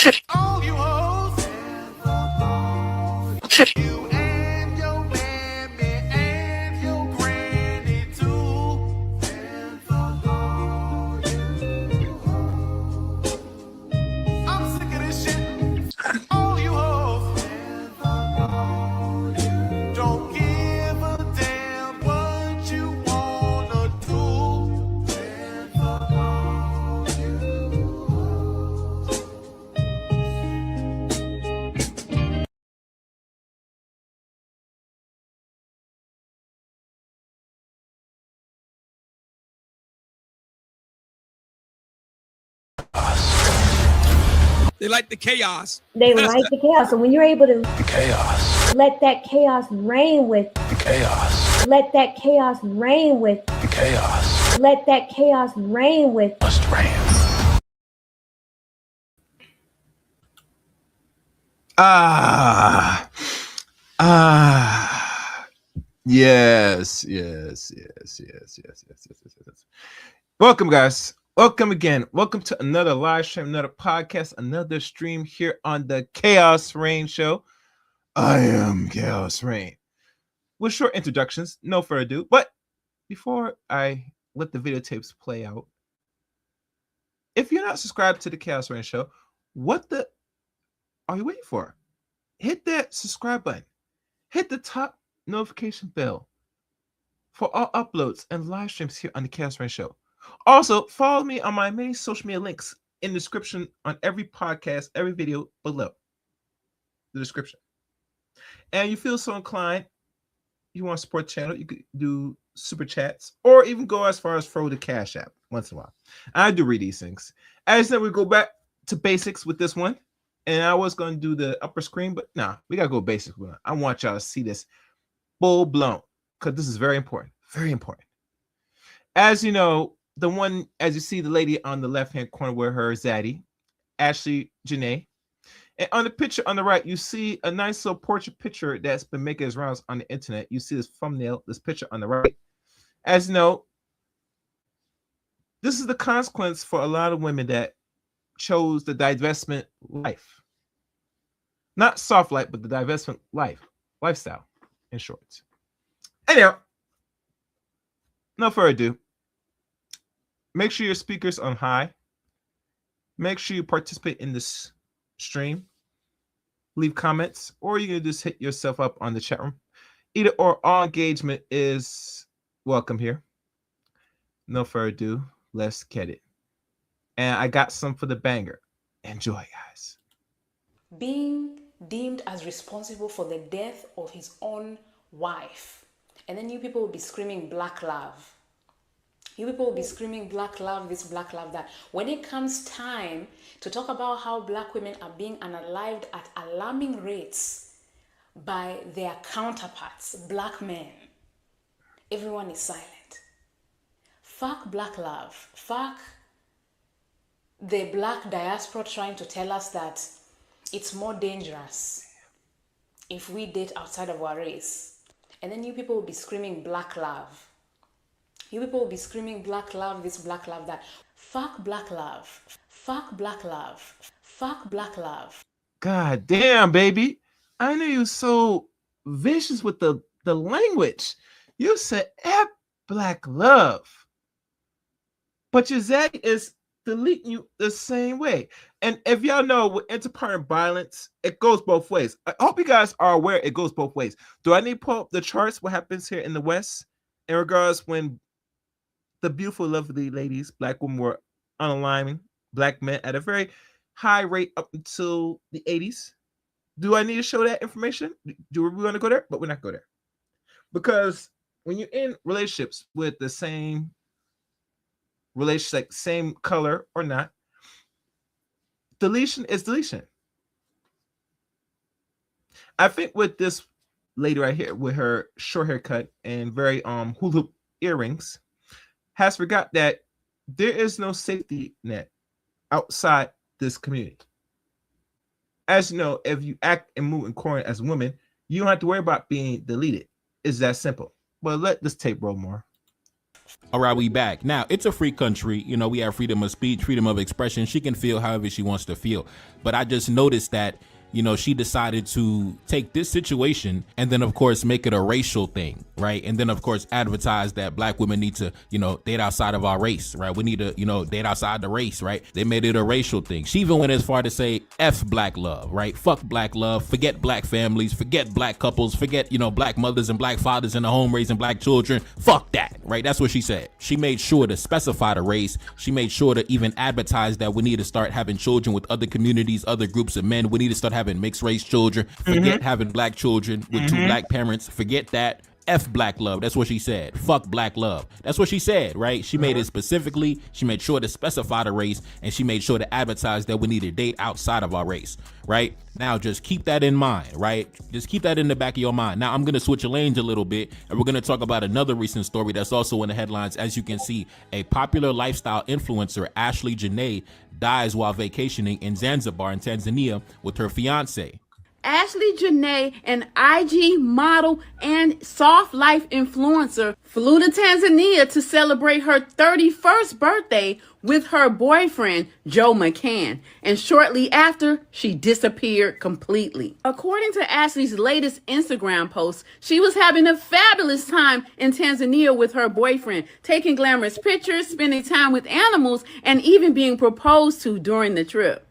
All you hoes, you and your mammy and your granny too. I'm sick of this shit. All you hoes don't give a damn what you wanna do. They like the chaos. They like the chaos. So when you're able to Chaos. let that chaos reign with, Chaos. let that chaos reign with, Chaos. let that chaos reign with. Must reign. Yes. Welcome, guys. Welcome again. Welcome to another live stream, another podcast, another stream here on the Chaos Reign Show. I am Chaos Reign. With short introductions, no further ado. But before I let the videotapes play out, if you're not subscribed to the Chaos Reign Show, what the are you waiting for? Hit that subscribe button. Hit the top notification bell for all uploads and live streams here on the Chaos Reign Show. Also, follow me on my main social media links in the description on every podcast, every video below the description. And you feel so inclined, you want to support the channel, you could do super chats or even go as far as throw the Cash App once in a while. I do read these things. As then we go back to basics with this one. And I was going to do the upper screen, but nah, we got to go basic with it. I want y'all to see this full blown because this is very important. Very important. As you know, the one, as you see the lady on the left-hand corner with her zaddy, Ashlee Jenae. And on the picture on the right, you see a nice little portrait picture that's been making its rounds on the internet. You see this thumbnail, this picture on the right. As you know, this is the consequence for a lot of women that chose the divestment life. Not soft life, but the divestment lifestyle, in short. Anyhow, no further ado. Make sure your speaker's on high. Make sure you participate in this stream. Leave comments, or you can just hit yourself up on the chat room. Either or, all engagement is welcome here. No further ado, let's get it. And I got some for the banger. Enjoy, guys. Being deemed as responsible for the death of his own wife. And then you people will be screaming black love. You people will be screaming black love this, black love that. When it comes time to talk about how black women are being unalived at alarming rates by their counterparts, black men, everyone is silent. Fuck black love. Fuck the black diaspora trying to tell us that it's more dangerous if we date outside of our race. And then you people will be screaming black love. You people will be screaming black love this, black love that. Fuck black love. Fuck black love. Fuck black love. God damn, baby. I knew you were so vicious with the language. You said F black love. But your zaddy is deleting you the same way. And if y'all know with interparent violence, it goes both ways. I hope you guys are aware it goes both ways. Do I need to pull up the charts? What happens here in the West in regards when the beautiful, lovely ladies, black women were unaligning black men at a very high rate up until the 80s? Do I need to show that information? Do we want to go there? But we're not going there. Because when you're in relationships with the same relationship, like same color or not, deletion is deletion. I think with this lady right here with her short haircut and very hula earrings has forgot that there is no safety net outside this community. As you know, if you act and move and corner as a woman, you don't have to worry about being deleted. It's that simple. But let this tape roll more. All right, we back. Now, it's a free country. You know, we have freedom of speech, freedom of expression. She can feel however she wants to feel. But I just noticed that, you know, she decided to take this situation and then, of course, make it a racial thing, right? And then, of course, advertise that black women need to, you know, date outside of our race, right? We need to, you know, date outside the race, right? They made it a racial thing. She even went as far to say F black love, right? Fuck black love, forget black families, forget black couples, forget, you know, black mothers and black fathers in the home raising black children. Fuck that, right? That's what she said. She made sure to specify the race. She made sure to even advertise that we need to start having children with other communities, other groups of men. We need to start having mixed race children. Forget having black children with two black parents. Forget that. F black love. That's what she said. Fuck black love. That's what she said, right? She made it specifically. She made sure to specify the race, and she made sure to advertise that we need to date outside of our race, right? Now, just keep that in mind, right? Just keep that in the back of your mind. Now, I'm going to switch lanes a little bit, and we're going to talk about another recent story that's also in the headlines. As you can see, a popular lifestyle influencer, Ashlee Jenae, dies while vacationing in Zanzibar in Tanzania with her fiance. Ashlee Jenae, an IG model and soft life influencer, flew to Tanzania to celebrate her 31st birthday with her boyfriend, Joe McCann. And shortly after, she disappeared completely. According to Ashlee's latest Instagram post, she was having a fabulous time in Tanzania with her boyfriend, taking glamorous pictures, spending time with animals, and even being proposed to during the trip.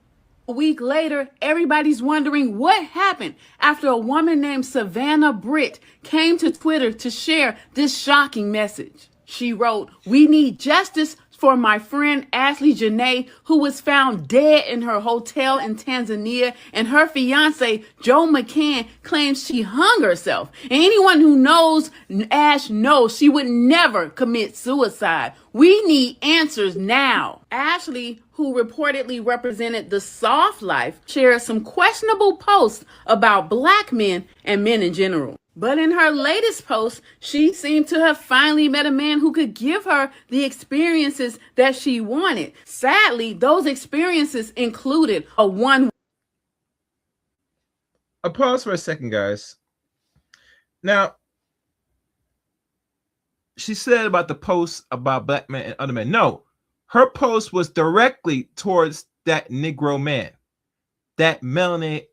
A week later, everybody's wondering what happened after a woman named Savannah Britt came to Twitter to share this shocking message. She wrote, "We need justice for my friend Ashlee Jenae, who was found dead in her hotel in Tanzania, and her fiance, Joe McCann, claims she hung herself. And anyone who knows Ash knows she would never commit suicide. We need answers now." Ashlee, who reportedly represented the soft life, shared some questionable posts about black men and men in general. But in her latest post, she seemed to have finally met a man who could give her the experiences that she wanted. Sadly, those experiences included a pause for a second, guys. Now, she said about the post about black men and other men. No, her post was directly towards that Negro man, that melanated,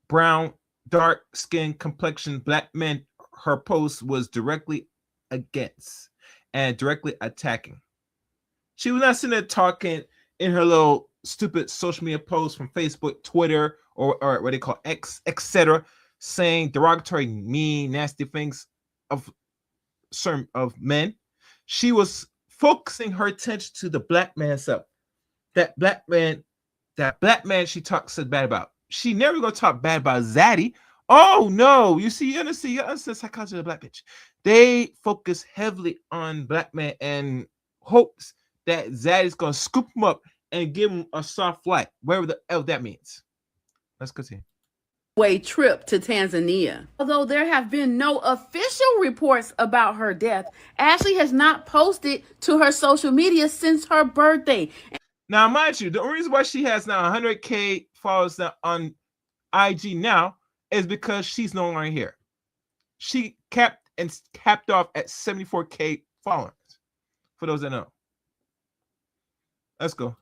brown, dark skin complexion black man. Her post was directly against and directly attacking. She was not sitting there talking in her little stupid social media posts from Facebook, Twitter, or what they call X, etc., saying derogatory, mean, nasty things of certain of men. She was focusing her attention to the black man self. That black man she talks so bad about. She never gonna talk bad about Zaddy. Oh no, you understand the psychology of the black bitch. They focus heavily on black man and hopes that Zaddy's gonna scoop him up and give him a soft flight, wherever the hell that means. Let's continue. way trip to Tanzania. Although there have been no official reports about her death, Ashlee has not posted to her social media since her birthday. Now, mind you, the only reason why she has now 100K followers now on IG now is because she's no longer here. She capped off at 74K followers, for those that know. Let's go.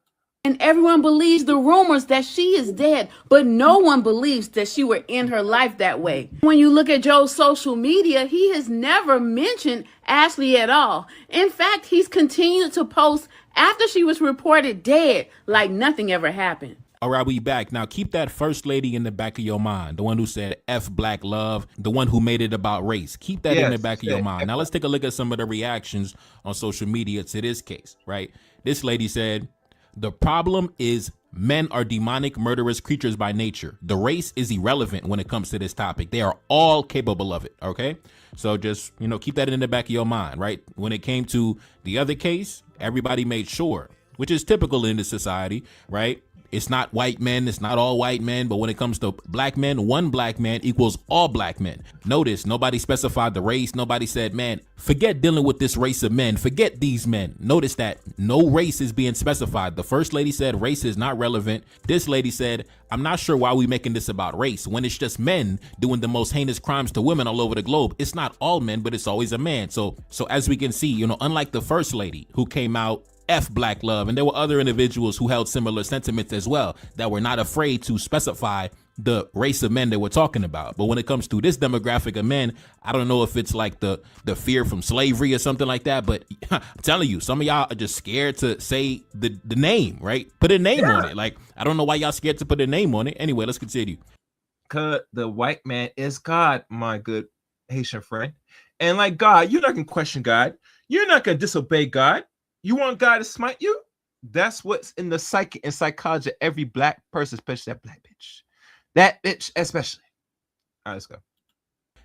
And everyone believes the rumors that she is dead, but no one believes that she would end her life that way. When you look at Joe's social media, he has never mentioned Ashlee at all. In fact, he's continued to post after she was reported dead, like nothing ever happened. All right, we back. Now, keep that first lady in the back of your mind. The one who said F black love, the one who made it about race. Keep that in the back of your mind. Now, let's take a look at some of the reactions on social media to this case, right? This lady said, the problem is men are demonic, murderous creatures by nature. The race is irrelevant when it comes to this topic. They are all capable of it, okay? So just, keep that in the back of your mind, right? When it came to the other case, everybody made sure, which is typical in this society, right? it's not white men, it's not all white men, but when it comes to black men, one black man equals all black men. Notice nobody specified the race. Nobody said, man, forget dealing with this race of men, forget these men. Notice that no race is being specified. The first lady said race is not relevant. This lady said, I'm not sure why we making this about race when it's just men doing the most heinous crimes to women all over the globe. It's not all men, but it's always a man. So as we can see, you know, unlike the first lady who came out F black love, and there were other individuals who held similar sentiments as well that were not afraid to specify the race of men that we're talking about. But when it comes to this demographic of men, I don't know if it's like the fear from slavery or something like that, but I'm telling you, some of y'all are just scared to say the name, right? Put a name on it. Like, I don't know why y'all scared to put a name on it. Anyway, let's continue. Cause the white man is God, my good Haitian friend. And like God, you're not gonna question God. You're not gonna disobey God. You want God to smite you? That's what's in the psyche and psychology of every black person, especially that black bitch. That bitch, especially. All right, let's go.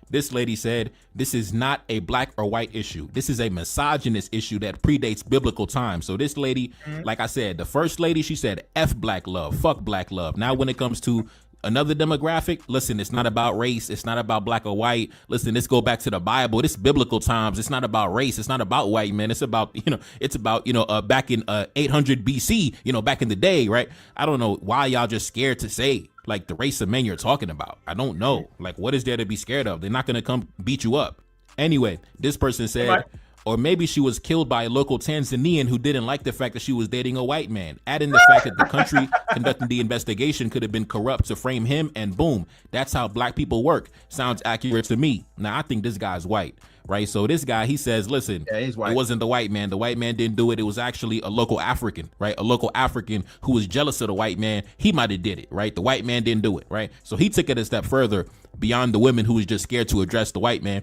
This lady said, this is not a black or white issue. This is a misogynist issue that predates biblical times. So this lady, like I said, the first lady, she said, F black love, fuck black love. Now, when it comes to another demographic, listen, it's not about race. It's not about black or white. Listen, let's go back to the Bible. This biblical times. It's not about race. It's not about white men. It's about, back in 800 BC, back in the day, right? I don't know why y'all just scared to say like the race of men you're talking about. I don't know. Like, what is there to be scared of? They're not going to come beat you up. Anyway, this person said, or maybe she was killed by a local Tanzanian who didn't like the fact that she was dating a white man. Adding the fact that the country conducting the investigation could have been corrupt to frame him, and boom, that's how black people work. Sounds accurate to me. Now, I think this guy's white, right? So this guy, he says, listen, it wasn't the white man. The white man didn't do it. It was actually a local African, right? A local African who was jealous of the white man. He might have did it, right? The white man didn't do it, right? So he took it a step further beyond the women who was just scared to address the white man.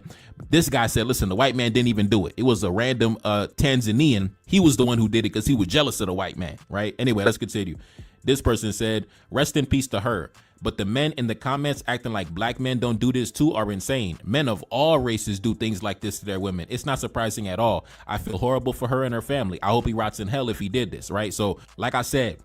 This guy said, listen, the white man didn't even do it. It was a random Tanzanian. He was the one who did it because he was jealous of the white man, right? Anyway, let's continue. This person said, rest in peace to her. But the men in the comments acting like black men don't do this too are insane. Men of all races do things like this to their women. It's not surprising at all. I feel horrible for her and her family. I hope he rots in hell if he did this, right? So like I said,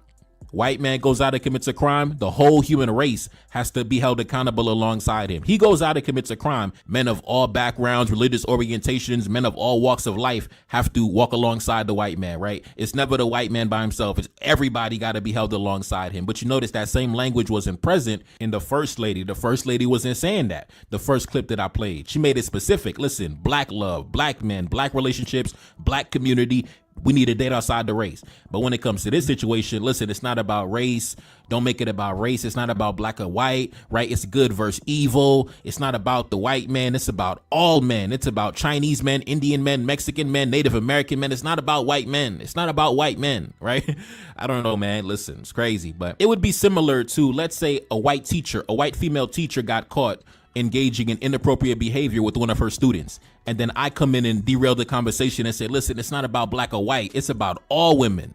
white man goes out and commits a crime, the whole human race has to be held accountable alongside him. He goes out and commits a crime. Men of all backgrounds, religious orientations, men of all walks of life have to walk alongside the white man, right? It's never the white man by himself. It's everybody got to be held alongside him. But you notice that same language wasn't present in the first lady. The first lady wasn't saying that. The first clip that I played, she made it specific. Listen, black love, black men, black relationships, black community. We need to date outside the race. But when it comes to this situation, listen, it's not about race. Don't make it about race. It's not about black or white, right? It's good versus evil. It's not about the white man. It's about all men. It's about Chinese men, Indian men, Mexican men, Native American men. It's not about white men. It's not about white men, right? I don't know, man. Listen, it's crazy. But it would be similar to, let's say, a white teacher, a white female teacher got caught engaging in inappropriate behavior with one of her students. And then I come in and derail the conversation and say, listen, it's not about black or white. It's about all women.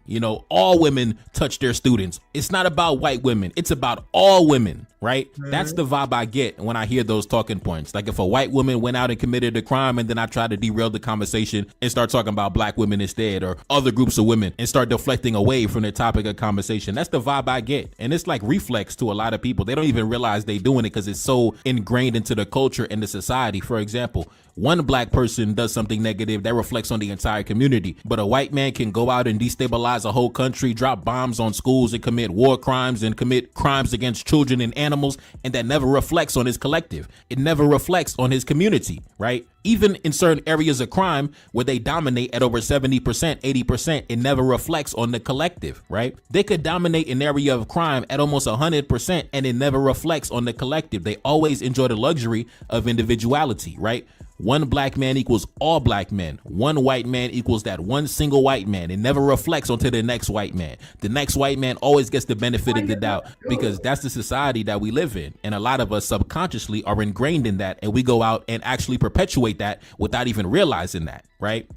All women touch their students. It's not about white women. It's about all women, right? That's the vibe I get when I hear those talking points. Like if a white woman went out and committed a crime and then I try to derail the conversation and start talking about black women instead or other groups of women and start deflecting away from the topic of conversation. That's the vibe I get. And it's like reflex to a lot of people. They don't even realize they doing it because it's so ingrained into the culture and the society. For example, one black person does something negative that reflects on the entire community, but a white man can go out and destabilize a whole country, drop bombs on schools and commit war crimes and commit crimes against children and animals, and that never reflects on his collective. It never reflects on his community, right? Even in certain areas of crime where they dominate at over 70%, 80%, it never reflects on the collective, right? They could dominate an area of crime at almost 100% and it never reflects on the collective. They always enjoy the luxury of individuality, right? One black man equals all black men. One white man equals that one single white man. It never reflects onto the next white man. The next white man always gets the benefit of the doubt because that's the society that we live in. And a lot of us subconsciously are ingrained in that. And we go out and actually perpetuate that without even realizing that, right?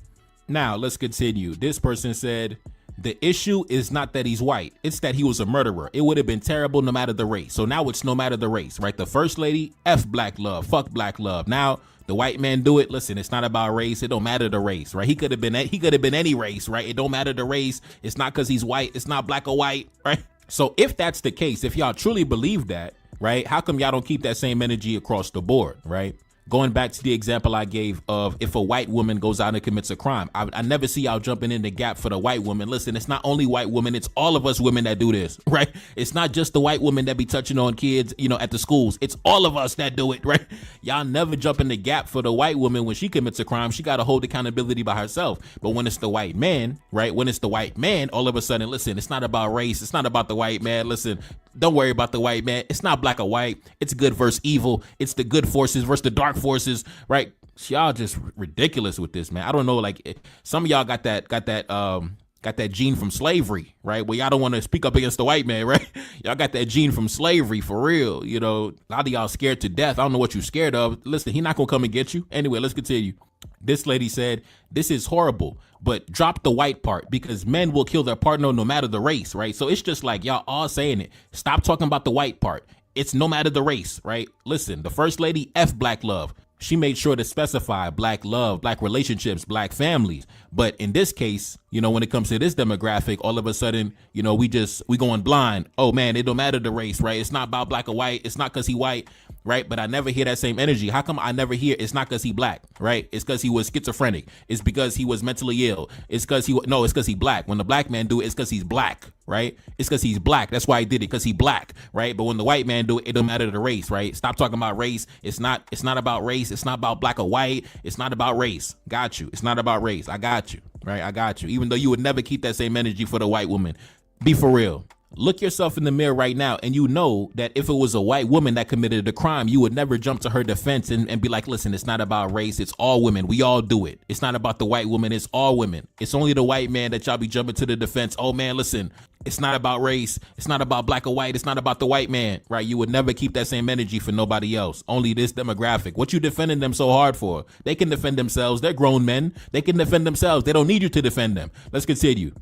Now, let's continue. This person said, the issue is not that he's white. It's that he was a murderer. It would have been terrible no matter the race. So now it's no matter the race, right? The first lady, F black love, fuck black love. Now, the white man do it. Listen, it's not about race. It don't matter the race, right? He could have been any race, right? It don't matter the race. It's not because he's white. It's not black or white, right? So if that's the case, if y'all truly believe that, right, how come y'all don't keep that same energy across the board, right? Going back to the example I gave of if a white woman goes out and commits a crime, I never see y'all jumping in the gap for the white woman. Listen, it's not only white women, it's all of us women that do this, right? It's not just the white women that be touching on kids, you know, at the schools. It's all of us that do it, right? Y'all never jump in the gap for the white woman when she commits a crime. She got to hold accountability by herself. But when it's the white man, right? When it's the white man, all of a sudden, listen, it's not about race. It's not about the white man. Listen, don't worry about the white man. It's not black or white. It's good versus evil. It's the good forces versus the dark forces, right? Y'all just ridiculous with this, man. I don't know, like some of y'all got that gene from slavery, right? Where y'all don't want to speak up against the white man, right? Y'all got that gene from slavery for real. You know, a lot of y'all scared to death. I don't know what you're scared of. Listen, he not gonna come and get you. Anyway, let's continue. This lady said, this is horrible, but drop the white part because men will kill their partner no matter the race, right? So it's just like y'all all saying it. Stop talking about the white part. It's no matter the race, right? Listen, the first lady, F black love. She made sure to specify black love, black relationships, black families. But in this case, you know, when it comes to this demographic, all of a sudden, you know, we going blind. Oh man, it don't matter the race, right? It's not about black or white. It's not because he white, right? But I never hear that same energy. How come I never hear it's not because he black, right? It's because he was schizophrenic. It's because he was mentally ill. It's because it's because he black. When the black man do it, it's because he's black, right? It's because he's black. That's why he did it, because he black, right? But when the white man do it, it don't matter the race, right? Stop talking about race. It's not about race. It's not about black or white. It's not about race. Got you. It's not about race. I got you, right? I got you. Even though you would never keep that same energy for the white woman. Be for real. Look yourself in the mirror right now, and you know that if it was a white woman that committed the crime, you would never jump to her defense and be like, listen, it's not about race. It's all women. We all do it. It's not about the white woman. It's all women. It's only the white man that y'all be jumping to the defense. Oh man, listen, it's not about race. It's not about black or white. It's not about the white man, right? You would never keep that same energy for nobody else. Only this demographic. What you defending them so hard for? They can defend themselves. They're grown men. They can defend themselves. They don't need you to defend them. Let's continue.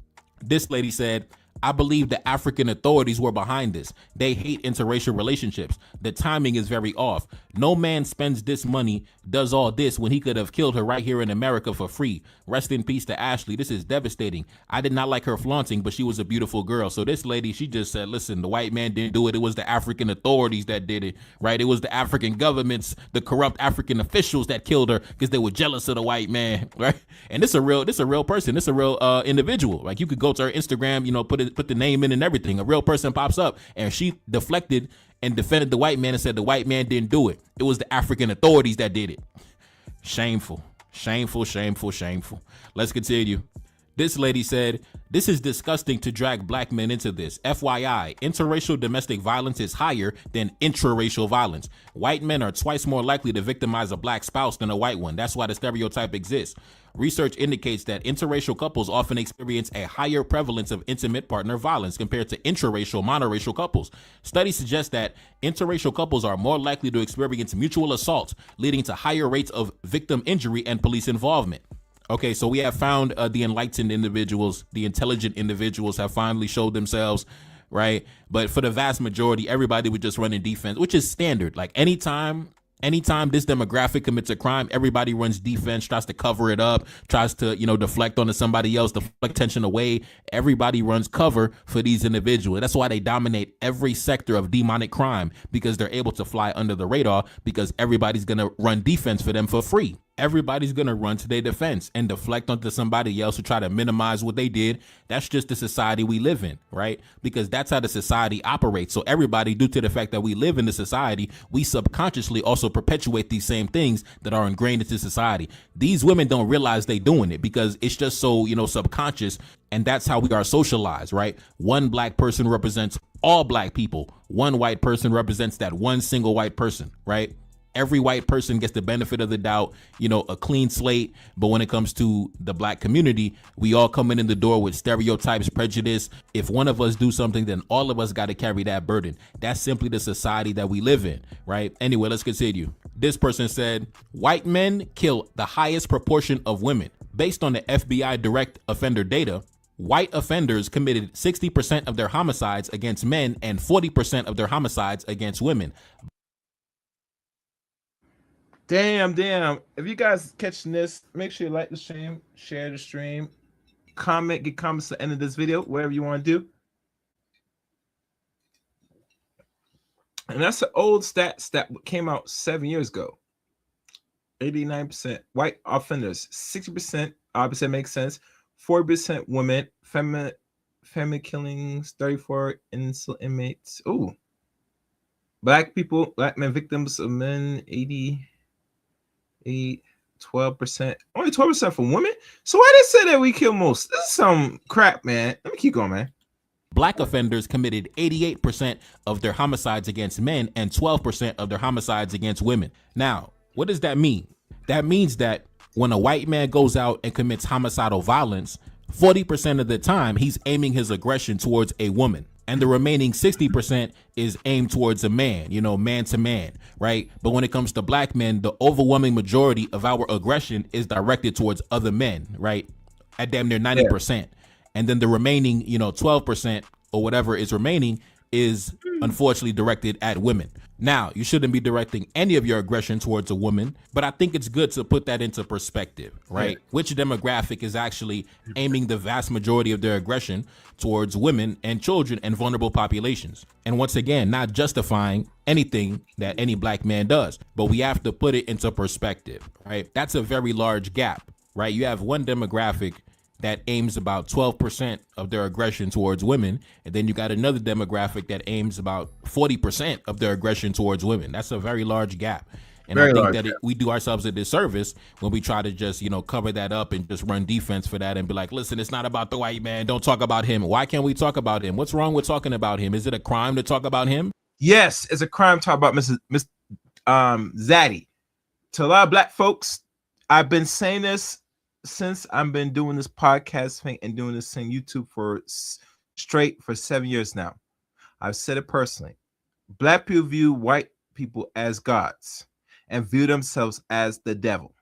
This lady said, I believe the African authorities were behind this. They hate interracial relationships. The timing is very off. No man spends this money, does all this when he could have killed her right here in America for free. Rest in peace to Ashlee. This is devastating. I did not like her flaunting, but she was a beautiful girl. So this lady, she just said, listen, the white man didn't do it. It was the African authorities that did it, right? It was the African governments, the corrupt African officials that killed her because they were jealous of the white man, right? And this a real person. This a real individual. Like you could go to her Instagram, you know, put the name in and everything. A real person pops up, and she deflected and defended the white man and said the white man didn't do it. It was the African authorities that did it. Shameful, shameful, shameful, shameful. Let's continue. This lady said, this is disgusting to drag black men into this. FYI, interracial domestic violence is higher than intraracial violence. White men are twice more likely to victimize a black spouse than a white one. That's why the stereotype exists. Research indicates that interracial couples often experience a higher prevalence of intimate partner violence compared to intraracial monoracial couples. Studies suggest that interracial couples are more likely to experience mutual assault, leading to higher rates of victim injury and police involvement. Okay, so we have found the enlightened individuals, the intelligent individuals have finally showed themselves, right? But for the vast majority, everybody was just running defense, which is standard. Like anytime this demographic commits a crime, everybody runs defense, tries to cover it up, tries to, you know, deflect onto somebody else, deflect tension away. Everybody runs cover for these individuals. That's why they dominate every sector of demonic crime, because they're able to fly under the radar, because everybody's going to run defense for them for free. Everybody's going to run to their defense and deflect onto somebody else who try to minimize what they did. That's just the society we live in, right? Because that's how the society operates. So everybody, due to the fact that we live in the society, we subconsciously also perpetuate these same things that are ingrained into society. These women don't realize they're doing it because it's just so, you know, subconscious. And that's how we are socialized, right? One black person represents all black people. One white person represents that one single white person, right? Every white person gets the benefit of the doubt, you know, a clean slate. But when it comes to the black community, we all come in the door with stereotypes, prejudice. If one of us do something, then all of us got to carry that burden. That's simply the society that we live in, right? Anyway, let's continue. This person said, white men kill the highest proportion of women. Based on the FBI direct offender data, white offenders committed 60% of their homicides against men and 40% of their homicides against women. Damn. If you guys catching this, make sure you like the stream, share the stream, comment, get comments at the end of this video, whatever you want to do. And that's an old stats that came out 7 years ago. 89% white offenders, 60%, obviously makes sense. 40% women, family killings, 34 innocent inmates. Ooh. Black men victims of men, 88, 12%. Only 12% for women? So why they say that we kill most? This is some crap, man. Let me keep going, man. Black offenders committed 88% of their homicides against men and 12% of their homicides against women. Now, what does that mean? That means that when a white man goes out and commits homicidal violence, 40% of the time he's aiming his aggression towards a woman. And the remaining 60% is aimed towards a man, man to man, right? But when it comes to black men, the overwhelming majority of our aggression is directed towards other men, right? At damn near 90%. Yeah. And then the remaining, 12% or whatever is remaining is unfortunately directed at women. Now, you shouldn't be directing any of your aggression towards a woman, but I think it's good to put that into perspective, right? Yeah. Which demographic is actually aiming the vast majority of their aggression towards women and children and vulnerable populations. And once again, not justifying anything that any black man does, but we have to put it into perspective, right? That's a very large gap, right? You have one demographic that aims about 12% of their aggression towards women. And then you got another demographic that aims about 40% of their aggression towards women. That's a very large gap. And I think that we do ourselves a disservice when we try to just, cover that up and just run defense for that and be like, listen, it's not about the white man. Don't talk about him. Why can't we talk about him? What's wrong with talking about him? Is it a crime to talk about him? Yes, it's a crime to talk about Miss Zaddy. To a lot of black folks, I've been saying this since I've been doing this podcast thing and doing this thing YouTube for 7 years now. I've said it personally. Black people view white people as gods and view themselves as the devil.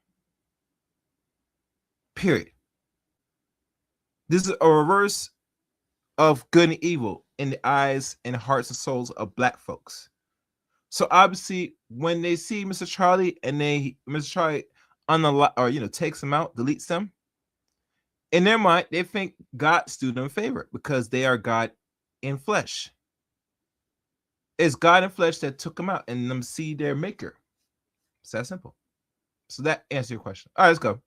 Period. This is a reverse of good and evil in the eyes and hearts and souls of black folks. So obviously, when they see Mr. Charlie and Mr. Charlie takes them out, deletes them, in their mind, they think God's doing them a favor because they are God in flesh. It's God in flesh that took them out and them see their maker. It's that simple. So that answers your question. All right, let's go.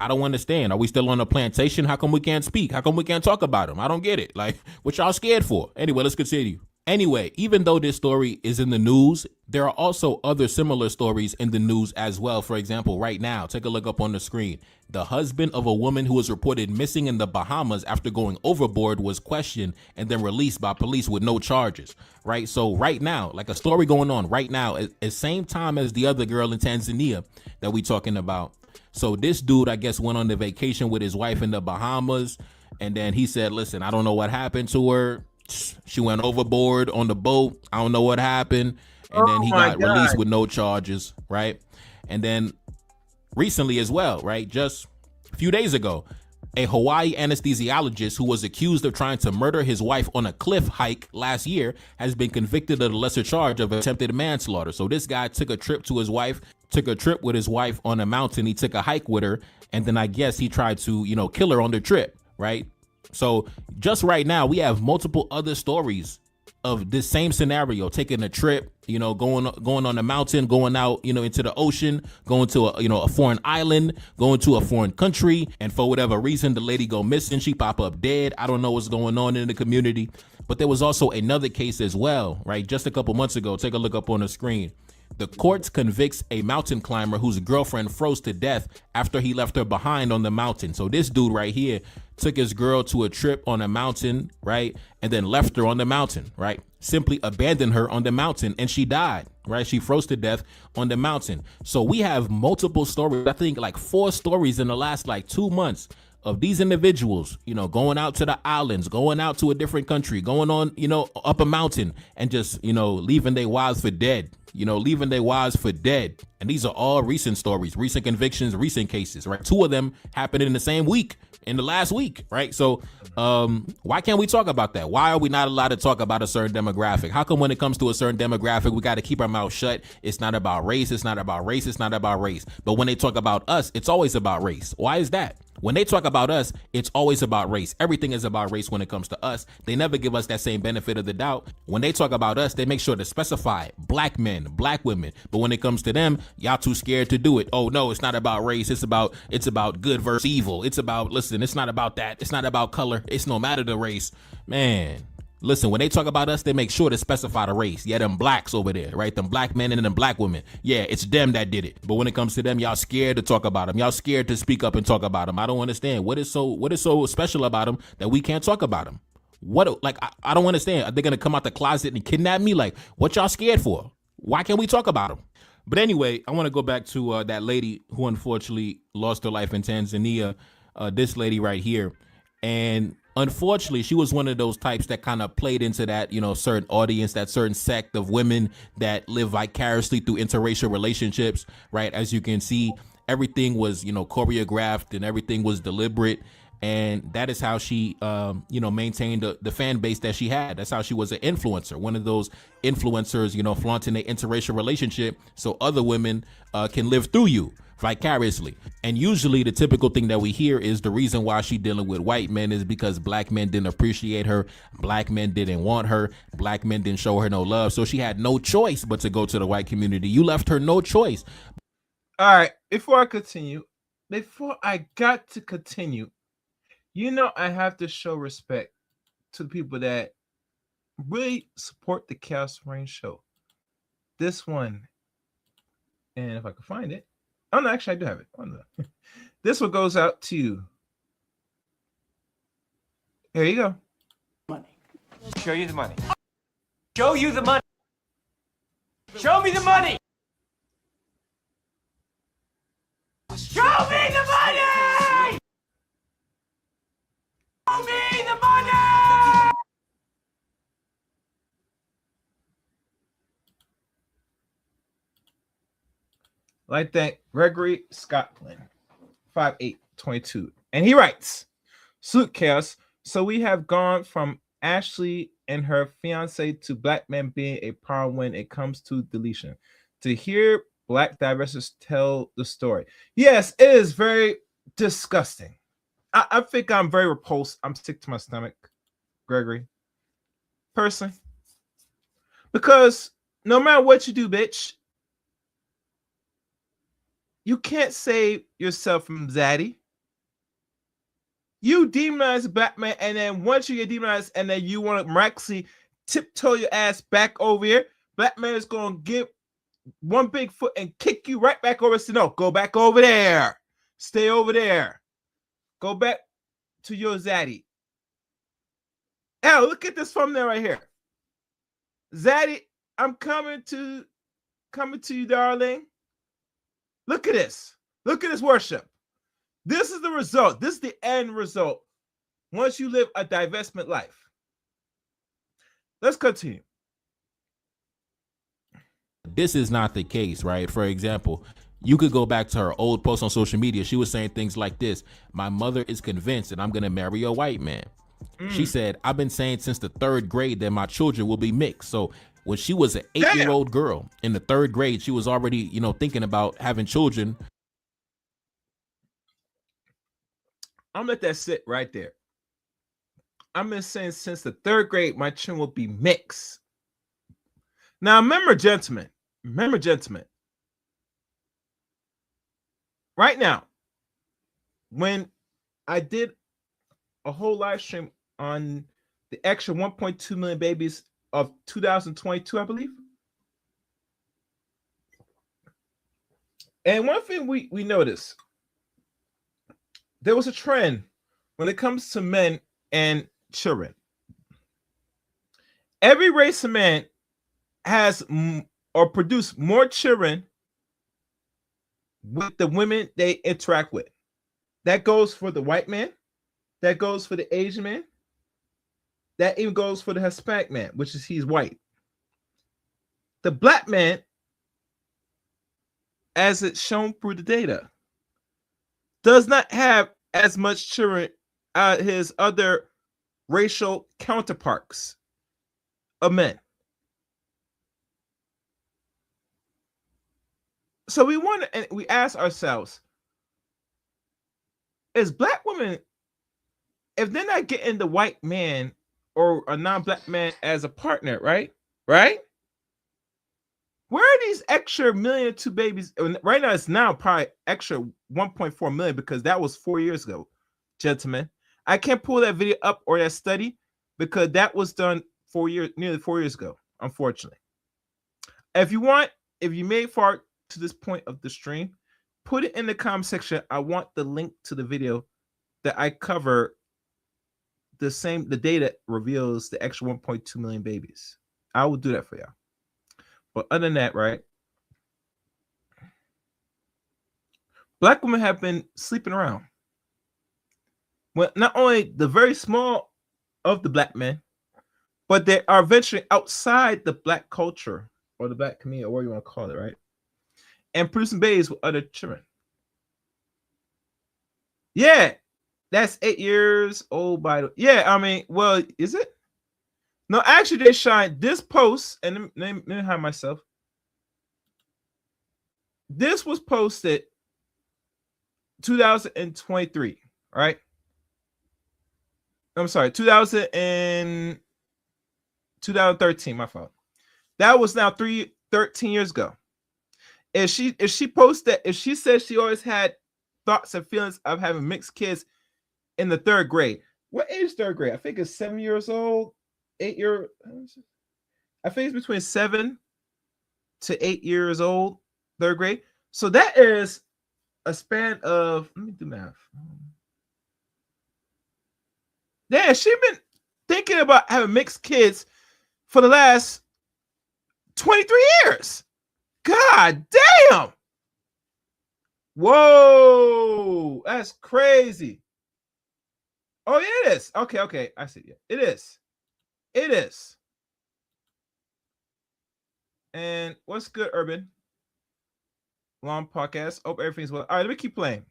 I don't understand. Are we still on a plantation? How come we can't speak? How come we can't talk about them? I don't get it. Like, what y'all scared for? Anyway, let's continue. Anyway, even though this story is in the news, there are also other similar stories in the news as well. For example, right now, take a look up on the screen. The husband of a woman who was reported missing in the Bahamas after going overboard was questioned and then released by police with no charges, right? So right now, like a story going on right now, at the same time as the other girl in Tanzania that we talking about. So this dude, I guess, went on the vacation with his wife in the Bahamas. And then he said, listen, I don't know what happened to her. She went overboard on the boat. I don't know what happened. And then he got released with no charges, right? And then recently as well, right? Just a few days ago, a Hawaii anesthesiologist who was accused of trying to murder his wife on a cliff hike last year has been convicted of the lesser charge of attempted manslaughter. So this guy took a trip with his wife on a mountain. He took a hike with her. And then I guess he tried to, kill her on the trip, right? So just right now, we have multiple other stories of this same scenario, taking a trip, going on a mountain, going out, into the ocean, going to a foreign island, going to a foreign country. And for whatever reason, the lady go missing. She pop up dead. I don't know what's going on in the community. But there was also another case as well, right? Just a couple months ago. Take a look up on the screen. The courts convicts a mountain climber whose girlfriend froze to death after he left her behind on the mountain. So this dude right here took his girl to a trip on a mountain, right? And then left her on the mountain, right? Simply abandoned her on the mountain and she died, right? She froze to death on the mountain. So we have multiple stories. I think like 4 stories in the last 2 months of these individuals, going out to the islands, going out to a different country, going on, up a mountain and just, leaving their wives for dead. And these are all recent stories, recent convictions, recent cases, right? 2 of them happened in the same week, in the last week, right? So why can't we talk about that? Why are we not allowed to talk about a certain demographic? How come when it comes to a certain demographic, we got to keep our mouth shut? It's not about race. It's not about race. It's not about race. But when they talk about us, it's always about race. Why is that? When they talk about us, it's always about race. Everything is about race when it comes to us. They never give us that same benefit of the doubt. When they talk about us, they make sure to specify black men, black women. But when it comes to them, y'all too scared to do it. Oh no, it's not about race. It's about good versus evil. It's about, listen, it's not about that. It's not about color. It's no matter the race. Man. Listen, when they talk about us, they make sure to specify the race. Yeah, them blacks over there, right? Them black men and them black women. Yeah, it's them that did it. But when it comes to them, y'all scared to talk about them. Y'all scared to speak up and talk about them. I don't understand. What is so special about them that we can't talk about them? I don't understand. Are they going to come out the closet and kidnap me? Like, what y'all scared for? Why can't we talk about them? But anyway, I want to go back to that lady who unfortunately lost her life in Tanzania, this lady right here. And unfortunately, she was one of those types that kind of played into that, certain audience, that certain sect of women that live vicariously through interracial relationships, right? As you can see, everything was, choreographed and everything was deliberate. And that is how she, maintained the fan base that she had. That's how she was an influencer, one of those influencers, flaunting their interracial relationship so other women can live through you vicariously. And usually the typical thing that we hear is the reason why she dealing with white men is because black men didn't appreciate her, black men didn't want her, black men didn't show her no love, so she had no choice but to go to the white community. You left her no choice. All right, before I got to continue, I have to show respect to the people that really support the Chaos Rain show. This one, and if I can find it, oh no, actually I do have it. Oh, no. This one goes out to you. Here you go. Money. Show you the money. Show you the money. Show me the money. Show me the money. Show me the money. Like that, Gregory Scotland, 5'8", 22. And he writes, "Salute Chaos. So we have gone from Ashlee and her fiance to black men being a power when it comes to deletion. To hear black divestors tell the story. Yes, it is very disgusting. I think I'm very repulsed. I'm sick to my stomach, Gregory. Personally. Because no matter what you do, bitch, you can't save yourself from Zaddy. You demonize a black man, and then once you get demonized, and then you want to miraculously tiptoe your ass back over here, black man is going to give one big foot and kick you right back over. So no, go back over there. Stay over there. Go back to your Zaddy. Hell, look at this thumbnail right here. Zaddy, I'm coming to you, darling. Look at this. Look at this worship. This is the result. This is the end result once you live a divestment life. Let's continue. This is not the case, right? For example, you could go back to her old post on social media. She was saying things like this: my mother is convinced that I'm going to marry a white man. She said, I've been saying since the 3rd grade that my children will be mixed. So when she was an 8-year-old girl in the 3rd grade, she was already, thinking about having children. I'm gonna let that sit right there. I've been saying since the 3rd grade, my children will be mixed. Now, remember, gentlemen, right now, when I did a whole live stream on the extra 1.2 million babies of 2022, I believe. And one thing we noticed, there was a trend when it comes to men and children. Every race of man has or produce more children with the women they interact with. That goes for the white man. That goes for the Asian man. That even goes for the Hispanic man, which is he's white. The black man, as it's shown through the data, does not have as much children as his other racial counterparts of men. So we ask ourselves, is black women, if they're not getting the white man or a non-black man as a partner, right? Right? Where are these extra million two babies? Right now, it's now probably extra 1.4 million because that was 4 years ago, gentlemen. I can't pull that video up or that study because that was done nearly 4 years ago, unfortunately. If you made it far to this point of the stream, put it in the comment section. I want the link to the video that I cover the data reveals the extra 1.2 million babies. I will do that for y'all. But other than that, right? Black women have been sleeping around. Well, not only the very small of the black men, but they are venturing outside the black culture or the black community, or what you want to call it, right? And producing babies with other children. Yeah, that's 8 years old by the. Yeah, I mean, well, is it? No, actually, they shine this post, and let me hide myself. This was posted 2023, right? I'm sorry, 2013, my fault. That was now 13 years ago. If she posts that, if she says she always had thoughts and feelings of having mixed kids in the 3rd grade. What age 3rd grade? I think it's 7 years old. 8 year, I think it's between 7 to 8 years old, 3rd grade. So that is a span of, let me do math. Yeah, she's been thinking about having mixed kids for the last 23 years. God damn. Whoa, that's crazy. Oh, yeah, it is. Okay, I see. Yeah, it is. It is. And what's good, Urban? Long podcast. Hope everything's well. All right, let me keep playing.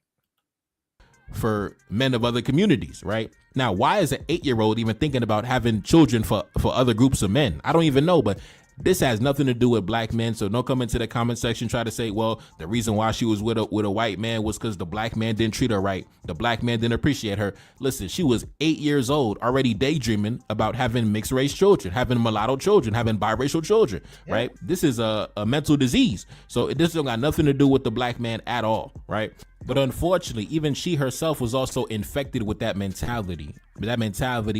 For men of other communities, right? Now, why is an 8-year-old even thinking about having children for other groups of men? I don't even know, but this has nothing to do with black men. So don't come into the comment section try to say, well, the reason why she was with a white man was because the black man didn't treat her right. The black man didn't appreciate her. Listen, she was 8 years old, already daydreaming about having mixed race children, having mulatto children, having biracial children, right? This is a mental disease. So this don't got nothing to do with the black man at all, right? But unfortunately, even she herself was also infected with that mentality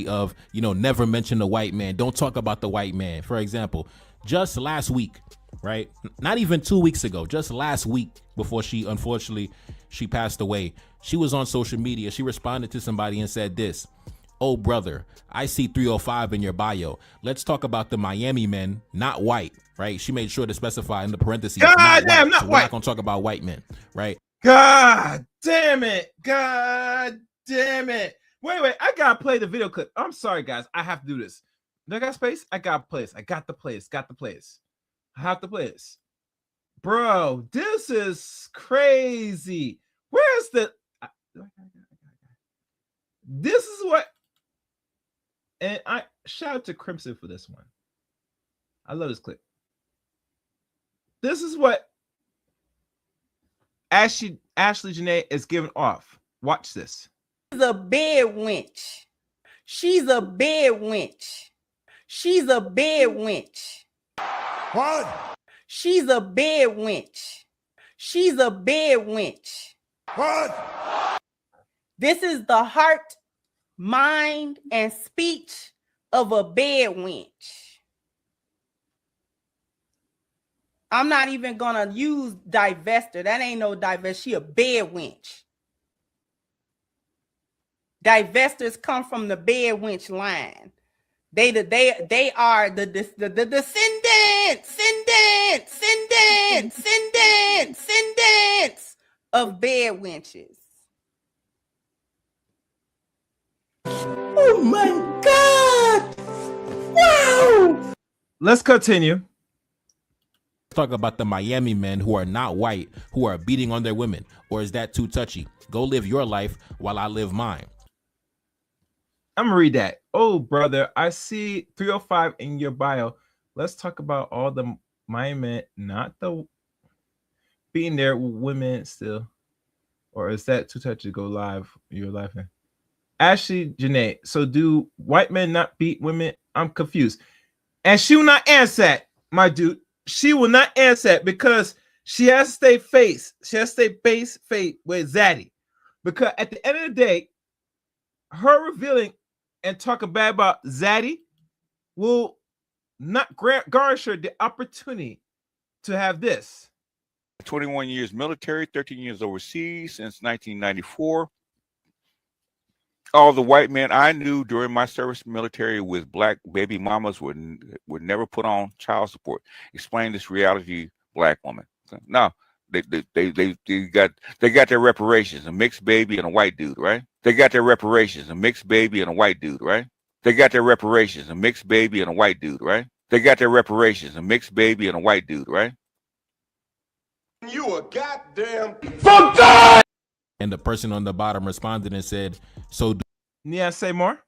of, never mention the white man. Don't talk about the white man. For example, just last week, right? Not even 2 weeks ago, just last week before she passed away, she was on social media. She responded to somebody and said this: "Oh, brother, I see 305 in your bio. Let's talk about the Miami men, not white," right? She made sure to specify in the parentheses, God not damn, white. not So we're white. not going to talk about white men, right? God damn it. God damn it. Wait, I gotta play the video clip. I'm sorry, guys. I have to do this. Do I got space? I gotta play this. I got to play this. I have to play this. Bro, this is crazy. Where's the this is what, and I shout out to Crimson for this one. I love this clip. This is what Ashlee Jenae is giving off. Watch this. She's a bed wench. She's a bed wench. She's a bed wench. What? She's a bed wench. She's a bed wench. What? This is the heart, mind, and speech of a bed wench. I'm not even gonna use divester. That ain't no divest. She a bed wench. Divestors come from the bed wench line. They are the descendants of bed wenches. Oh my God! Wow! Let's continue. Talk about the Miami men who are not white, who are beating on their women. Or is that too touchy? Go live your life while I live mine. I'm gonna read that. Oh, brother, I see 305 in your bio. Let's talk about all the Miami men, not the being there with women still. Or is that too touchy to go live? You're laughing. Ashlee Jenae. So do white men not beat women? I'm confused. And she will not answer that, my dude. She will not answer that because she has to stay face. She has to stay base with Zaddy. Because at the end of the day, her revealing and talking bad about Zaddy will not garnish her the opportunity to have this. 21 years military, 13 years overseas since 1994. All the white men I knew during my service military with black baby mamas would never put on child support. Explain this reality, black woman. No, they got their reparations, a mixed baby and a white dude, right? They got their reparations, a mixed baby and a white dude, right? They got their reparations, a mixed baby and a white dude, right? They got their reparations, a mixed baby and a white dude, right? You a goddamn From God! And the person on the bottom responded and said, so yeah, say more.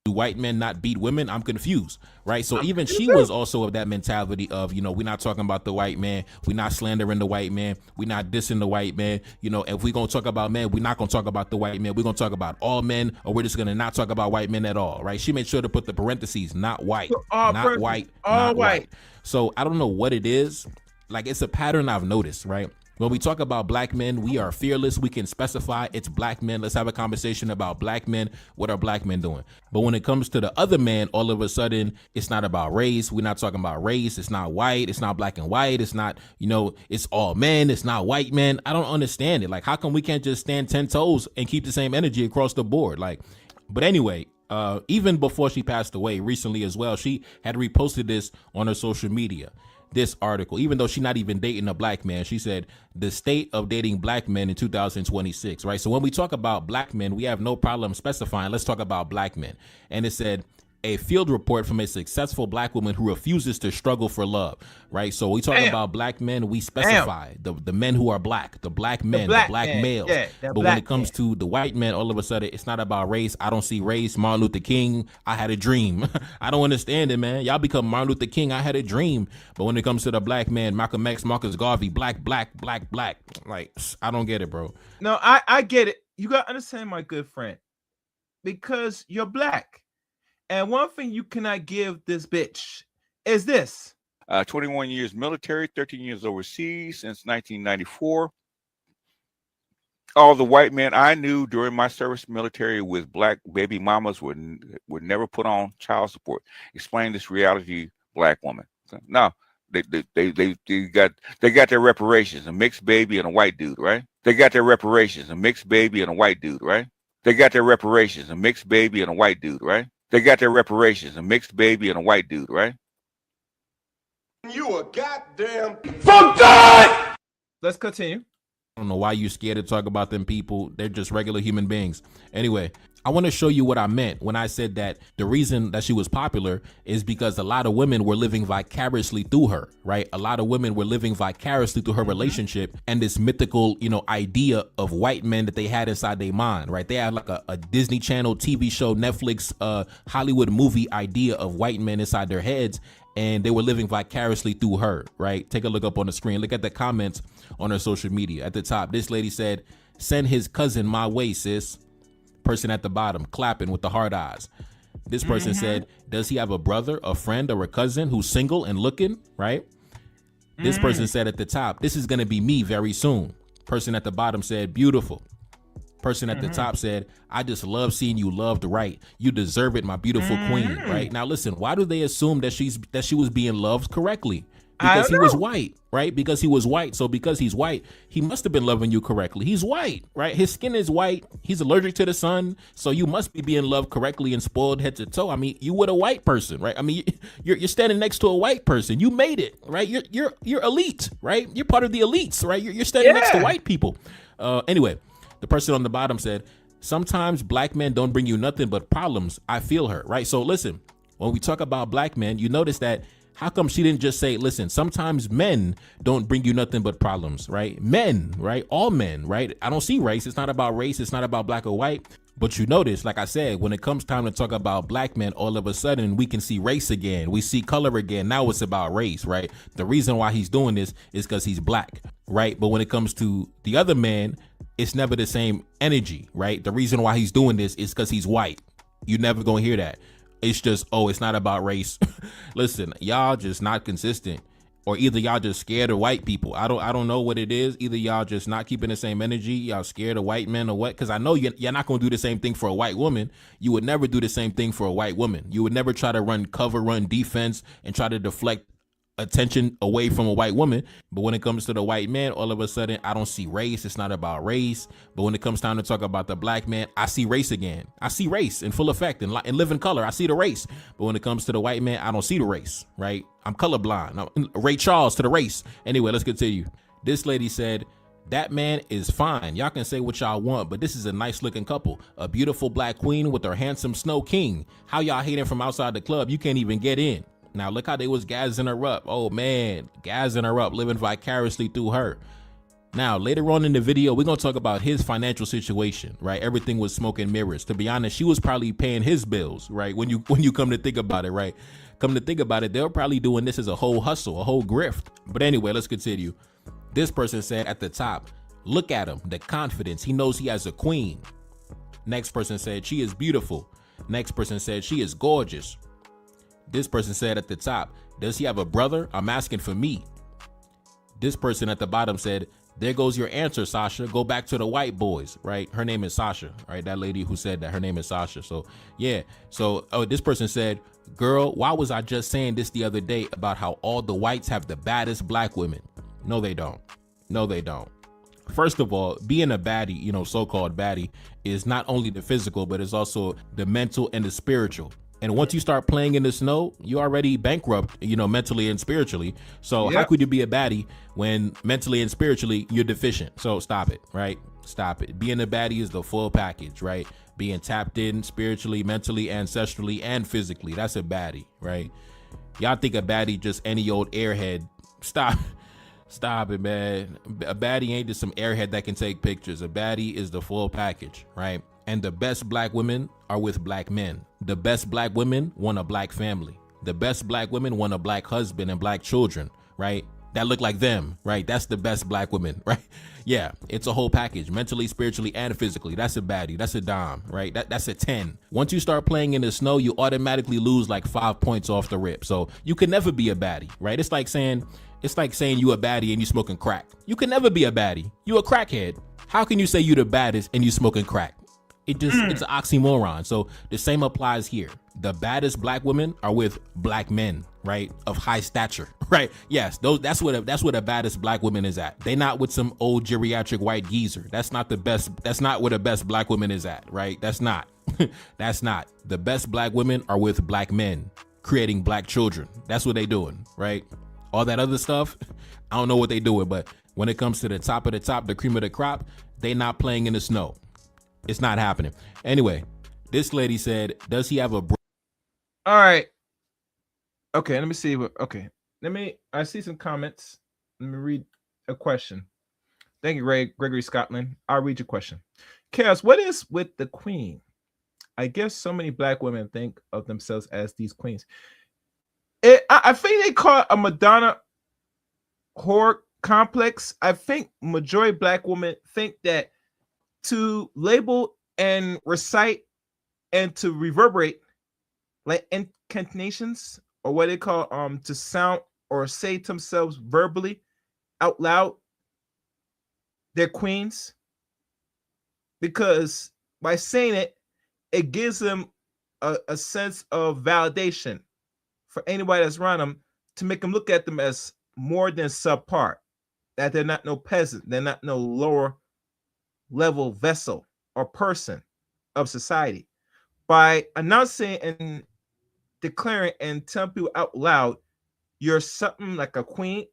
Do white men not beat women? I'm confused, right? So even she was also of that mentality of, we're not talking about the white man. We're not slandering the white man. We're not dissing the white man. If we're going to talk about men, we're not going to talk about the white man. We're going to talk about all men, or we're just going to not talk about white men at all, right? She made sure to put the parentheses, not white, not white, not white. So I don't know what it is. Like, it's a pattern I've noticed, right? When we talk about black men, we are fearless. We can specify it's black men. Let's have a conversation about black men. What are black men doing? But when it comes to the other man, all of a sudden, it's not about race. We're not talking about race. It's not white. It's not black and white. It's not, it's all men. It's not white men. I don't understand it. Like, how come we can't just stand 10 toes and keep the same energy across the board? Like, but anyway, even before she passed away recently as well, she had reposted this on her social media. This article, even though she's not even dating a black man, she said the state of dating black men in 2026, right? So when we talk about black men, we have no problem specifying, let's talk about black men. And it said a field report from a successful black woman who refuses to struggle for love, right? So we talk about black men, we specify the men who are black, the black men, the black males. Yeah, but when it comes to the white men, all of a sudden, it's not about race. I don't see race. Martin Luther King, I had a dream. I don't understand it, man. Y'all become Martin Luther King, I had a dream. But when it comes to the black man, Malcolm X, Marcus Garvey, black. Like, I don't get it, bro. No, I get it. You got to understand, my good friend, because you're black. And one thing you cannot give this bitch is this. 21 years military, 13 years overseas since 1994. All the white men I knew during my service military with black baby mamas would never put on child support. Explain this reality, black woman. No, they got their reparations, a mixed baby and a white dude, right? They got their reparations, a mixed baby and a white dude, right? They got their reparations, a mixed baby and a white dude, right? They got their reparations, a mixed baby and a white dude, right? You a goddamn From God! Let's continue. I don't know why you're scared to talk about them people. They're just regular human beings. Anyway, I want to show you what I meant when I said that the reason that she was popular is because a lot of women were living vicariously through her, right? A lot of women were living vicariously through her relationship and this mythical, idea of white men that they had inside their mind, right? They had like a Disney Channel TV show, Netflix, Hollywood movie idea of white men inside their heads. And they were living vicariously through her, right? Take a look up on the screen. Look at the comments on her social media. At the top, this lady said, send his cousin my way, sis. Person at the bottom clapping with the hard eyes. This person said, does he have a brother, a friend, or a cousin who's single and looking, right? This person said at the top, this is going to be me very soon. Person at the bottom said, beautiful. Person at the top said, I just love seeing you loved right. You deserve it, my beautiful queen, right? Now, listen, why do they assume that she was being loved correctly? Because he was white, right? Because he was white. So because he's white, he must have been loving you correctly. He's white, right? His skin is white. He's allergic to the sun. So you must be being loved correctly and spoiled head to toe. I mean, you with a white person, right? I mean, you're standing next to a white person. You made it, right? You're elite, right? You're part of the elites, right? You're standing next to white people. Anyway, the person on the bottom said, sometimes black men don't bring you nothing but problems. I feel her, right? So listen, when we talk about black men, you notice that how come she didn't just say, listen, sometimes men don't bring you nothing but problems, right? Men, right? All men, right? I don't see race. It's not about race. It's not about black or white. But you notice, like I said, when it comes time to talk about black men, all of a sudden we can see race again. We see color again. Now it's about race, right? The reason why he's doing this is because he's black, right? But when it comes to the other man, it's never the same energy, right? The reason why he's doing this is because he's white. You never gonna hear that. It's just, oh, it's not about race. Listen, y'all just not consistent, or either y'all just scared of white people. I don't know what it is. Either y'all just not keeping the same energy, y'all scared of white men, or what? Because I know you're not gonna do the same thing for a white woman. You would never do the same thing for a white woman. You would never try to run cover, run defense, and try to deflect attention away from a white woman. But when it comes to the white man, all of a sudden I don't see race. It's not about race. But when it comes time to talk about the black man, I see race again. I see race in full effect and living color. I see the race. But when it comes to the white man, I don't see the race, right? I'm colorblind. I'm Ray Charles to the race. Anyway, let's continue. This lady said, that man is fine. Y'all can say what y'all want, but this is a nice looking couple. A beautiful black queen with her handsome snow king. How y'all hating from outside the club? You can't even get in. Now look how they was gassing her up. Oh man, gassing her up, living vicariously through her. Now later on in the video, we're gonna talk about his financial situation, right? Everything was smoke and mirrors. To be honest, she was probably paying his bills, right? When you come to think about it, right? Come to think about it, they're probably doing this as a whole hustle, a whole grift. But anyway, let's continue. This person said at the top, look at him, the confidence. He knows he has a queen. Next person said she is beautiful. Next person said she is gorgeous. This person said at the top, does he have a brother? I'm asking for me. This person at the bottom said, there goes your answer, Sasha. Go back to the white boys, right? Her name is Sasha, right? That lady who said that, her name is Sasha. So yeah. So this person said, girl, why was I just saying this the other day about how all the whites have the baddest black women? No, they don't. No, they don't. First of all, being a baddie, so-called baddie, is not only the physical, but it's also the mental and the spiritual. And once you start playing in the snow, you already bankrupt, mentally and spiritually. So How could you be a baddie when mentally and spiritually you're deficient? So stop it, right? Stop it. Being a baddie is the full package, right? Being tapped in spiritually, mentally, ancestrally, and physically. That's a baddie, right? Y'all think a baddie just any old airhead. Stop it, man. A baddie ain't just some airhead that can take pictures. A baddie is the full package, right? And the best black women are with black men. The best black women want a black family. The best black women want a black husband and black children, right? That look like them, right? That's the best black women, right? Yeah, it's a whole package, mentally, spiritually, and physically. That's a baddie. That's a dime, right? That's a 10. Once you start playing in the snow, you automatically lose like 5 points off the rip. So you can never be a baddie, right? It's like saying you a baddie and you smoking crack. You can never be a baddie. You a crackhead. How can you say you the baddest and you smoking crack? It's an oxymoron. So the same applies here. The baddest black women are with black men, right? Of high stature, right? Yes, that's where the baddest black woman is at. They not with some old geriatric white geezer. That's not the best. That's not where the best black woman is at, right? That's not. That's not. The best black women are with black men, creating black children. That's what they doing, right? All that other stuff, I don't know what they doing, but when it comes to the top of the top, the cream of the crop, they not playing in the snow. It's not happening. Anyway, this lady said, does he have a bro? All right. Okay, let me see. I see some comments. Let me read a question. Thank you, Gregory Scotland. I'll read your question. Chaos, what is with the queen? I guess so many black women think of themselves as these queens. I think they call it a Madonna whore complex. I think majority of black women think that to label and recite and to reverberate like incantations, or what they call to sound or say to themselves verbally out loud, they're queens, because by saying it, it gives them a sense of validation for anybody that's around them, to make them look at them as more than subpar, that they're not no peasant, they're not no lower level vessel or person of society. By announcing and declaring and telling people out loud you're something like a queen,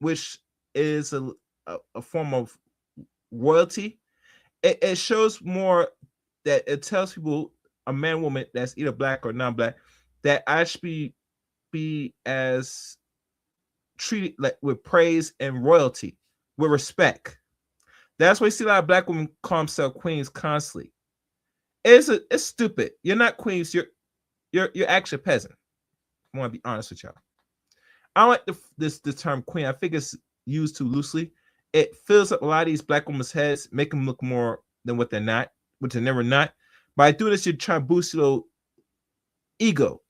which is a form of royalty, it shows more, that it tells people, a man, woman that's either black or non-black, that I should be as treated like with praise and royalty, with respect. That's why you see a lot of black women call themselves queens constantly. It's stupid. You're not queens. You're actually a peasant. I want to be honest with y'all. I don't like the term queen. I think it's used too loosely. it fills up a lot of these black women's heads, make them look more than what they're not, which they're never not. By doing this, you're trying to boost your ego.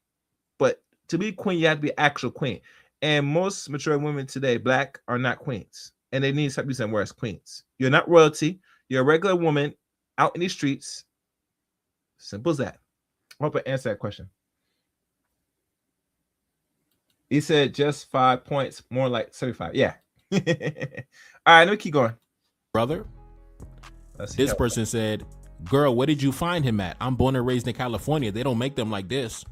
But to be queen, you have to be actual queen. And most mature women today, black, are not queens. And they need to stop using the word as queens. You're not royalty. You're a regular woman out in the streets. Simple as that. I hope I answered that question. He said just 5 points, more like 75. Yeah. All right, let me keep going. Brother, this person said, girl, where did you find him at? I'm born and raised in California. They don't make them like this.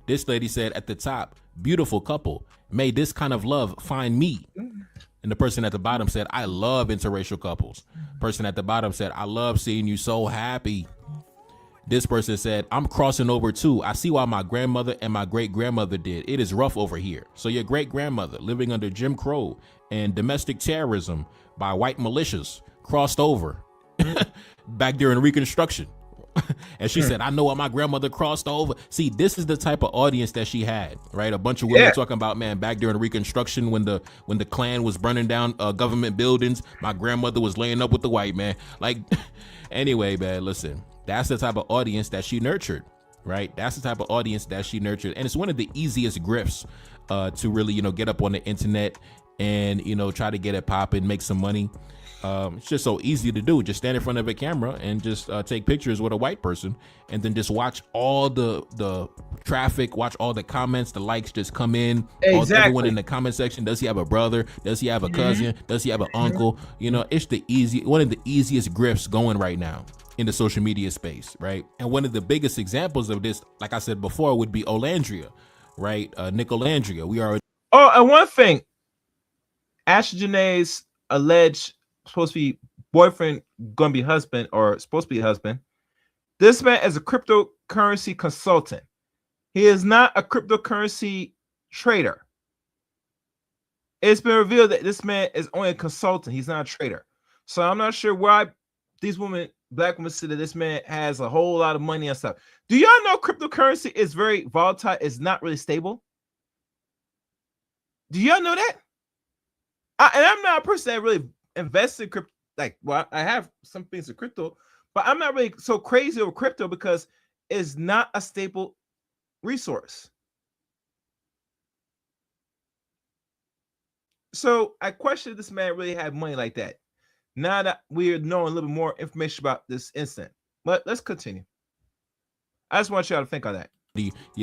This lady said at the top, beautiful couple. May this kind of love find me. And the person at the bottom said, I love interracial couples. Person at the bottom said, I love seeing you so happy. This person said, I'm crossing over too. I see why my grandmother and my great grandmother did. It is rough over here. So your great grandmother, living under Jim Crow and domestic terrorism by white militias, crossed over back during Reconstruction. And she said, I know why my grandmother crossed over. See, this is the type of audience that she had, right? A bunch of women talking about, man, back during Reconstruction when the Klan was burning down government buildings, my grandmother was laying up with the white man. Like, anyway, man, listen, that's the type of audience that she nurtured, right? That's the type of audience that she nurtured. And it's one of the easiest grifts to really, get up on the internet and, try to get it popping, make some money. It's just so easy to do. Just stand in front of a camera and just take pictures with a white person, and then just watch all the traffic, watch all the comments, the likes just come in. Exactly. Everyone in the comment section. Does he have a brother? Does he have a cousin? Does he have an uncle? It's one of the easiest grifts going right now in the social media space, right? And one of the biggest examples of this, like I said before, would be Olandria, right? Nicolandria. We are. Oh, and one thing, Ashlee Jenae's alleged supposed to be boyfriend, gonna be husband, or supposed to be husband. This man is a cryptocurrency consultant. He is not a cryptocurrency trader. It's been revealed that this man is only a consultant. He's not a trader. So I'm not sure why these women, black women, say that this man has a whole lot of money and stuff. Do y'all know cryptocurrency is very volatile? It's not really stable. Do y'all know that? And I'm not a person that really invested in crypto. Like, well, I have some things in crypto, but I'm not really so crazy over crypto because it's not a stable resource. So I question if this man really had money like that. Now that we're knowing a little more information about this incident, but let's continue. I just want y'all to think on that.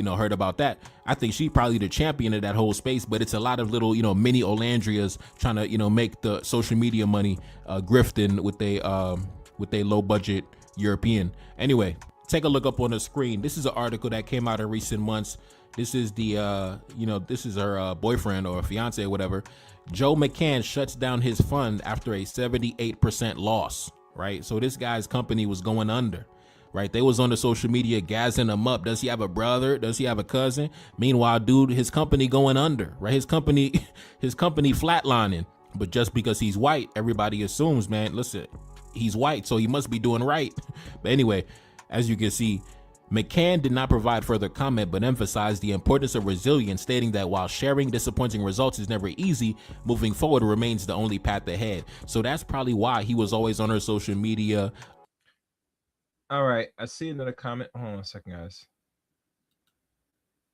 Heard about that. I think she's probably the champion of that whole space, but it's a lot of little, mini Olandrias trying to, make the social media money, grifting with they low budget European. Anyway, take a look up on the screen. This is an article that came out in recent months. This is this is her boyfriend or fiance or whatever. Joe McCann shuts down his fund after a 78% loss, right? So this guy's company was going under. Right, they was on the social media gassing him up. Does he have a brother? Does he have a cousin? Meanwhile, dude, his company going under. Right, his company flatlining. But just because he's white, everybody assumes, man, listen, he's white, so he must be doing right. But anyway, as you can see, McCann did not provide further comment, but emphasized the importance of resilience, stating that while sharing disappointing results is never easy, moving forward remains the only path ahead. So that's probably why he was always on her social media. All right, I see another comment. Hold on a second, guys.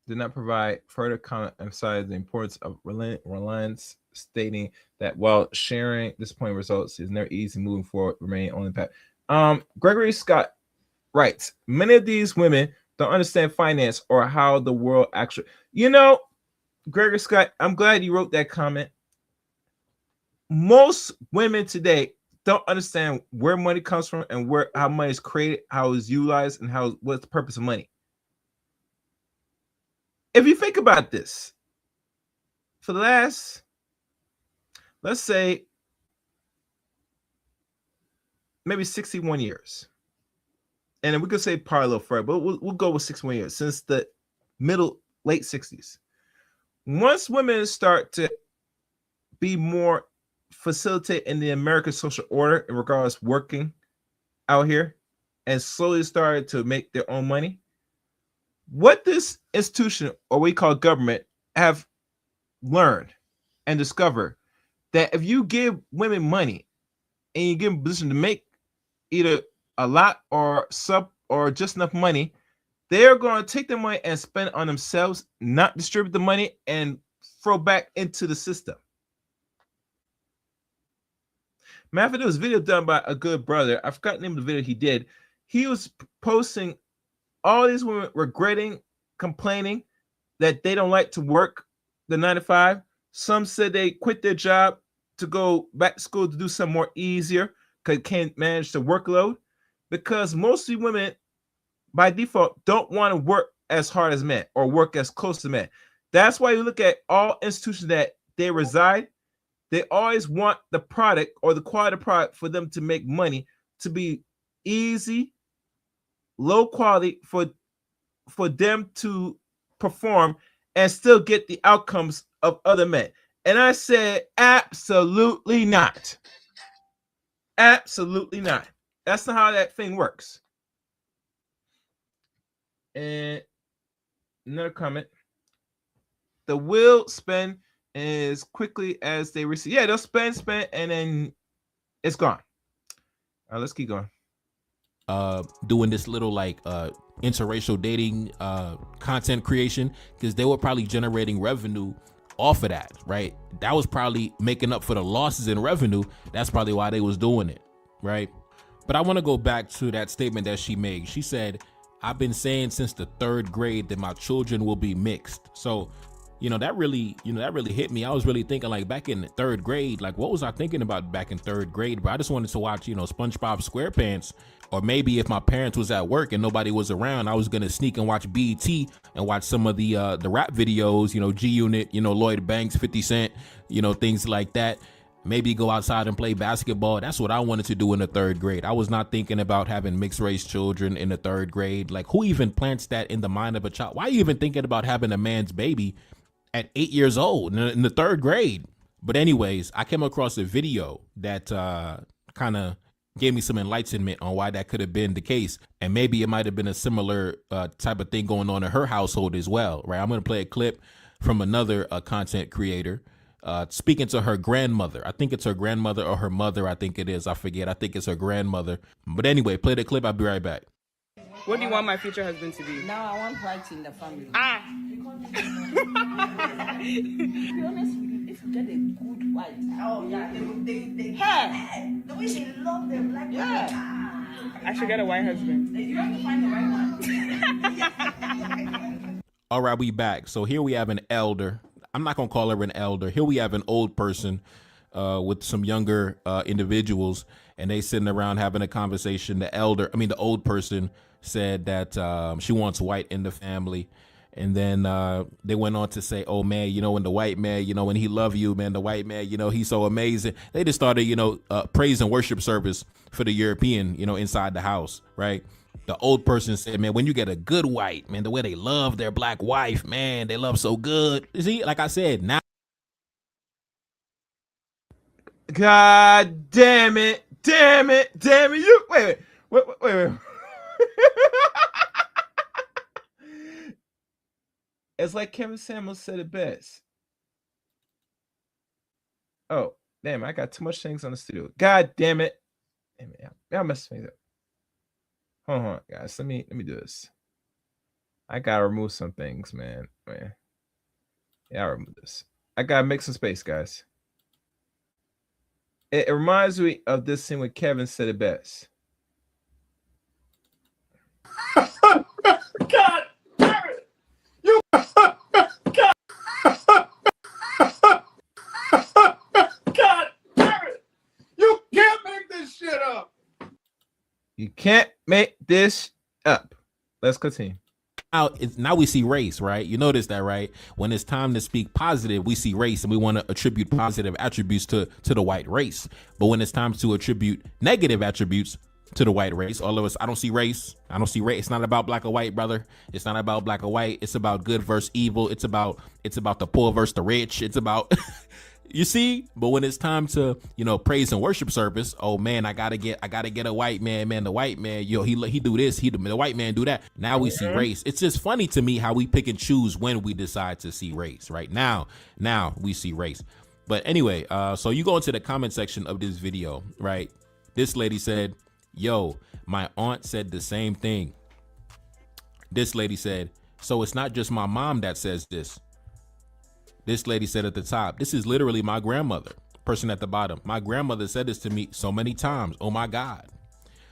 Did not provide further comment emphasizing the importance of reliance, stating that while sharing disappointing results is never easy, moving forward remain only path. Gregory Scott writes, many of these women don't understand finance or how the world actually. Gregory Scott, I'm glad you wrote that comment. Most women today don't understand where money comes from and how money is created, how it's utilized, and what's the purpose of money. If you think about this, for the last, let's say, maybe 61 years, and then we could say probably a little further, but we'll go with 61 years, since the late 60s. Once women start to be more facilitate in the American social order in regards to working out here and slowly started to make their own money, what this institution, or we call government, have learned and discovered that if you give women money and you give them a position to make either a lot or just enough money, they're going to take the money and spend it on themselves, not distribute the money and throw back into the system. Matter of fact, there was a video done by a good brother. I forgot the name of the video he did. He was posting all these women regretting, complaining that they don't like to work the 9 to 5. Some said they quit their job to go back to school to do something more easier because can't manage the workload. Because mostly women, by default, don't want to work as hard as men or work as close to men. That's why you look at all institutions that they reside. They always want the product or the quality product for them to make money to be easy, low quality for them to perform and still get the outcomes of other men. And I said, absolutely not. Absolutely not. That's not how that thing works. And another comment. The will spend as quickly as they receive. Yeah, they'll spend, and then it's gone. All right, let's keep going. Doing this little like interracial dating content creation, because they were probably generating revenue off of that, right? That was probably making up for the losses in revenue. That's probably why they was doing it, right? But I want to go back to that statement that she made. She said, I've been saying since the 3rd grade that my children will be mixed. So that really hit me. I was really thinking, like, back in the 3rd grade, like, what was I thinking about back in 3rd grade? But I just wanted to watch, SpongeBob SquarePants, or maybe if my parents was at work and nobody was around, I was gonna sneak and watch BET and watch some of the rap videos, G Unit, Lloyd Banks, 50 Cent, things like that. Maybe go outside and play basketball. That's what I wanted to do in the 3rd grade. I was not thinking about having mixed race children in the 3rd grade. Like, who even plants that in the mind of a child? Why are you even thinking about having a man's baby at 8 years old in the 3rd grade? But anyways, I came across a video that kind of gave me some enlightenment on why that could have been the case. And maybe it might have been a similar type of thing going on in her household as well, right? I'm going to play a clip from another content creator speaking to her grandmother. I think it's her grandmother or her mother. I think it is. I forget. I think it's her grandmother. But anyway, play the clip. I'll be right back. What do you want my future husband to be? Now I want white in the family. To be honest with you, if you get a good wife, oh yeah, they hey, the way she love them, like yeah. I should get a white husband. You have to find the right one. All right, we back. So here we have an elder. I'm not gonna call her an elder. Here we have an old person with some younger individuals, and they sitting around having a conversation. The old person said that she wants white in the family. And then they went on to say, oh, man, when the white man, when he love you, man, the white man, he's so amazing. They just started, praise and worship service for the European, inside the house. Right. The old person said, man, when you get a good white, man, the way they love their black wife, man, they love so good. You see, like I said, now. God damn it. Damn it. You wait. It's like Kevin Samuels said it best. Oh, damn, I got too much things on the studio. God damn it. Y'all messed me up. Hold on, guys. Let me do this. I gotta remove some things, man. Yeah, I'll remove this. I gotta make some space, guys. It reminds me of this scene when Kevin said it best. God damn it! You God damn it! You can't make this shit up. You can't make this up. Let's continue. Now we see race, right? You notice that, right? When it's time to speak positive, we see race, and we want to attribute positive attributes to the white race. But when it's time to attribute negative attributes to the white race, all of us, I don't see race. It's not about black or white, brother. It's not about black or white. It's about good versus evil. It's about the poor versus the rich. It's about you see. But when it's time to praise and worship service, oh man, I gotta get a white man. Man, the white man, he do this. The white man do that. Now we see race. It's just funny to me how we pick and choose when we decide to see race. Right now we see race. But anyway, so you go into the comment section of this video, right? This lady said, yo, my aunt said the same thing. This lady said, so it's not just my mom that says this. This lady said at the top, this is literally my grandmother. Person at the bottom, my grandmother said this to me so many times. Oh my God.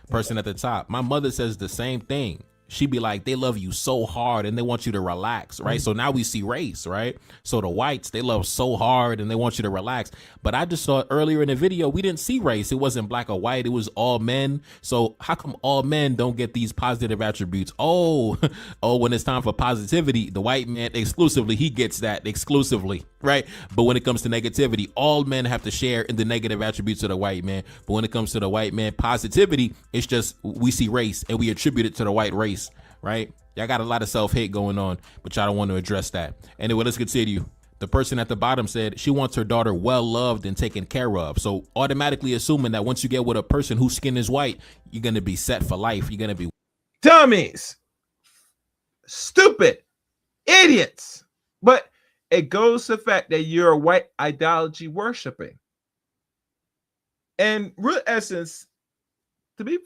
Person at the top, my mother says the same thing. She'd be like, they love you so hard and they want you to relax, right? So now we see race, right? So the whites, they love so hard and they want you to relax. But I just saw earlier in the video, we didn't see race. It wasn't black or white. It was all men. So how come all men don't get these positive attributes? Oh, when it's time for positivity, the white man exclusively, he gets that exclusively, right? But when it comes to negativity, all men have to share in the negative attributes of the white man. But when it comes to the white man positivity, it's just we see race and we attribute it to the white race. Right? Y'all got a lot of self-hate going on, but y'all don't want to address that. Anyway, let's continue. The person at the bottom said she wants her daughter well loved and taken care of. So automatically assuming that once you get with a person whose skin is white, you're going to be set for life. You're going to be dummies, stupid, idiots. But it goes to the fact that you're a white ideology worshiping. And real essence, to be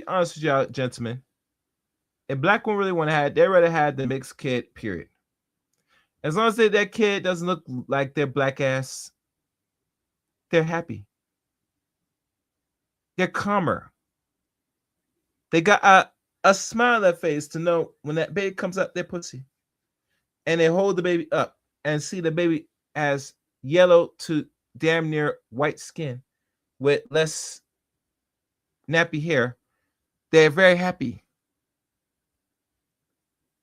honest with y'all, gentlemen, if black women really want to have, they rather have the mixed kid, period. As long as that kid doesn't look like their black ass, they're happy. They're calmer. They got a smile on their face to know when that baby comes up their pussy. And they hold the baby up and see the baby has yellow to damn near white skin with less nappy hair. They're very happy.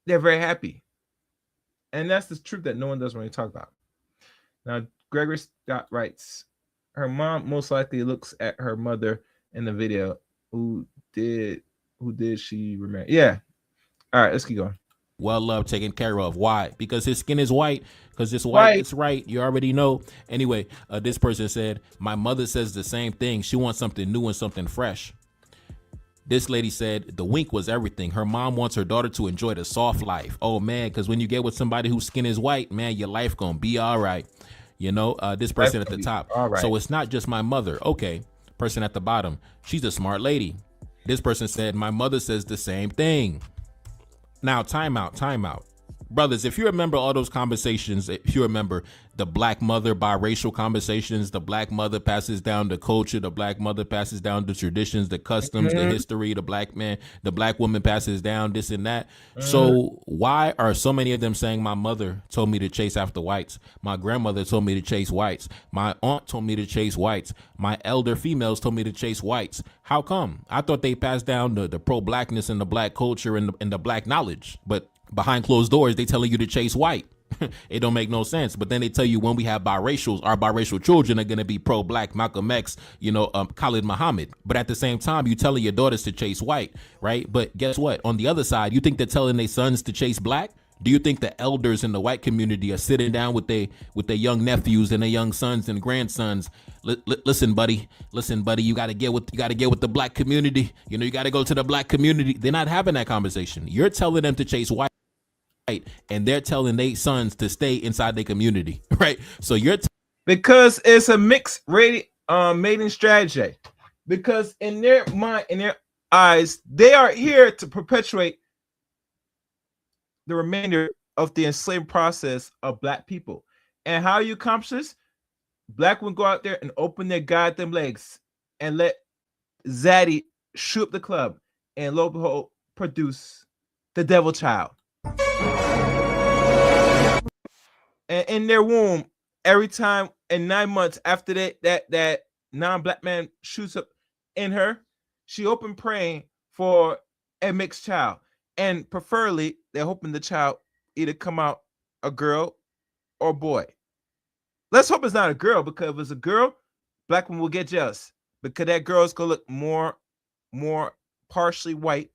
They're very happy. And that's the truth that no one does really talk about. Now, Gregory Scott writes, her mom most likely looks at her mother in the video. Who did she remarry? Yeah. All right, let's keep going. well loved, taken care of. Why? Because his skin is white. Because it's white, it's right. You already know. Anyway, this person said, my mother says the same thing. She wants something new and something fresh. This lady said the wink was everything. Her mom wants her daughter to enjoy the soft life. Oh, man, because when you get with somebody whose skin is white, man, your life going to be all right. You know, this person at the top. All right. So it's not just my mother. Okay. Person at the bottom. She's a smart lady. This person said, my mother says the same thing. Now, time out. Brothers, if you remember all those conversations, if you remember the black mother biracial conversations, the black mother passes down the culture, the black mother passes down the traditions, the customs, the history, the black man, the black woman passes down this and that. So why are so many of them saying my mother told me to chase after whites? My grandmother told me to chase whites. My aunt told me to chase whites. My elder females told me to chase whites. How come? I thought they passed down the pro-blackness and the black culture and the black knowledge, but behind closed doors, they telling you to chase white. It don't make no sense. But then they tell you when we have biracials, our biracial children are going to be pro-black, Malcolm X, Khalid Muhammad. But at the same time, you telling your daughters to chase white, right? But guess what? On the other side, you think they're telling their sons to chase black? Do you think the elders in the white community are sitting down with their young nephews and their young sons and grandsons? Listen, buddy, you got to get with the black community. You know, you got to go to the black community. They're not having that conversation. You're telling them to chase white, and they're telling their sons to stay inside their community, right? So you're because it's a mixed mating strategy. Because in their mind, in their eyes, they are here to perpetuate the remainder of the enslaved process of black people. And how you accomplish this? Black women go out there and open their goddamn legs and let Zaddy shoot up the club and lo and behold produce the devil child. And in their womb, every time in 9 months after that non-black man shoots up in her, she open praying for a mixed child. And preferably, they're hoping the child either come out a girl or boy. Let's hope it's not a girl, because if it's a girl, black women will get jealous, because that girl is gonna look more partially white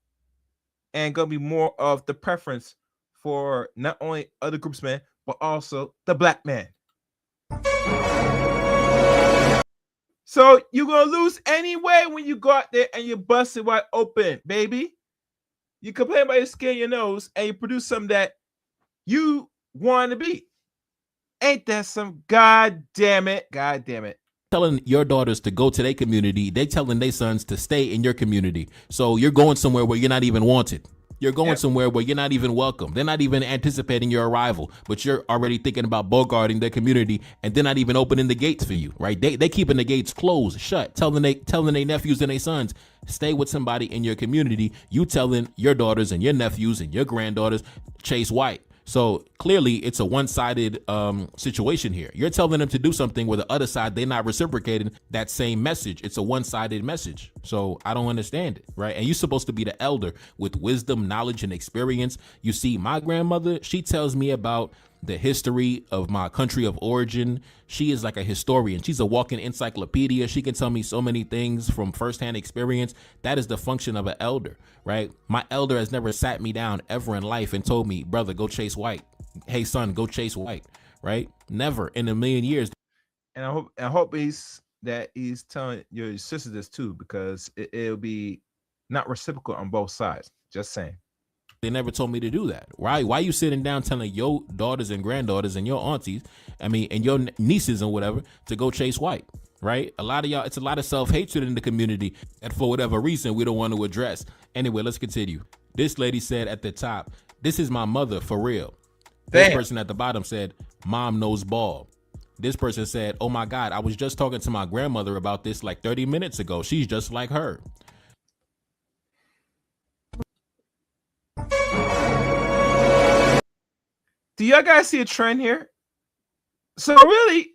and gonna be more of the preference for not only other groups of men, but also the black man. So you're gonna lose anyway when you go out there and you bust it wide open, baby. You complain about your skin, your nose, and you produce something that you want to be. Ain't that some? God damn it. God damn it. Telling your daughters to go to their community, they telling their sons to stay in your community. So you're going somewhere where you're not even wanted. You're going somewhere where you're not even welcome. They're not even anticipating your arrival, but you're already thinking about bogarting their community, and they're not even opening the gates for you, right? They keeping the gates closed, shut, telling their nephews and their sons, stay with somebody in your community. You telling your daughters and your nephews and your granddaughters, chase white. So clearly it's a one-sided situation here. You're telling them to do something where the other side, they're not reciprocating that same message. It's a one-sided message. So I don't understand it, right? And you're supposed to be the elder with wisdom, knowledge, and experience. You see, my grandmother, she tells me about the history of my country of origin. She is like a historian. She's a walking encyclopedia. She can tell me so many things from firsthand experience. That is the function of an elder, right? My elder has never sat me down ever in life and told me, brother, go chase white. Hey, son, go chase white, right? Never in a million years. And I hope he's telling your sister this too, because it'll be not reciprocal on both sides. Just saying. They never told me to do that. Why are you sitting down telling your daughters and granddaughters and your aunties, and your nieces and whatever, to go chase white, right? A lot of y'all, it's a lot of self-hatred in the community, and for whatever reason, we don't want to address. Anyway, let's continue. This lady said at the top, this is my mother for real. This person at the bottom said, mom knows ball. This person said, oh my God, I was just talking to my grandmother about this like 30 minutes ago. She's just like her. Do y'all guys see a trend here? So really,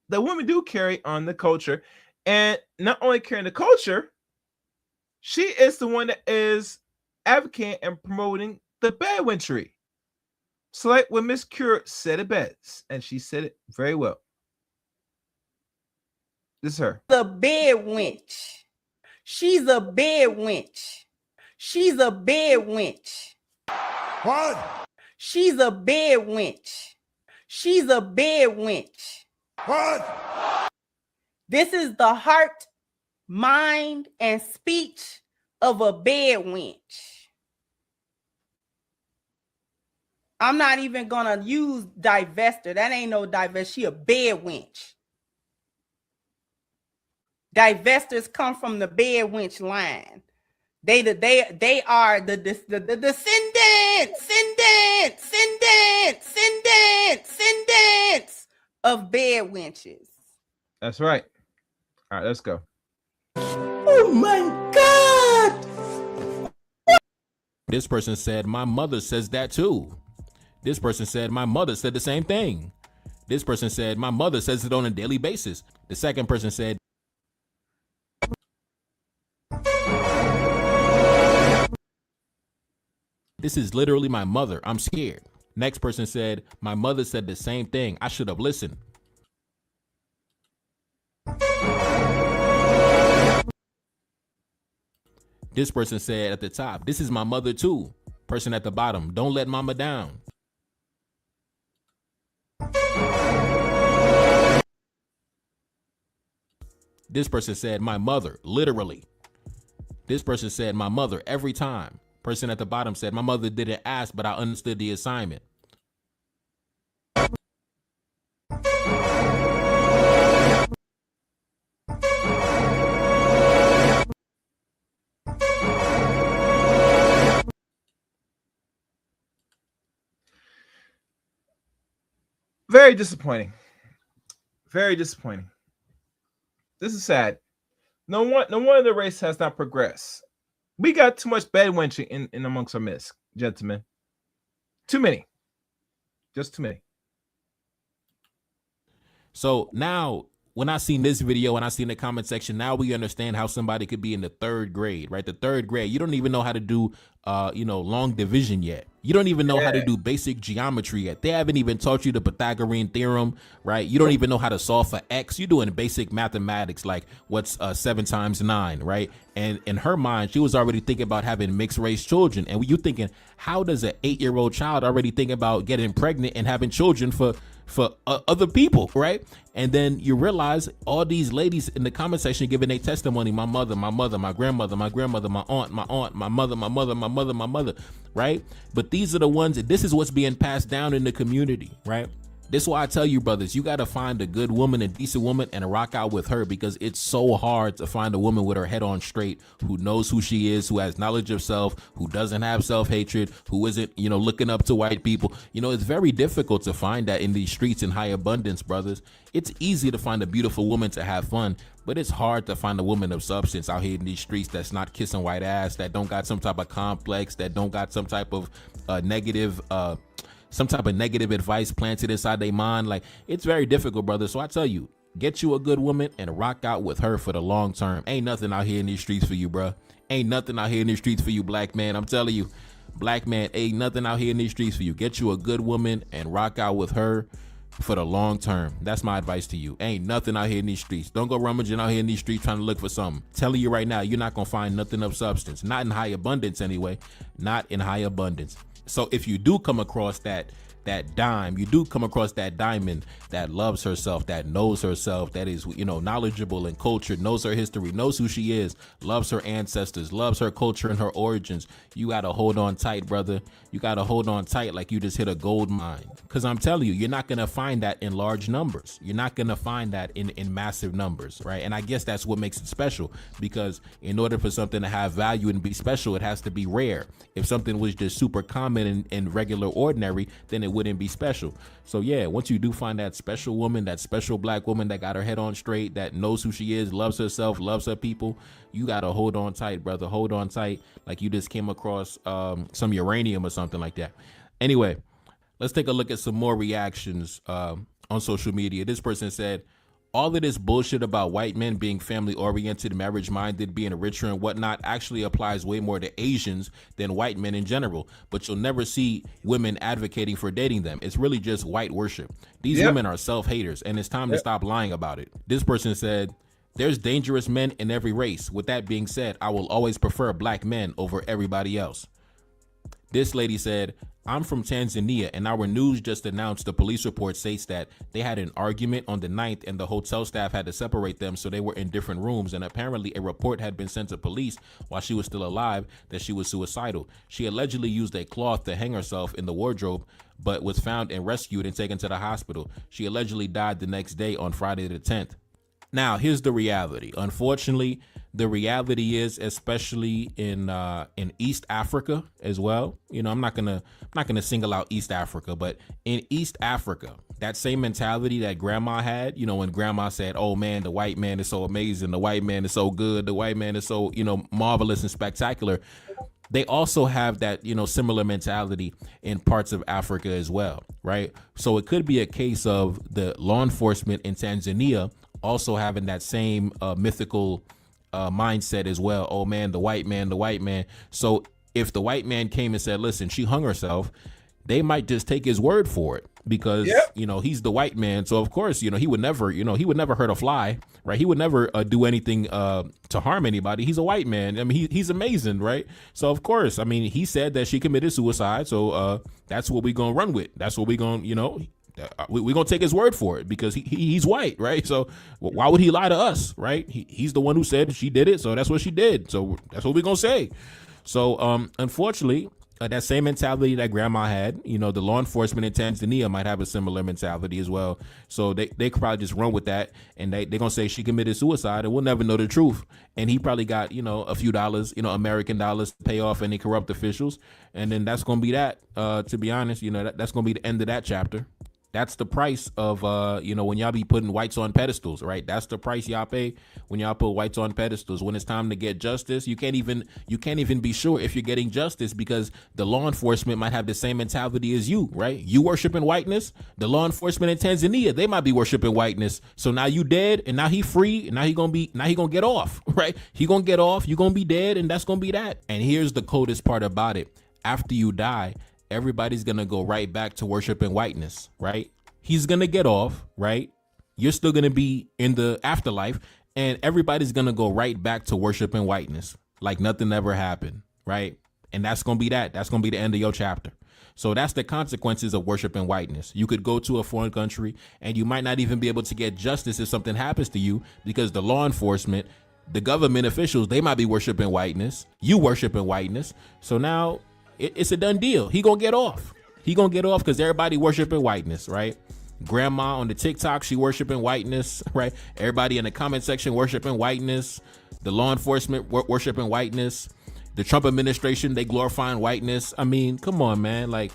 the women do carry on the culture, and not only carrying the culture, she is the one that is advocating and promoting the bedwentry. So like when Miss Cure said it best, and she said it very well. This is her. The bed wench. She's a bed wench. She's a bed wench. What? She's a bed wench. She's a bed wench. What? This is the heart, mind, and speech of a bed wench. I'm not even gonna use divester. That ain't no divest. She a bed wench. Divestors come from the bed wench line. They are the descendants of bed wenches. That's right. All right, let's go. Oh my God! This person said, my mother says that too. This person said, my mother said the same thing. This person said, my mother says it on a daily basis. The second person said, this is literally my mother. I'm scared. Next person said, my mother said the same thing. I should have listened. This person said at the top, this is my mother too. Person at the bottom, don't let mama down. This person said, my mother, literally. This person said, my mother, every time. Person at the bottom said, my mother didn't ask, but I understood the assignment. Very disappointing. Very disappointing. This is sad. No one the race has not progressed. We got too much bed wenching in amongst our midst, gentlemen. Too many. Just too many. So now, when I seen this video and I seen the comment section, now we understand how somebody could be in the third grade, right? The third grade, you don't even know how to do, long division yet. You don't even know how to do basic geometry yet. They haven't even taught you the Pythagorean theorem, right? You don't even know how to solve for X. You're doing basic mathematics, like what's 7 times 9, right? And in her mind, she was already thinking about having mixed race children. And you thinking, how does an 8-year-old child already think about getting pregnant and having children for other people, right? And then you realize all these ladies in the comment section giving their testimony, my mother, my grandmother, my aunt, my mother, right? But these are the ones, this is what's being passed down in the community, right? This is why I tell you, brothers, you got to find a good woman, a decent woman, and rock out with her, because it's so hard to find a woman with her head on straight, who knows who she is, who has knowledge of self, who doesn't have self-hatred, who isn't, looking up to white people. It's very difficult to find that in these streets in high abundance, brothers. It's easy to find a beautiful woman to have fun, but it's hard to find a woman of substance out here in these streets that's not kissing white ass, that don't got some type of complex, that don't got some type of negative advice planted inside their mind. Like, it's very difficult, brother. So I tell you, get you a good woman and rock out with her for the long term. Ain't nothing out here in these streets for you, bro. Ain't nothing out here in these streets for you, black man. I'm telling you, black man, ain't nothing out here in these streets for you. Get you a good woman and rock out with her for the long term. That's my advice to you. Ain't nothing out here in these streets. Don't go rummaging out here in these streets trying to look for something. Telling you right now, you're not gonna find nothing of substance. Not in high abundance anyway. Not in high abundance. So if you do come across that dime, you do come across that diamond that loves herself, that knows herself, that is, knowledgeable and cultured, knows her history, knows who she is, loves her ancestors, loves her culture and her origins, you got to hold on tight, brother. You got to hold on tight like you just hit a gold mine. Because I'm telling you, you're not going to find that in large numbers. You're not going to find that in massive numbers, right? And I guess that's what makes it special, because in order for something to have value and be special, it has to be rare. If something was just super common and regular ordinary, then it wouldn't be special. So yeah, once you do find that special woman, that special black woman that got her head on straight, that knows who she is, loves herself, loves her people, you got to hold on tight, brother. Hold on tight like you just came across some uranium or something like that. Anyway, let's take a look at some more reactions on social media. This person said, all of this bullshit about white men being family oriented, marriage minded, being richer and whatnot actually applies way more to Asians than white men in general. But you'll never see women advocating for dating them. It's really just white worship. These women are self-haters, and it's time to stop lying about it. This person said, there's dangerous men in every race. With that being said, I will always prefer black men over everybody else. This lady said, I'm from Tanzania, and our news just announced the police report states that they had an argument on the 9th and the hotel staff had to separate them, so they were in different rooms, and apparently a report had been sent to police while she was still alive that she was suicidal. She allegedly used a cloth to hang herself in the wardrobe, but was found and rescued and taken to the hospital. She allegedly died the next day on Friday the 10th. Now, here's the reality. Unfortunately, the reality is, especially in East Africa as well. I'm not gonna single out East Africa, but in East Africa, that same mentality that grandma had, when grandma said, "Oh man, the white man is so amazing, the white man is so good, the white man is so marvelous and spectacular." They also have that, similar mentality in parts of Africa as well, right? So it could be a case of the law enforcement in Tanzania also having that same mythical mindset as well. Oh man, the white man, the white man. So if the white man came and said, listen, she hung herself, they might just take his word for it because, he's the white man. So of course, he would never, he would never hurt a fly, right? He would never do anything to harm anybody. He's a white man. I mean, he's amazing, right? So of course, I mean, he said that she committed suicide. So that's what we're going to run with. That's what we're going to, we're going to take his word for it because he's white, right? So why would he lie to us, right? He's the one who said she did it, so that's what she did. So that's what we're going to say. So unfortunately, that same mentality that grandma had, the law enforcement in Tanzania might have a similar mentality as well. So they could probably just run with that, and they're going to say she committed suicide, and we'll never know the truth. And he probably got, a few dollars, American dollars to pay off any corrupt officials. And then that's going to be that, to be honest, that's going to be the end of that chapter. That's the price of, when y'all be putting whites on pedestals, right? That's the price y'all pay when y'all put whites on pedestals. When it's time to get justice, you can't even be sure if you're getting justice because the law enforcement might have the same mentality as you, right? You worshiping whiteness, the law enforcement in Tanzania, they might be worshiping whiteness. So now you dead and now he free and now he gonna get off, right? He gonna get off, you gonna be dead and that's gonna be that. And here's the coldest part about it. After you die, everybody's going to go right back to worshiping whiteness, right? He's going to get off, right? You're still going to be in the afterlife and everybody's going to go right back to worshiping whiteness like nothing ever happened, right? And that's going to be that. That's going to be the end of your chapter. So that's the consequences of worshiping whiteness. You could go to a foreign country and you might not even be able to get justice if something happens to you because the law enforcement, the government officials, they might be worshiping whiteness. You worshiping whiteness. So now it's a done deal. He gonna get off. He gonna get off because everybody worshiping whiteness, right? Grandma on the TikTok, she worshiping whiteness, right? Everybody in the comment section worshiping whiteness. The law enforcement worshiping whiteness. The Trump administration, they glorifying whiteness. I mean, come on, man. Like,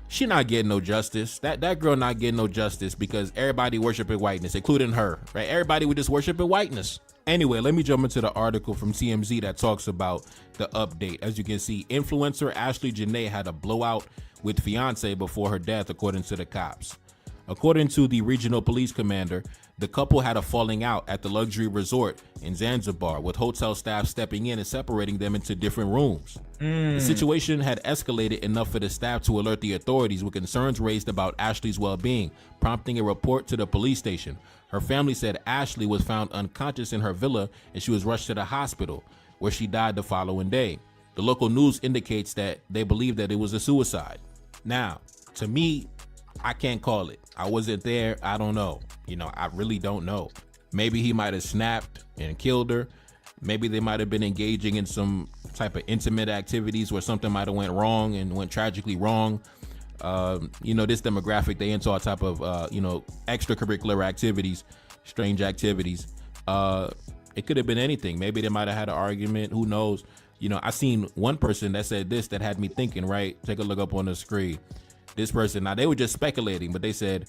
she not getting no justice. That girl not getting no justice because everybody worshiping whiteness, including her, right? Everybody was just worshiping whiteness. Anyway, let me jump into the article from TMZ that talks about the update. As you can see, influencer Ashlee Jenae had a blowout with fiance before her death, according to the cops. According to the regional police commander, the couple had a falling out at the luxury resort in Zanzibar, with hotel staff stepping in and separating them into different rooms. The situation had escalated enough for the staff to alert the authorities, with concerns raised about Ashlee's well-being, prompting a report to the police station. Her family said Ashlee was found unconscious in her villa and she was rushed to the hospital, where she died the following day. The local news indicates that they believe that it was a suicide. Now, to me, I can't call it. I wasn't there. I don't know. I really don't know. Maybe he might have snapped and killed her. Maybe they might have been engaging in some type of intimate activities where something might have went wrong and went tragically wrong. This demographic, they into all type of, extracurricular activities, strange activities. It could have been anything. Maybe they might have had an argument. Who knows? I seen one person that said this that had me thinking, right? Take a look up on the screen. This person, now they were just speculating, but they said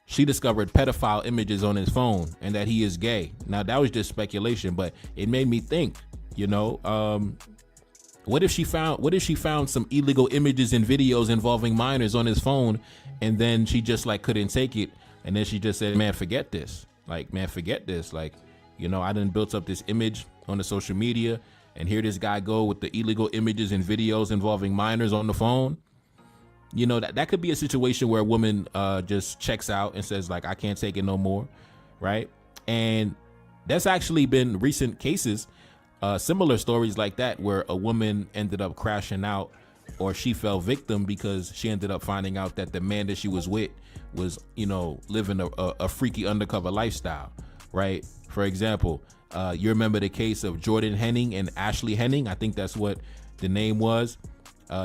she discovered pedophile images on his phone and that he is gay. Now that was just speculation, but it made me think, what if she found some illegal images and videos involving minors on his phone, and then she just couldn't take it, and then she just said, man, forget this. I done built up this image on the social media, and here this guy go with the illegal images and videos involving minors on the phone. That could be a situation where a woman just checks out and says, I can't take it no more, right? And that's actually been recent cases, similar stories like that, where a woman ended up crashing out, or she fell victim because she ended up finding out that the man that she was with was, living a freaky undercover lifestyle, right? For example, you remember the case of Jordan Henning and Ashlee Henning? I think that's what the name was.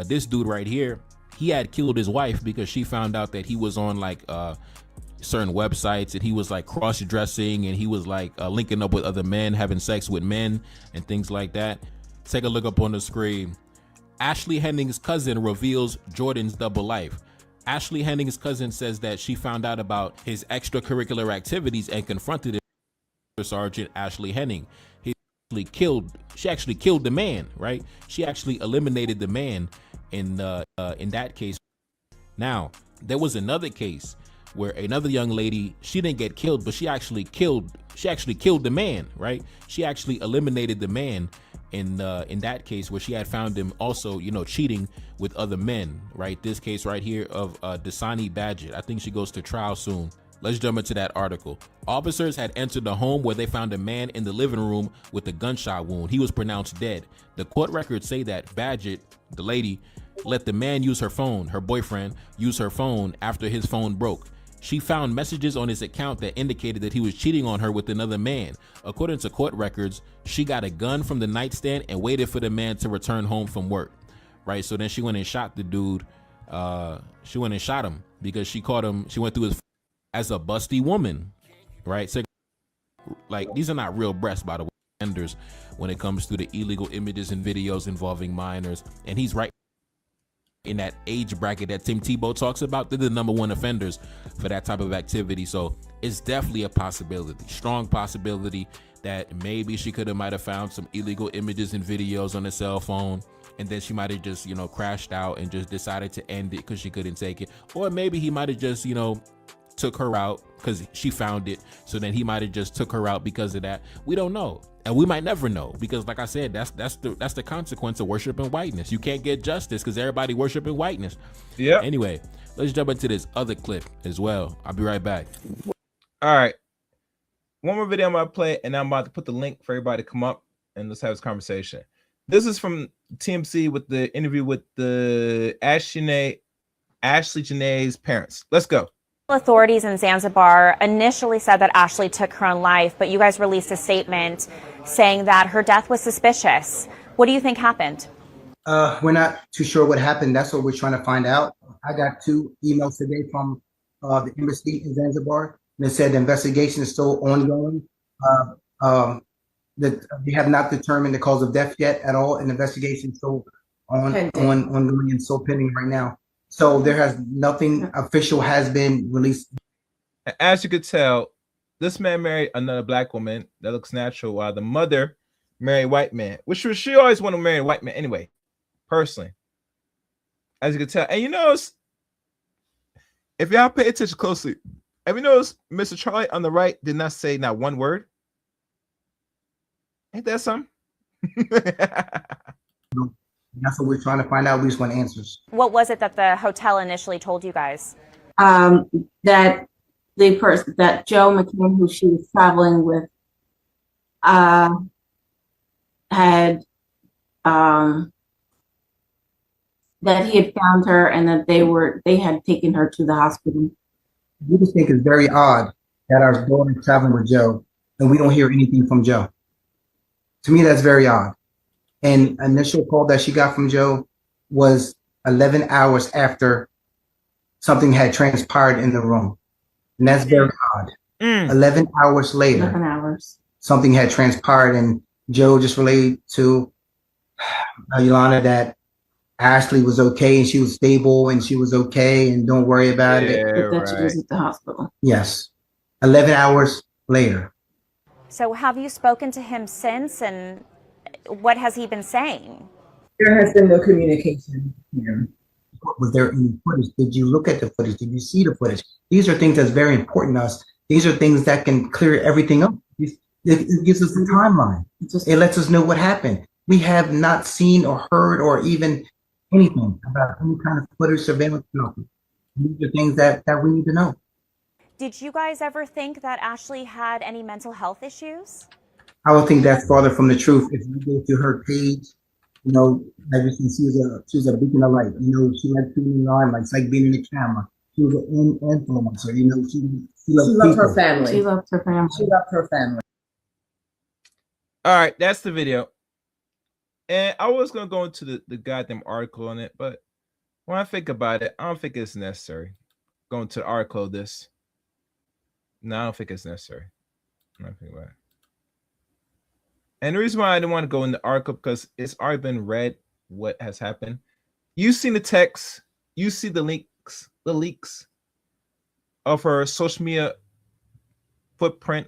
This dude right here, he had killed his wife because she found out that he was on certain websites, and he was cross-dressing, and he was linking up with other men, having sex with men and things like that. Take a look up on the screen. Ashlee Henning's cousin reveals Jordan's double life. Ashlee Henning's cousin says that she found out about his extracurricular activities and confronted it. Sergeant Ashlee Henning. She actually killed the man, right? She actually eliminated the man in that case. Now, there was another case where another young lady, she didn't get killed, but she actually killed the man, right? She actually eliminated the man in that case, where she had found him also, cheating with other men, right? This case right here of Dasani Badgett. I think she goes to trial soon. Let's jump into that article. Officers had entered the home where they found a man in the living room with a gunshot wound. He was pronounced dead. The court records say that Badgett, the lady, let the man use her phone, her boyfriend, use her phone after his phone broke. She found messages on his account that indicated that he was cheating on her with another man. According to court records, she got a gun from the nightstand and waited for the man to return home from work, right? So then she went and shot the dude. She went and shot him because she caught him. She went through his as a busty woman, right? So, these are not real breasts, by the way, offenders when it comes to the illegal images and videos involving minors. And he's right in that age bracket that Tim Tebow talks about. They're the #1 offenders for that type of activity. So it's definitely a possibility, strong possibility, that maybe she might have found some illegal images and videos on a cell phone, and then she might have just, crashed out and just decided to end it because she couldn't take it. Or maybe he might have just, took her out because she found it. So then he might have just took her out because of that. We don't know, and we might never know, because like I said, that's the consequence of worshiping whiteness. You can't get justice because everybody worshiping whiteness. Yeah. Anyway, let's jump into this other clip as well. I'll be right back. All right, one more video I'm about to play, and I'm about to put the link for everybody to come up and let's have this conversation. This is from TMZ with the interview with the Ashlee Jenae's parents. Let's go. Authorities in Zanzibar initially said that Ashlee took her own life, but you guys released a statement saying that her death was suspicious. What do you think happened? We're not too sure what happened. That's what we're trying to find out. I got 2 emails today from the embassy in Zanzibar, and it said the investigation is still ongoing. That they have not determined the cause of death yet at all, and the investigation is still ongoing and still pending right now. So there has nothing official has been released. As you could tell, this man married another black woman that looks natural, while the mother married a white man, which she always wanted to marry a white man anyway, personally. As you can tell, and you notice, if y'all pay attention closely, have you noticed Mr. Charlie on the right did not say not one word? Ain't that something? That's what we're trying to find out. We just want answers. What was it that the hotel initially told you guys? That the person, that Joe McCann, who she was traveling with, had that he had found her and that they had taken her to the hospital. We just think it's very odd that our daughter is traveling with Joe and we don't hear anything from Joe. To me, that's very odd. And initial call that she got from Joe was 11 hours after something had transpired in the room. And that's very odd. 11 hours later, 11 hours. Something had transpired, and Joe just relayed to Yolanda that Ashlee was okay and she was stable and she was okay and don't worry about it. But that she was at the hospital. Yes. 11 hours later. So have you spoken to him since, and what has he been saying? There has been no communication here. Was there any footage? Did you look at the footage? Did you see the footage? These are things that's very important to us. These are things that can clear everything up. It gives us a timeline. It lets us know what happened. We have not seen or heard or even anything about any kind of footage, surveillance. These are things that we need to know. Did you guys ever think that Ashlee had any mental health issues? I would think that's farther from the truth. If you go to her page, you know, as you can see, she was a beacon of light. You know, she liked being on, like, it's like being in the camera. She was an influencer. You know, she loved her family. She loved her family. She loved her family. All right, that's the video. And I was gonna go into the goddamn article on it, but when I think about it, I don't think it's necessary. Going to the article of this. No, I don't think it's necessary. I'm not thinking about it. And the reason why I didn't want to go in the article, because it's already been read what has happened. You've seen the text, you see the leaks of her social media footprint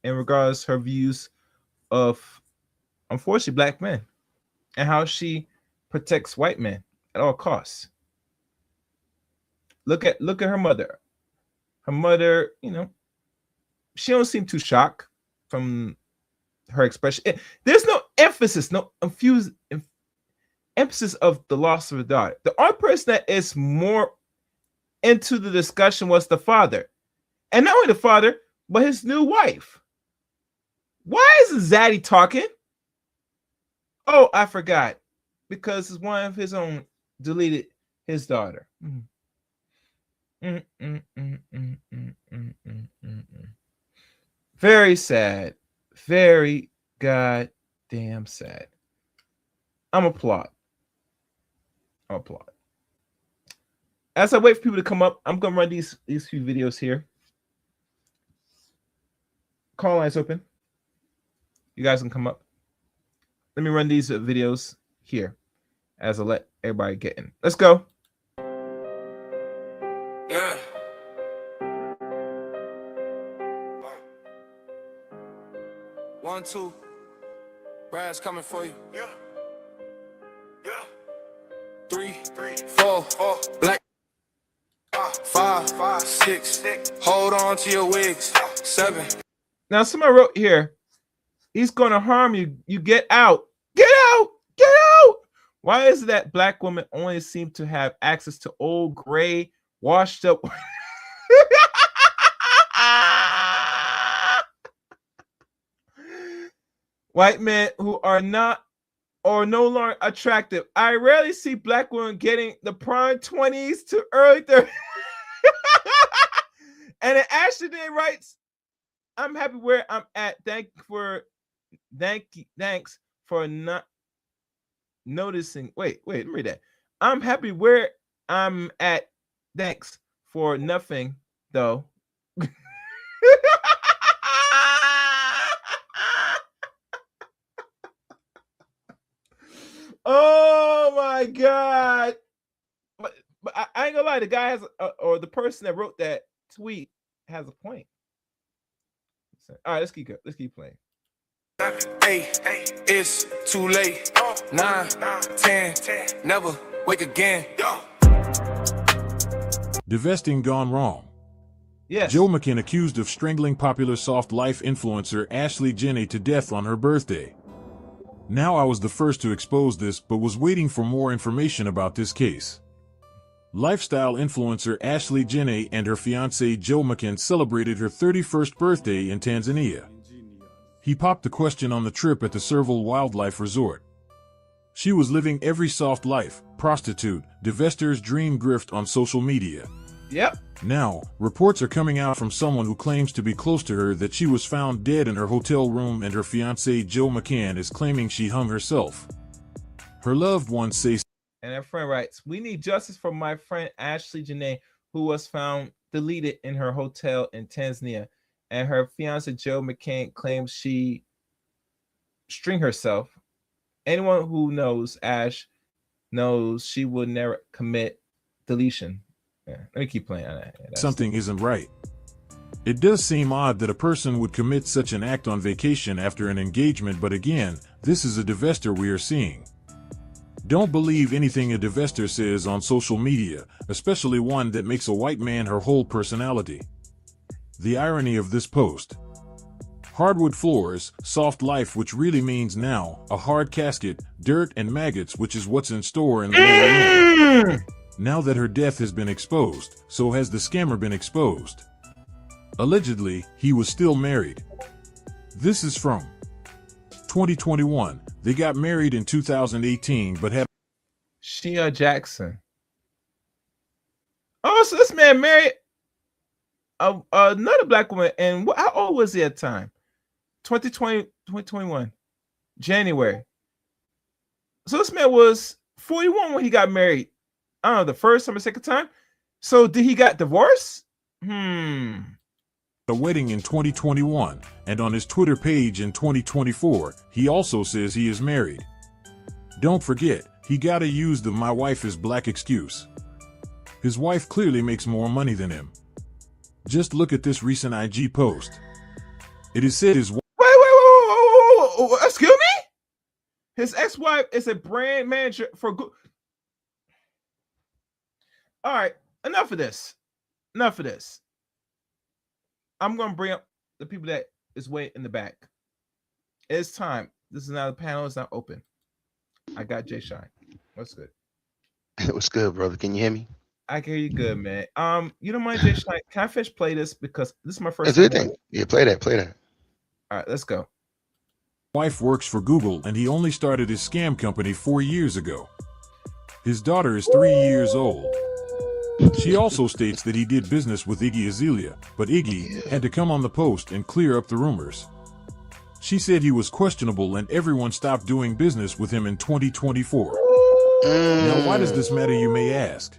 in regards to her views of, unfortunately, black men and how she protects white men at all costs. Look at her mother. Her mother, you know, she don't seem too shocked from her expression. There's no emphasis, no emphasis of the loss of her daughter. The only person that is more into the discussion was the father. And not only the father, but his new wife. Why is Zaddy talking? Oh, I forgot. Because one of his own deleted his daughter. Very sad. Very goddamn sad. I'm applaud. As I wait for people to come up, I'm gonna run these few videos here. Call lines open. You guys can come up. Let me run these videos here as I let everybody get in. Let's go. Yeah. 1, 2. Brad's coming for you. Yeah. 3, 4, black. 5, 6. Hold on to your wigs. 7. Now somebody wrote here, he's gonna harm you. You get out. Get out. Get out. Why is it that black women only seem to have access to old, gray, washed up? White men who are not or no longer attractive. I rarely see black women getting the prime 20s to early 30s. And then Ashlee Jenae writes, I'm happy where I'm at. Thanks for not noticing. Wait, let me read that. I'm happy where I'm at. Thanks for nothing, though. Oh my God. But I ain't gonna lie, the guy has, or the person that wrote that tweet has a point. All right, let's keep playing. Hey, it's too late. 9, 10, never wake again. Divesting gone wrong. Yes. Joe McCann accused of strangling popular soft life influencer Ashlee Jenae to death on her birthday. Now I was the first to expose this, but was waiting for more information about this case. Lifestyle influencer Ashlee Jenae and her fiancé Joe McCann celebrated her 31st birthday in Tanzania. He popped the question on the trip at the Serval Wildlife Resort. She was living every soft life, prostitute, divestor's dream grift on social media. Yep. Now, reports are coming out from someone who claims to be close to her that she was found dead in her hotel room, and her fiancé Joe McCann is claiming she hung herself. Her loved ones say, and her friend writes, "We need justice for my friend Ashlee Jenae, who was found deleted in her hotel in Tanzania, and her fiancé Joe McCann claims she string herself. Anyone who knows Ash knows she would never commit deletion." Yeah, let me keep playing on that. Yeah, something isn't right. It does seem odd that a person would commit such an act on vacation after an engagement, but again, this is a divestor we are seeing. Don't believe anything a divestor says on social media, especially one that makes a white man her whole personality. The irony of this post. Hardwood floors, soft life, which really means now, a hard casket, dirt and maggots, which is what's in store in the lower end. Now that her death has been exposed, so has the scammer been exposed. Allegedly, he was still married. This is from 2021. They got married in 2018, but had Shea Jackson. Oh, so this man married another black woman, and how old was he at the time? 2021, January. So this man was 41 when he got married. I don't know, the first time or second time. So did he got divorced? a wedding in 2021, and on his Twitter page in 2024, he also says he is married. Don't forget, he gotta use the "my wife is black" excuse. His wife clearly makes more money than him. Just look at this recent IG post. It is said his wait, excuse me? His ex-wife is a brand manager for Google. All right, enough of this. I'm going to bring up the people that is way in the back. It's time. This is now the panel is not open. I got Jay Shine. What's good? What's good, brother? Can you hear me? I can hear you good, man. You don't mind, Jay Shine? Can I fish play this because this is my first? That's a good thing. Yeah, play that. All right, let's go. Wife works for Google, and he only started his scam company 4 years ago. His daughter is 3 years old. She also states that he did business with Iggy Azalea, but Iggy had to come on the post and clear up the rumors. She said he was questionable and everyone stopped doing business with him in 2024. Now, why does this matter, you may ask?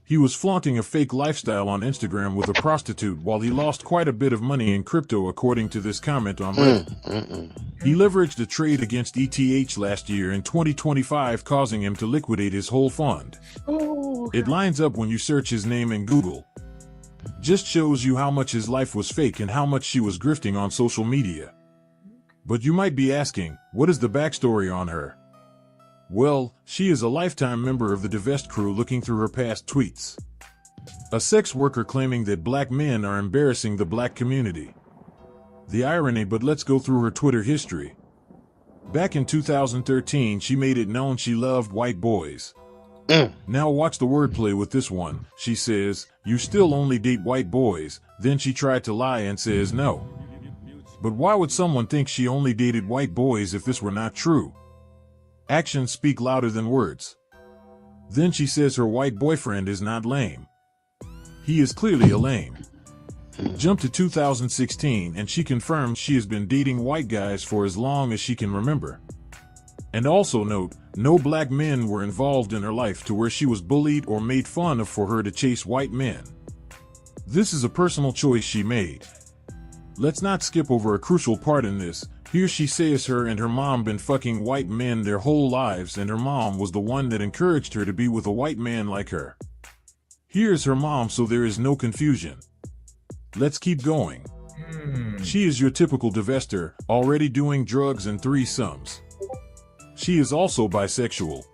He was flaunting a fake lifestyle on Instagram with a prostitute while he lost quite a bit of money in crypto, according to this comment on Reddit. He leveraged a trade against ETH last year in 2025, causing him to liquidate his whole fund. It lines up when you search his name in Google. Just shows you how much his life was fake and how much she was grifting on social media. But you might be asking, what is the backstory on her? Well, she is a lifetime member of the Divest crew, looking through her past tweets. A sex worker claiming that black men are embarrassing the black community. The irony, but let's go through her Twitter history. Back in 2013, she made it known she loved white boys. Now watch the wordplay with this one. She says, "You still only date white boys." Then she tried to lie and says no. But why would someone think she only dated white boys if this were not true? Actions speak louder than words. Then she says her white boyfriend is not lame. He is clearly a lame. Jump to 2016 and she confirms she has been dating white guys for as long as she can remember. And also note, no black men were involved in her life to where she was bullied or made fun of for her to chase white men. This is a personal choice she made. Let's not skip over a crucial part in this. Here she says her and her mom been fucking white men their whole lives, and her mom was the one that encouraged her to be with a white man like her. Here's her mom, so there is no confusion. Let's keep going. She is your typical divester, already doing drugs and threesomes. She is also bisexual.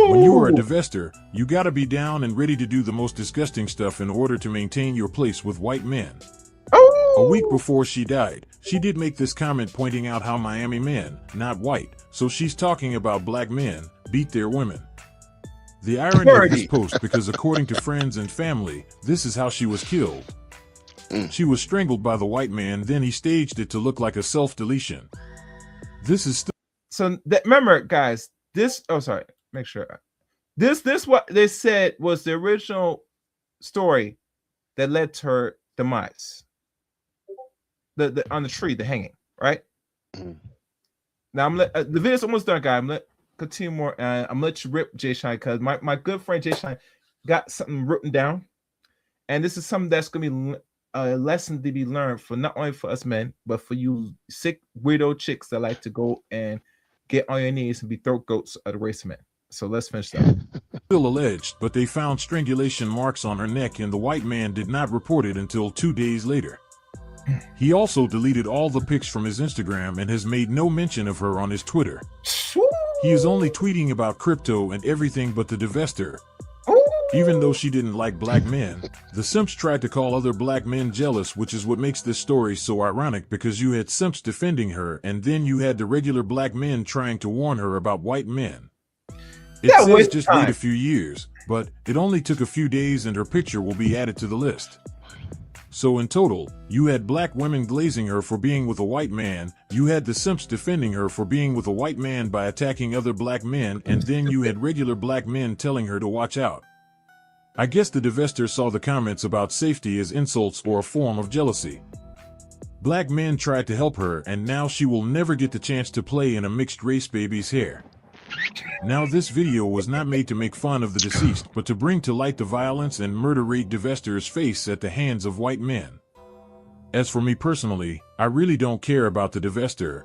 When you are a divester, you gotta be down and ready to do the most disgusting stuff in order to maintain your place with white men. A week before she died, she did make this comment pointing out how Miami men, not white, so she's talking about black men, beat their women. The irony of this post, because according to friends and family, this is how she was killed. She was strangled by the white man, then he staged it to look like a self-deletion. This is so that, remember, guys, this, oh, sorry, make sure. This what they said was the original story that led to her demise. The on the tree, the hanging, right? Now the video's almost done, guys. I'm gonna continue more. I'm gonna let you rip, Jay Shine, because my good friend Jay Shine got something written down, and this is something that's gonna be a lesson to be learned for not only for us men, but for you sick weirdo chicks that like to go and get on your knees and be throat goats of the race of men. So let's finish that. Still alleged, but they found strangulation marks on her neck, and the white man did not report it until 2 days later. He also deleted all the pics from his Instagram and has made no mention of her on his Twitter. He is only tweeting about crypto and everything but the divester. Even though she didn't like black men, the simps tried to call other black men jealous, which is what makes this story so ironic, because you had simps defending her and then you had the regular black men trying to warn her about white men. It says just wait a few years, but it only took a few days and her picture will be added to the list. So in total, you had black women glazing her for being with a white man, you had the simps defending her for being with a white man by attacking other black men, and then you had regular black men telling her to watch out. I guess the divester saw the comments about safety as insults or a form of jealousy. Black men tried to help her, and now she will never get the chance to play in a mixed race baby's hair. Now this video was not made to make fun of the deceased, but to bring to light the violence and murder rate divestors face at the hands of white men. As for me personally, I really don't care about the divester.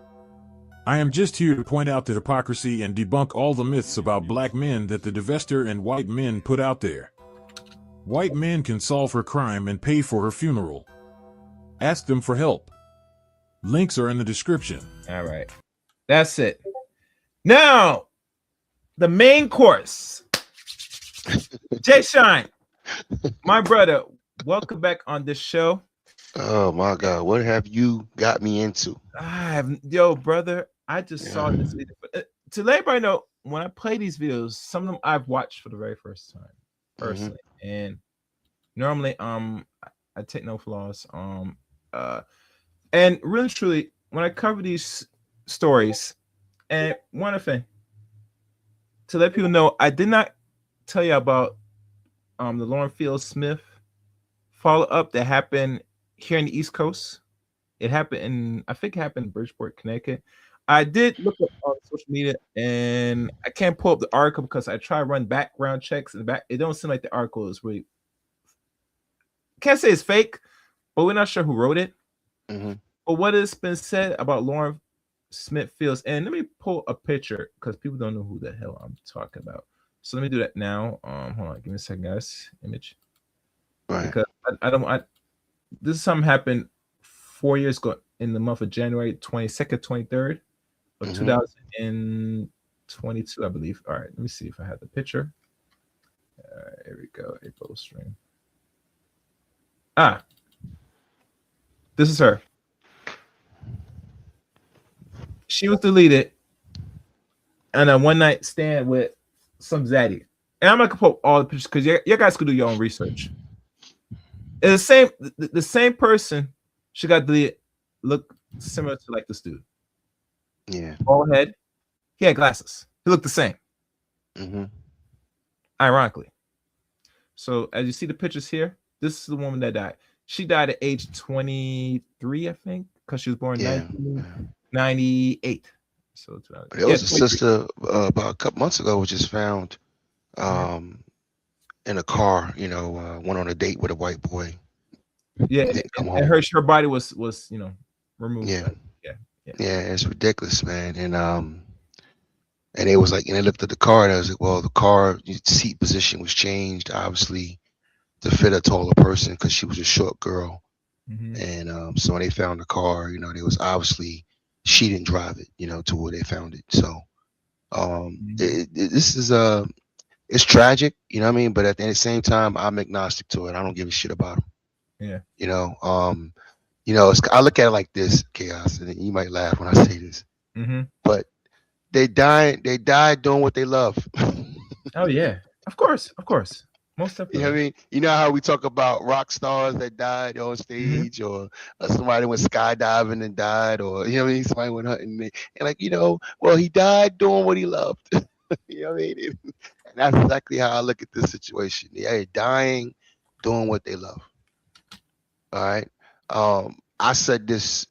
I am just here to point out the hypocrisy and debunk all the myths about black men that the divester and white men put out there. White men can solve her crime and pay for her funeral. Ask them for help. Links are in the description. All right. That's it. Now, the main course. Jay Shine, my brother, welcome back on this show. Oh my God, what have you got me into? Yo, brother, I just saw this video. To let everybody know, when I play these videos, some of them I've watched for the very first time personally. And normally I take no flaws. And really truly, when I cover these stories, and one thing to let people know, I did not tell you about the Lauren Field Smith follow-up that happened here in the East Coast. It happened in, I think it happened in Bridgeport, Connecticut. I did look up on social media, and I can't pull up the article because I try to run background checks in the back. It don't seem like the article is really, can't say it's fake, but we're not sure who wrote it. But what has been said about Lauren Smith Fields, and let me pull a picture because people don't know who the hell I'm talking about. So let me do that now. Hold on, give me a second, guys. Image. Right. Because this is something happened 4 years ago in the month of January 22nd, 23rd of 2022, I believe. All right, let me see if I have the picture. Here we go. April stream. This is her. She was deleted and a one night stand with some zaddy. And I'm not gonna put all the pictures because you guys could do your own research. And the same person she got deleted looked similar to like this dude. Yeah. Bald head. He had glasses. He looked the same. Ironically. So as you see the pictures here, this is the woman that died. She died at age 23, I think, because she was born in 1998. So There was a sister about a couple months ago, was just found in a car. Went on a date with a white boy. Yeah, Didn't come and home. her body was removed. Yeah. Yeah. It's ridiculous, man. And it was like, and I looked at the car and I was like, well, the car seat position was changed, obviously, to fit a taller person because she was a short girl. And so when they found the car, they was obviously, she didn't drive it, to where they found it. So this is it's tragic, you know what I mean? But at the same time, I'm agnostic to it. I don't give a shit about them. Yeah. I look at it like this, Chaos, and you might laugh when I say this, but they died doing what they love. Oh yeah, of course, most definitely. You know what I mean? You know how we talk about rock stars that died on stage, or somebody went skydiving and died, or somebody went hunting, and well, he died doing what he loved. You know what I mean? And that's exactly how I look at this situation. They're dying doing what they love. All right. I said this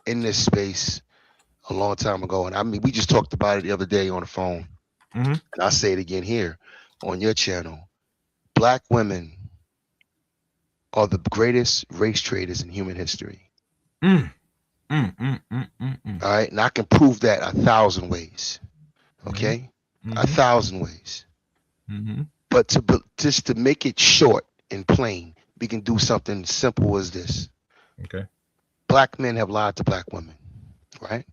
in this space a long time ago, and I mean, we just talked about it the other day on the phone, and I'll say it again here on your channel. Black women are the greatest race traders in human history. All right, and I can prove that 1,000 ways. Okay, 1,000 ways. But just to make it short and plain, we can do something simple as this. Okay. Black men have lied to black women, right?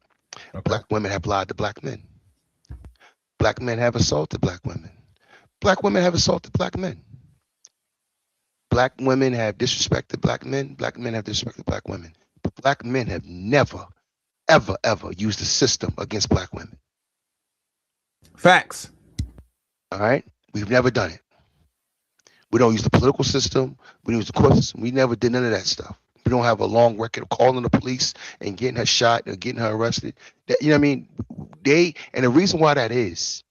Okay. Black women have lied to black men. Black men have assaulted black women. Black women have assaulted black men. Black women have disrespected black men. Black men have disrespected black women. But black men have never, ever, ever used the system against black women. Facts. All right? We've never done it. We don't use the political system. We don't use the court system. We never did none of that stuff. We don't have a long record of calling the police and getting her shot or getting her arrested. You know what I mean? And the reason why that is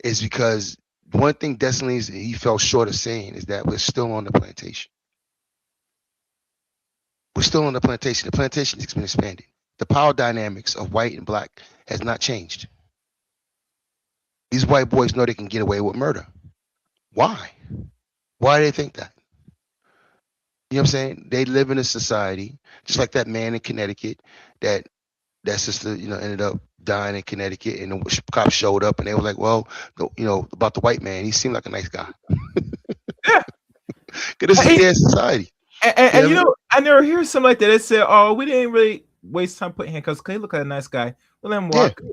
because one thing Destiny he fell short of saying is that we're still on the plantation. We're still on the plantation. The plantation has been expanded. The power dynamics of white and black has not changed. These white boys know they can get away with murder. Why? Why do they think that? You know what I'm saying? They live in a society, just like that man in Connecticut that sister, ended up dying in Connecticut, and the cops showed up and they were like, well, about the white man, he seemed like a nice guy. Yeah. Because this is their society. And I never hear something like that. They said, oh, we didn't really waste time putting handcuffs because he looked like a nice guy. We'll let him walk. Yeah.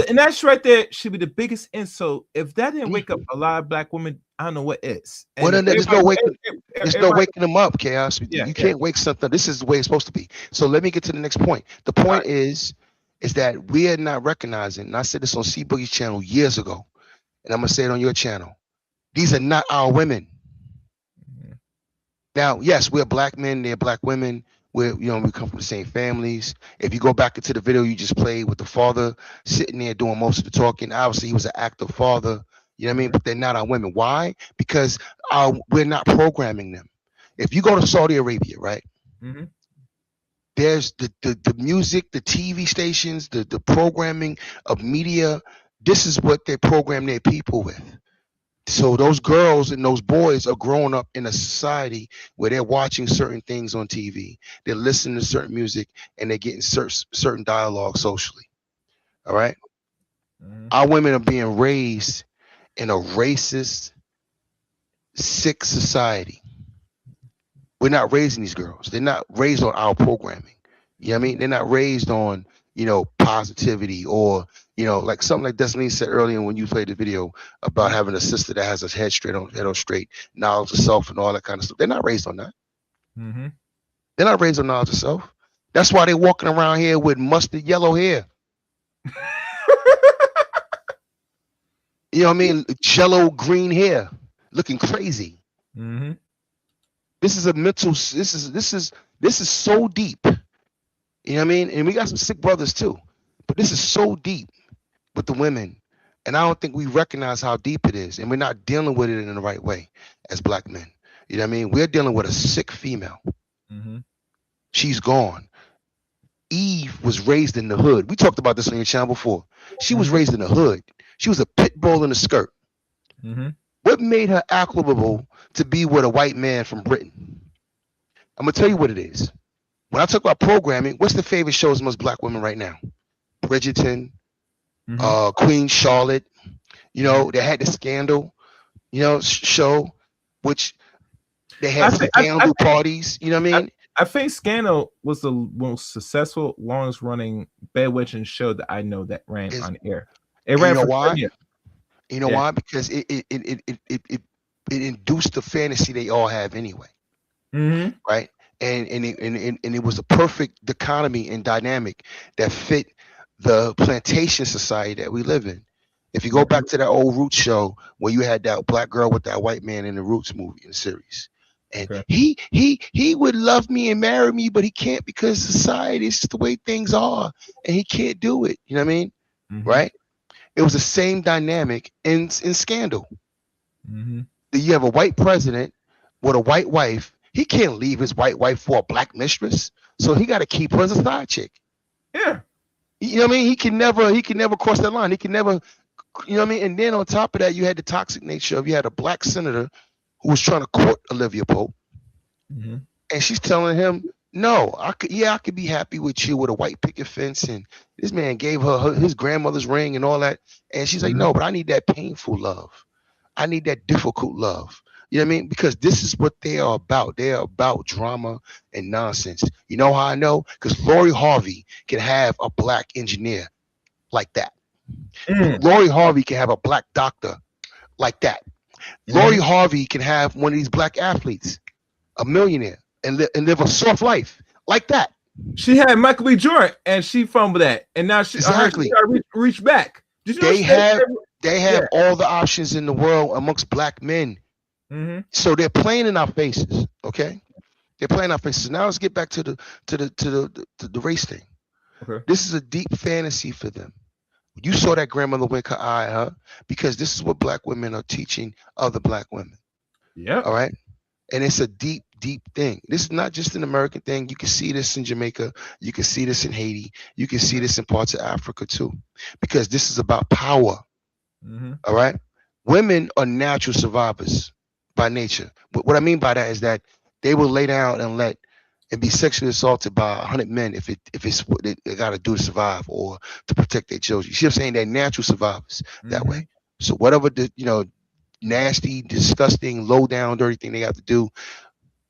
And that's right there should be the biggest insult. If that didn't wake up a lot of black women, I don't know what is. Well, there's no waking them up, Chaos. You can't wake something. This is the way it's supposed to be. So let me get to the next point. The point is that we are not recognizing, and I said this on C Boogie's channel years ago, and I'm going to say it on your channel. These are not our women. Now, yes, we're black men, they're black women. We come from the same families. If you go back into the video you just played with the father sitting there doing most of the talking, obviously he was an active father. You know what I mean? But they're not our women. Why? Because we're not programming them. If you go to Saudi Arabia, right? There's the music, the TV stations, the programming of media. This is what they program their people with. So those girls and those boys are growing up in a society where they're watching certain things on TV. They're listening to certain music and they're getting certain dialogue socially. All right? Our women are being raised in a racist, sick society. We're not raising these girls. They're not raised on our programming. You know what I mean? They're not raised on, positivity or, like something like Destiny said earlier when you played the video about having a sister that has her head on straight, knowledge of self and all that kind of stuff. They're not raised on that. They're not raised on knowledge of self. That's why they're walking around here with mustard yellow hair. You know what I mean? Jello green hair, looking crazy. This is a mental. This is so deep. You know what I mean? And we got some sick brothers too, but this is so deep with the women, and I don't think we recognize how deep it is, and we're not dealing with it in the right way as black men. You know what I mean? We're dealing with a sick female. She's gone. Eve was raised in the hood. We talked about this on your channel before. She was raised in the hood. She was a pit bull in a skirt. What made her applicable to be with a white man from Britain? I'm gonna tell you what it is. When I talk about programming, what's the favorite shows of most black women right now? Bridgerton, Queen Charlotte. You know, they had the Scandal, you know, show, which they had scandal parties. You know what I mean? I think Scandal was the most successful, longest running bedwetching show that I know that ran on air. It ran you know for why? 10 years. You know why? Because it induced the fantasy they all have anyway. Right? And it was a perfect dichotomy and dynamic that fit the plantation society that we live in. If you go back to that old Roots show where you had that black girl with that white man in the Roots movie in the series, and he would love me and marry me, but he can't because society is just the way things are, and he can't do it. You know what I mean? Right? It was the same dynamic in Scandal. You have a white president with a white wife. He can't leave his white wife for a black mistress, so he got to keep her as a side chick. Yeah, you know what I mean. He can never cross that line. He can never, you know what I mean. And then on top of that, you had the toxic nature of you had a black senator who was trying to court Olivia Pope, and she's telling him, "No, I could be happy with you with a white picket fence." And this man gave her his grandmother's ring and all that, and she's like, "No, but I need that painful love. I need that difficult love." You know what I mean? Because this is what they are about. They are about drama and nonsense. You know how I know? Because Lori Harvey can have a black engineer like that. Lori Harvey can have a black doctor like that. Lori Harvey can have one of these black athletes, a millionaire, and live a soft life like that. She had Michael B. Jordan, and she fumbled that, and now she reach back. Did you They have all the options in the world amongst black men. So they're playing in our faces, okay? They're playing our faces. Now let's get back to the race thing. Okay. This is a deep fantasy for them. You saw that grandmother wink her eye, huh? Because this is what black women are teaching other black women. Yeah. All right. And it's a deep, deep thing. This is not just an American thing. You can see this in Jamaica. You can see this in Haiti. You can see this in parts of Africa too, because this is about power. All right. Women are natural survivors by nature. But what I mean by that is that they will lay down and be sexually assaulted by 100 men if it's what they got to do to survive or to protect their children. You see what I'm saying? They're natural survivors that way. So whatever the nasty, disgusting, low down, dirty thing they have to do,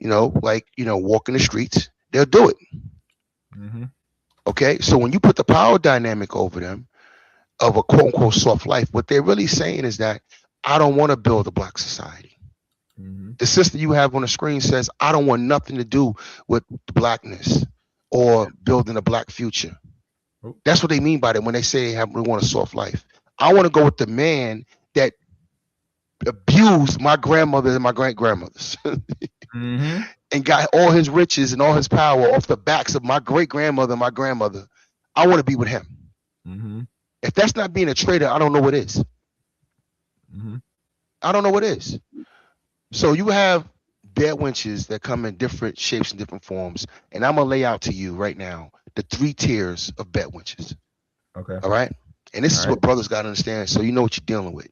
walk in the streets, they'll do it. Okay, so when you put the power dynamic over them of a quote unquote soft life, what they're really saying is that I don't want to build a black society. The sister you have on the screen says, I don't want nothing to do with blackness or building a black future. That's what they mean by that when they say we want a soft life. I want to go with the man that abused my grandmother and my great-grandmothers and got all his riches and all his power off the backs of my great-grandmother and my grandmother. I want to be with him. If that's not being a traitor, I don't know what is. I don't know what is. So you have bed wenches that come in different shapes and different forms, and I'm gonna lay out to you right now the 3 tiers of bed wenches. Okay. All right. And this is what brothers got to understand, so you know what you're dealing with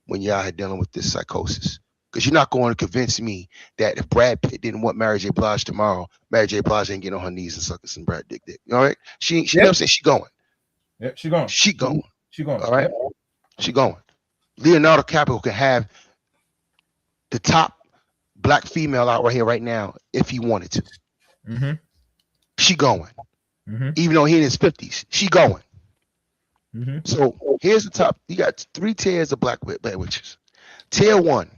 when you're out here dealing with this psychosis. Because you're not going to convince me that if Brad Pitt didn't want Mary J. Blige tomorrow, Mary J. Blige ain't getting on her knees and sucking some Brad dick. All right. She never said she going. Yep, she going. She going. She going. All right. She going. Leonardo DiCaprio can have the top black female out right here right now if he wanted to. She going. Even though he in his 50s, she going. So here's the top. You got 3 tiers of black witches. Tier 1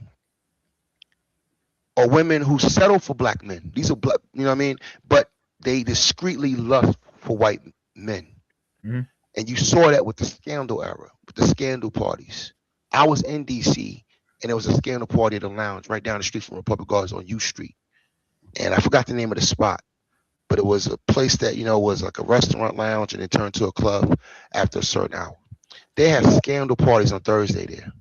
are women who settle for black men. These are black, you know what I mean? But they discreetly lust for white men. And you saw that with the scandal era, with the scandal parties. I was in DC and there was a scandal party at the lounge right down the street from Republic Gardens on U Street. And I forgot the name of the spot, but it was a place that, was like a restaurant lounge and it turned to a club after a certain hour. They had scandal parties on Thursday there.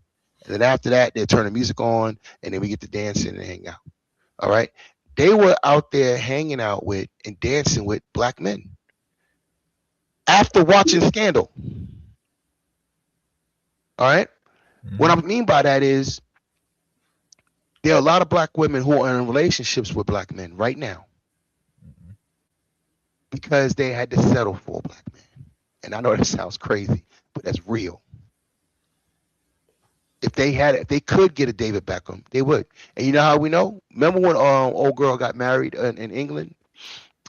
And then after that, they turn the music on and then we get to dancing and hang out. All right. They were out there hanging out with and dancing with black men. after watching Scandal. All right. What I mean by that is there are a lot of black women who are in relationships with black men right now because they had to settle for a black man. And I know that sounds crazy, but that's real. If they could get a David Beckham, they would. And you know how we know? Remember when old girl got married in England?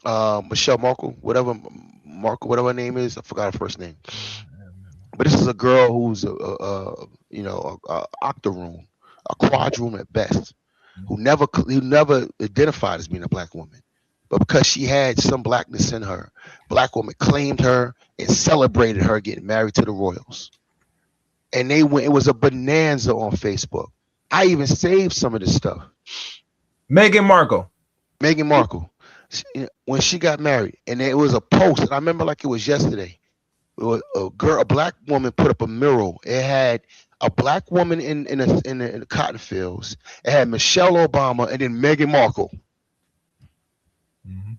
Michelle Markle, whatever her name is. I forgot her first name. But this is a girl who's a octoroon, a quadroon at best, who never identified as being a black woman. But because she had some blackness in her, black woman claimed her and celebrated her getting married to the royals. And it was a bonanza on Facebook. I even saved some of this stuff. Meghan Markle, when she got married, and it was a post, and I remember like it was yesterday. It was a black woman put up a mural. It had a black woman in the cotton fields. It had Michelle Obama and then Meghan Markle. You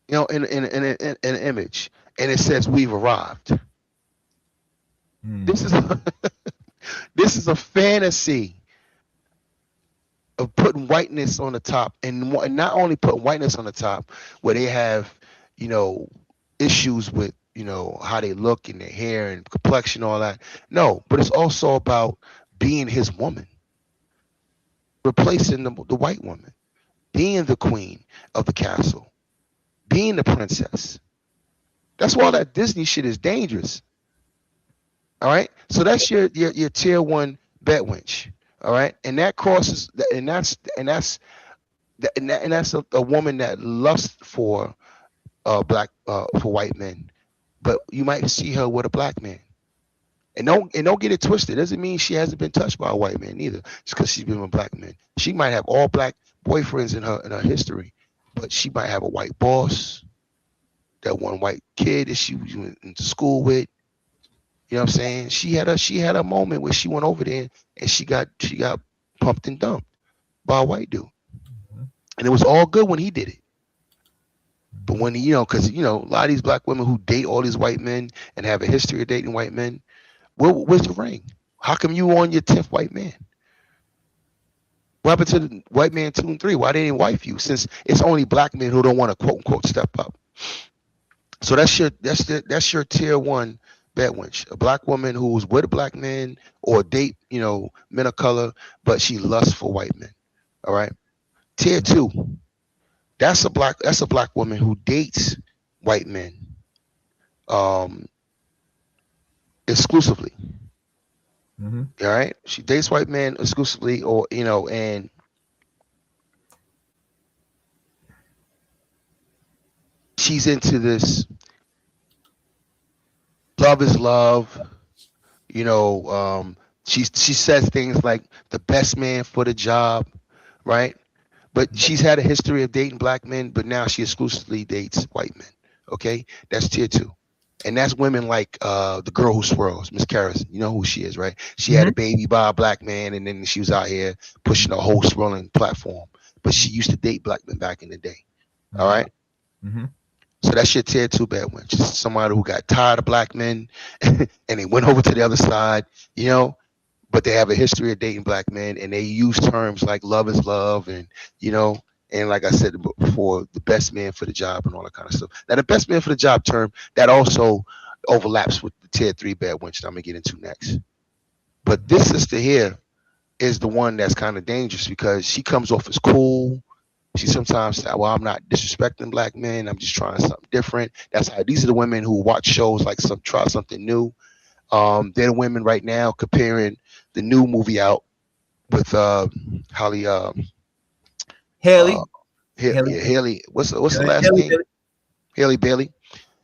know, in an image, and it says "We've arrived." This is a fantasy of putting whiteness on the top, and not only putting whiteness on the top, where they have, issues with, how they look and their hair and complexion, all that. No, but it's also about being his woman, replacing the white woman, being the queen of the castle, being the princess. That's why that Disney shit is dangerous. All right, so that's your tier one bet winch. All right, and that crosses, and that's a woman that lusts for for white men, but you might see her with a black man. And don't get it twisted. It doesn't mean she hasn't been touched by a white man either. Just because she's been with a black man, she might have all black boyfriends in her history, but she might have a white boss, that one white kid that she went into school with. You know what I'm saying? She had a moment where she went over there and she got pumped and dumped by a white dude, and it was all good when he did it. But when because a lot of these black women who date all these white men and have a history of dating white men, where's the ring? How come you on your 10th white man? What happened to the white man 2 and 3? Why they didn't wife you? Since it's only black men who don't want to quote unquote step up. So that's your tier one bet winch. A black woman who's with a black man or date, men of color, but she lusts for white men. All right. Tier 2. That's a black woman who dates white men exclusively. All right. She dates white men exclusively, or and she's into this love is love. She says things like the best man for the job, right? But she's had a history of dating black men, but now she exclusively dates white men. Okay, that's tier 2. And that's women like the girl who swirls, Miss Karis. You know who she is, right? She had a baby by a black man, and then she was out here pushing a whole swirling platform. But she used to date black men back in the day. All right? So that's your tier 2 bad one. Just somebody who got tired of black men and they went over to the other side, but they have a history of dating black men, and they use terms like love is love, and and like I said before, the best man for the job and all that kind of stuff. Now the best man for the job term, that also overlaps with the tier 3 bad wench that I'm gonna get into next. But this sister here is the one that's kind of dangerous because she comes off as cool. She sometimes says, well, I'm not disrespecting black men, I'm just trying something different. These are the women who watch shows like try something new. They're the women right now comparing the new movie out with Haley. What's the last name? Haley Bailey.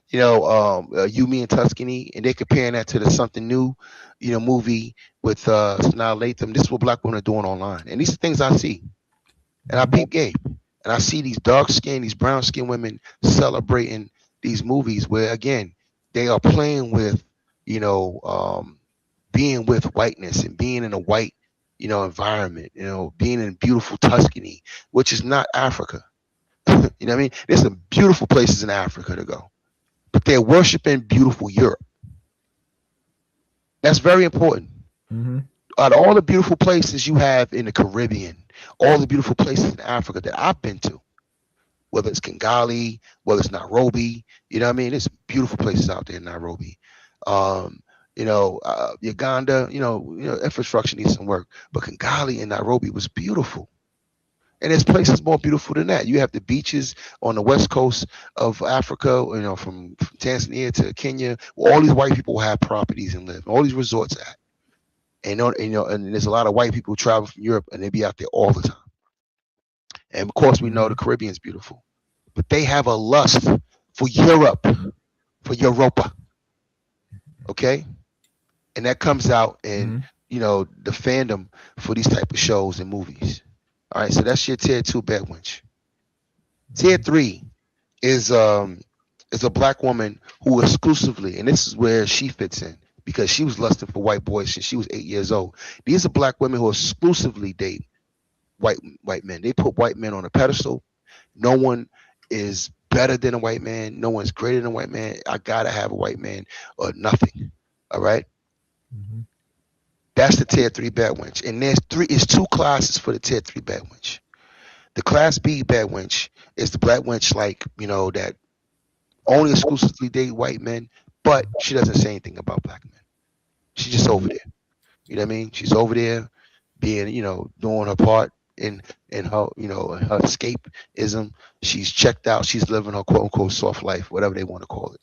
You, Me, and Tuscany, and they're comparing that to the something new, movie with Sanaa Lathan. This is what black women are doing online, and these are things I see, and I peep game, and I see these dark skinned, these brown skinned women celebrating these movies where again they are playing with, being with whiteness and being in a white environment, being in beautiful Tuscany, which is not Africa. You know what I mean? There's some beautiful places in Africa to go, but they're worshiping beautiful Europe. That's very important. Out of all the beautiful places you have in the Caribbean, all the beautiful places in Africa that I've been to, whether it's Kigali, whether it's Nairobi, you know what I mean? There's beautiful places out there in Nairobi. Uganda, infrastructure needs some work, but Kigali and Nairobi was beautiful. And there's places more beautiful than that. You have the beaches on the west coast of Africa, from Tanzania to Kenya, where all these white people have properties and live. All these resorts at. And there's a lot of white people who travel from Europe, and they be out there all the time. And of course, we know the Caribbean is beautiful, but they have a lust for Europe, for Europa. Okay, and that comes out in the fandom for these type of shows and movies. All right, so that's your tier 2 bad wench. Tier 3 is a black woman who exclusively, and this is where she fits in, because she was lusting for white boys since she was 8 years old. These are black women who exclusively date white men. They put white men on a pedestal. No one is better than a white man. No one's greater than a white man. I gotta have a white man or nothing. All right. That's the tier 3 bad wench. And there's 2 classes for the tier 3 bad wench. The class B bad wench is the black wench that only exclusively date white men, but she doesn't say anything about black men. She's just over there. You know what I mean? She's over there being, doing her part in her, her escapism. She's checked out. She's living her quote unquote soft life, whatever they want to call it.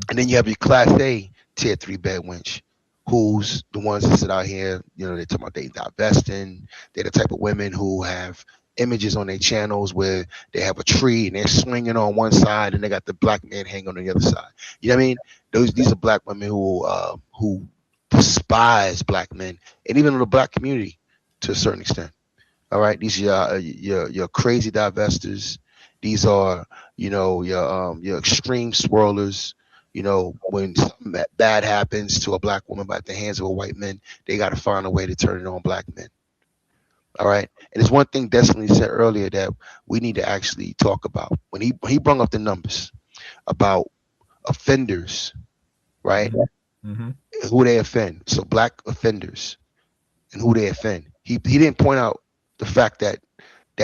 And then you have your class A tier 3 bad wench, who's the ones that sit out here, they're talking about they divesting. They're the type of women who have images on their channels where they have a tree and they're swinging on one side and they got the black man hanging on the other side. You know what I mean? These are black women who despise black men and even the black community to a certain extent. All right, these are your crazy divestors. These are your extreme swirlers. When something bad happens to a black woman by the hands of a white man, they got to find a way to turn it on black men. All right. And there's one thing Destiny said earlier that we need to actually talk about. When he brought up the numbers about offenders, right? Who they offend. So black offenders and who they offend. He didn't point out the fact that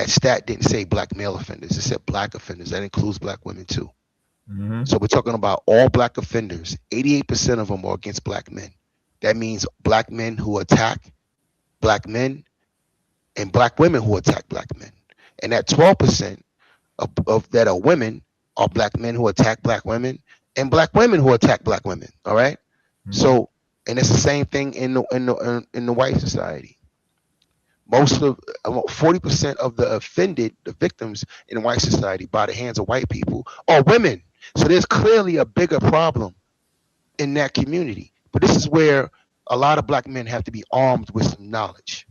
stat didn't say black male offenders. It said black offenders. That includes black women too. So we're talking about all black offenders. 88% of them are against black men. That means black men who attack black men and black women who attack black men. And that 12% of that are women are black men who attack black women and black women who attack black women. All right. So, and it's the same thing in the white society. Most of 40% of the victims in white society by the hands of white people are women. So there's clearly a bigger problem in that community. But this is where a lot of black men have to be armed with some knowledge.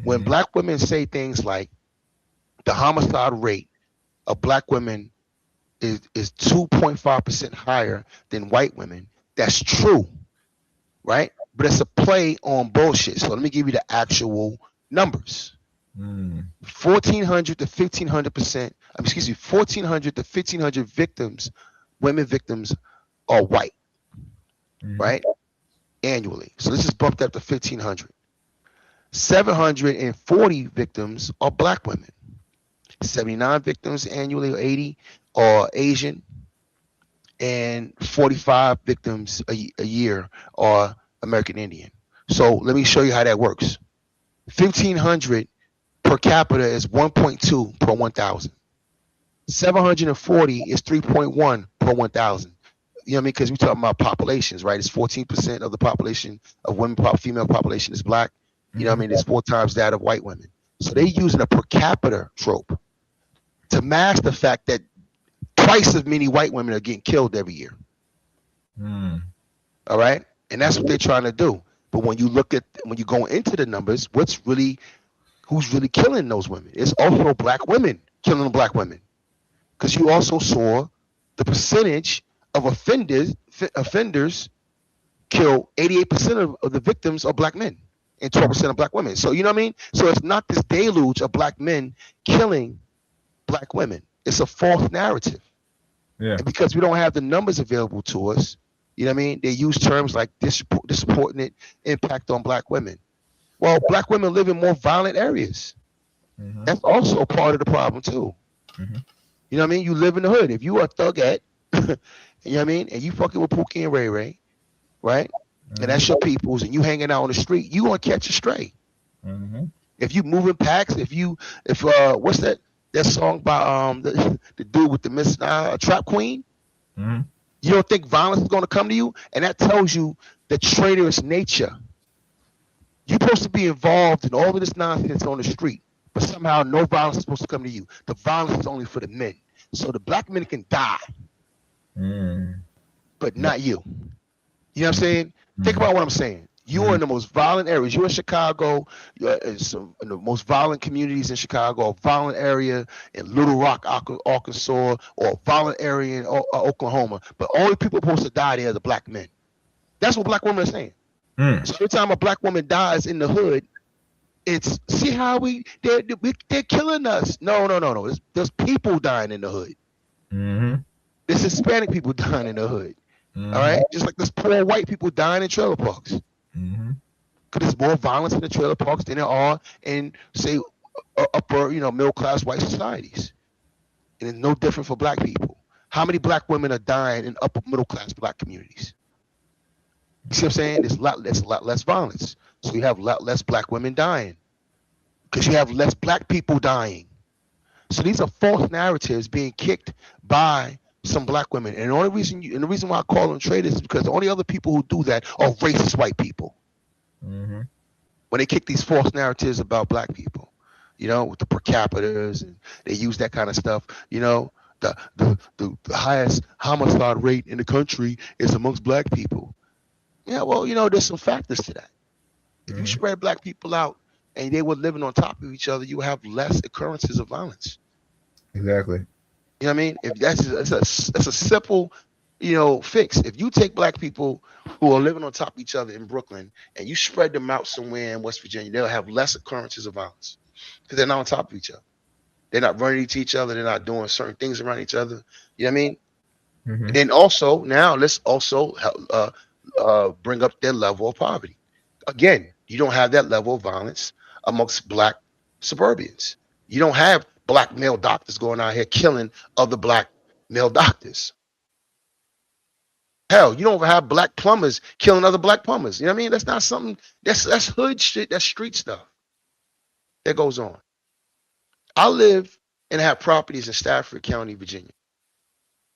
When black women say things like the homicide rate of black women is 2.5% higher than white women, that's true, right? But it's a play on bullshit. So let me give you the actual numbers. 1,400 to 1,500%. 1,400 to 1,500 victims, women victims, are white, right? Annually. So this is bumped up to 1,500. 740 victims are black women. 79 victims annually, or 80, are Asian, and 45 victims a year are American Indian. So let me show you how that works. 1,500 per capita is 1.2 per 1,000. 740 is 3.1 per 1,000. You know what I mean? Because we're talking about populations, right? It's 14% of the population of women, female population is black. You know what I mean? It's 4 times that of white women. So they're using a per capita trope to mask the fact that twice as many white women are getting killed every year. All right? And that's what they're trying to do. But when you go into the numbers, who's really killing those women? It's also black women killing black women. Because you also saw the percentage of offenders kill 88% of the victims are black men and 12% of black women. So you know what I mean? So it's not this deluge of black men killing black women. It's a false narrative. Yeah. And because we don't have the numbers available to us, you know what I mean? They use terms like disproportionate impact on black women. Well, black women live in more violent areas. That's also part of the problem too. You know what I mean? You live in the hood. If you are a thugette, you know what I mean, and you fucking with Pookie and Ray Ray, right? And that's your peoples, and you hanging out on the street, you gonna catch a stray. If you moving packs, if what's that song by the dude with the Miss Trap Queen? You don't think violence is gonna come to you, and that tells you the traitorous nature. You're supposed to be involved in all of this nonsense on the street, but somehow no violence is supposed to come to you. The violence is only for the men, so the black men can die, but not you. You know what I'm saying? Think about what I'm saying. You are in the most violent areas. You're in Chicago. You're in the most violent communities in Chicago, a violent area in Little Rock, Arkansas, or a violent area in Oklahoma. But only people supposed to die there are the black men. That's what black women are saying. So every time a black woman dies in the hood, it's see how they're killing us. No. There's people dying in the hood. There's Hispanic people dying in the hood. All right, just like there's poor white people dying in trailer parks. Because there's more violence in the trailer parks than there are in, say, upper, middle class white societies. And it's no different for black people. How many black women are dying in upper middle class black communities? You see what I'm saying? There's a lot less violence. So you have a lot less black women dying because you have less black people dying. So these are false narratives being kicked by some black women. And the only reason the reason why I call them traitors is because the only other people who do that are racist white people. When they kick these false narratives about black people, with the per capitas, and they use that kind of stuff, the highest homicide rate in the country is amongst black people. Yeah, well, there's some factors to that. If you spread black people out and they were living on top of each other, you have less occurrences of violence. Exactly. You know what I mean? If that's a simple, fix. If you take black people who are living on top of each other in Brooklyn and you spread them out somewhere in West Virginia, they'll have less occurrences of violence because they're not on top of each other. They're not running into each other. They're not doing certain things around each other. You know what I mean? And then also now let's also bring up their level of poverty. Again, you don't have that level of violence amongst black suburbians. You don't have black male doctors going out here killing other black male doctors. Hell, you don't have black plumbers killing other black plumbers. You know what I mean? That's not something that's hood shit. That's street stuff that goes on. I live and have properties in Stafford County, Virginia.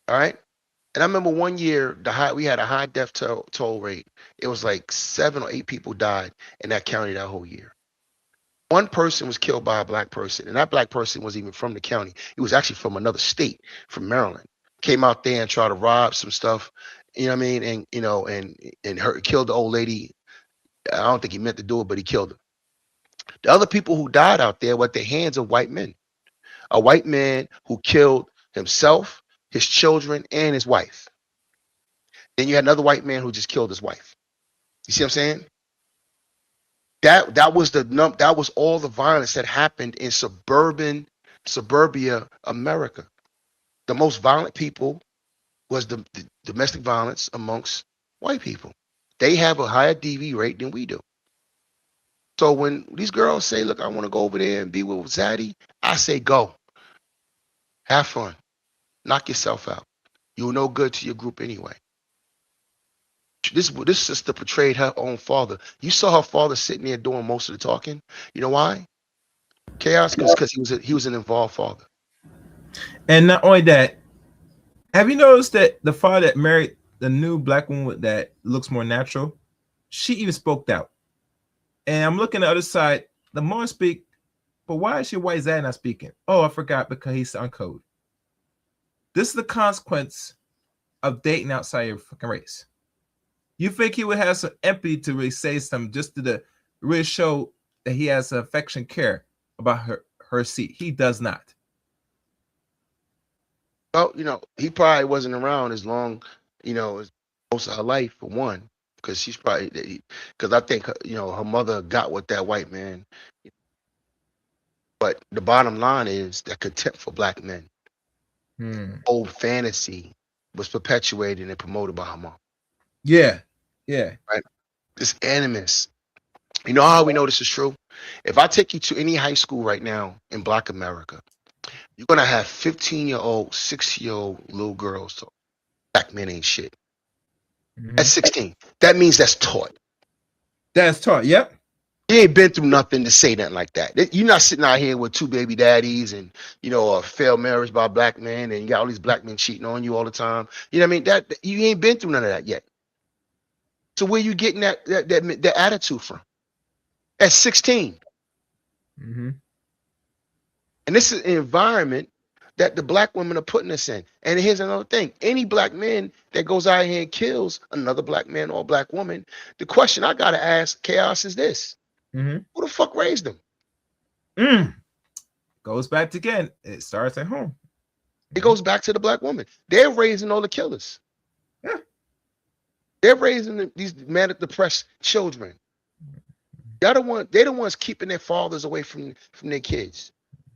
All right. And I remember one year we had a high death toll rate. It was like 7 or 8 people died in that county that whole year. One person was killed by a black person, and that black person wasn't even from the county. He was actually from another state, from Maryland. Came out there and tried to rob some stuff, you know what I mean? And killed the old lady. I don't think he meant to do it, but he killed her. The other people who died out there were at the hands of white men. A white man who killed himself, his children, and his wife. Then you had another white man who just killed his wife. You see what I'm saying? That was all the violence that happened in suburbia America. The most violent people was the domestic violence amongst white people. They have a higher DV rate than we do. So when these girls say, look, I want to go over there and be with Zaddy, I say go. Have fun. Knock yourself out. You're no good to your group anyway. This sister portrayed her own father. You saw her father sitting there doing most of the talking. You know why? Chaos, because he was an involved father. And not only that, have you noticed that the father that married the new black woman that looks more natural, she even spoke out. And I'm looking at the other side. The more I speak, but why is your white Zad not speaking? Oh, I forgot, because he's on code. This is the consequence of dating outside your fucking race. You think he would have some empathy to really say something, just to really show that he has affection, care about her seat? He does not. Well, he probably wasn't around as long, as most of her life, for one, because she's probably, because I think, her mother got with that white man. But the bottom line is that contempt for black men. old fantasy was perpetuated and promoted by her mom. Yeah. Yeah. Right? This animus. You know how we know this is true? If I take you to any high school right now in Black America, you're going to have 15-year-old, 6-year-old little girls talk. Black men ain't shit. At 16. That means that's taught. That's taught. Yep. You ain't been through nothing to say nothing like that. You're not sitting out here with 2 baby daddies and, a failed marriage by a black man and you got all these black men cheating on you all the time. You know what I mean? That you ain't been through none of that yet. So where you getting that attitude from? At 16. Mm-hmm. And this is an environment that the black women are putting us in. And here's another thing. Any black man that goes out here and kills another black man or black woman, the question I got to ask Chaos is this. Mm-hmm. Who the fuck raised them? Goes back again. It starts at home. It goes back to the black woman. They're raising all the killers. Yeah. They're raising these manic depressed children. They're the ones keeping their fathers away from their kids.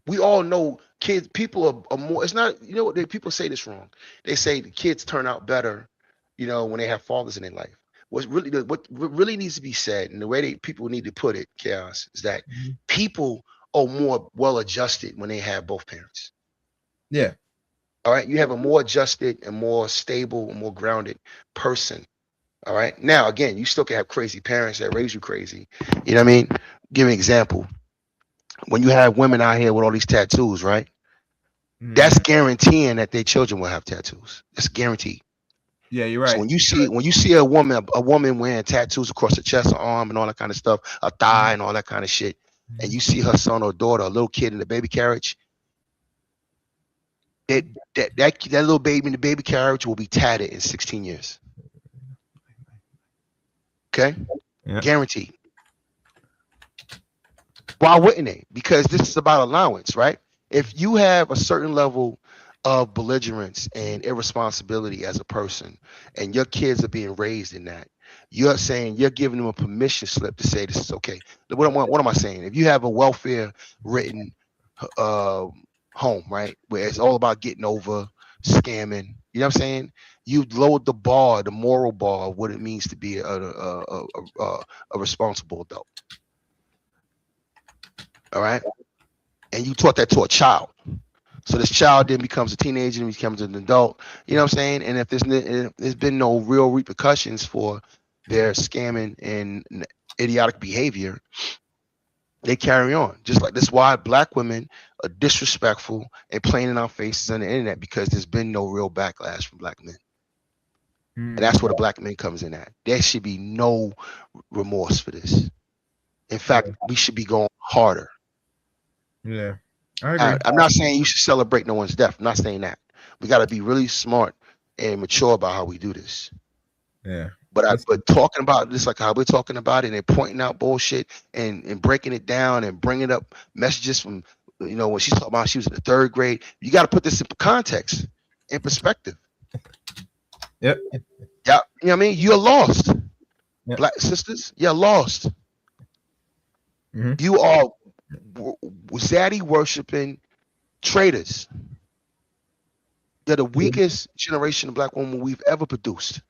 We all know kids, people are more, it's not, people say this wrong. They say the kids turn out better, when they have fathers in their life. What really needs to be said, and the way people need to put it, Chaos, is that people are more well-adjusted when they have both parents. Yeah. All right. You have a more adjusted and more stable and more grounded person. All right. Now, again, you still can have crazy parents that raise you crazy. You know what I mean? Give an example. When you have women out here with all these tattoos, right? That's guaranteeing that their children will have tattoos. That's guaranteed. Yeah, you're right. So when you see a woman wearing tattoos across the chest, her arm, and all that kind of stuff, a thigh, and all that kind of shit, and you see her son or daughter, a little kid in the baby carriage, that little baby in the baby carriage will be tatted in 16 years. Okay? Yeah. Guaranteed. Why wouldn't they? Because this is about allowance, right? If you have a certain level of belligerence and irresponsibility as a person, and your kids are being raised in that, you're giving them a permission slip to say this is okay. What am I saying? If you have a welfare written home, right, where it's all about getting over, scamming, you know what I'm saying? You lowered the bar, the moral bar of what it means to be a responsible adult. All right, and you taught that to a child. So this child then becomes a teenager and becomes an adult. You know what I'm saying? And if there's been no real repercussions for their scamming and idiotic behavior, they carry on. Just like that's why black women are disrespectful and playing in our faces on the internet, because there's been no real backlash from black men. And that's where the black men comes in at. There should be no remorse for this. In fact, we should be going harder. Yeah. I agree. I'm not saying you should celebrate no one's death. I'm not saying that. We got to be really smart and mature about how we do this. Yeah. But talking about this like how we're talking about it and pointing out bullshit and breaking it down and bringing up messages from, when she's talking about she was in the 3rd grade, you got to put this in context, in perspective. Yep. Yeah. You know what I mean? You're lost. Yep. Black sisters, you're lost. Mm-hmm. You are zaddy worshiping traitors. They're the weakest generation of black women we've ever produced.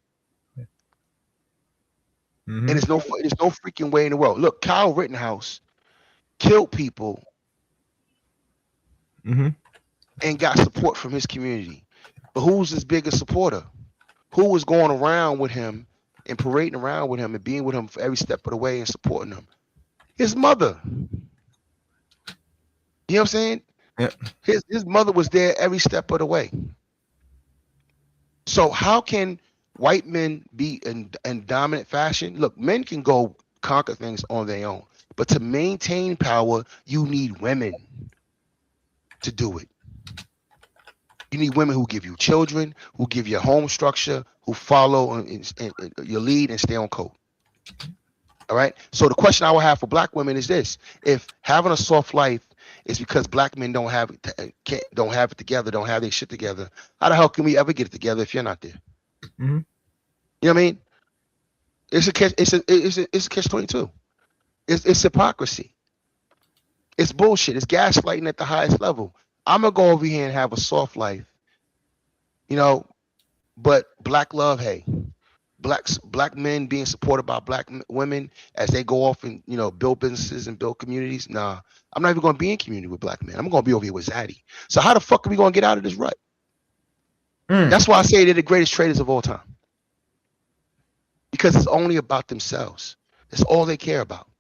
Mm-hmm. And there's no freaking way in the world. Look, Kyle Rittenhouse killed people and got support from his community. But who's his biggest supporter? Who was going around with him and parading around with him and being with him for every step of the way and supporting him? His mother. You know what I'm saying? Yeah. His mother was there every step of the way. So how can white men be in dominant fashion? Look, men can go conquer things on their own, but to maintain power, you need women to do it. You need women who give you children, who give you a home structure, who follow and your lead and stay on code. All right. So the question I would have for black women is this: if having a soft life is because black men don't have it together, don't have their shit together, how the hell can we ever get it together if you're not there? Mm-hmm. You know what I mean? It's a catch-22. It's hypocrisy. It's bullshit. It's gaslighting at the highest level. I'm gonna go over here and have a soft life You know, but black love, hey, black men being supported by black women as they go off and, you know, build businesses and build communities. Nah, I'm not even going to be in community with black men. I'm going to be over here with Zaddy. So how the fuck are we going to get out of this rut? That's why I say they're the greatest traders of all time. Because it's only about themselves. That's all they care about.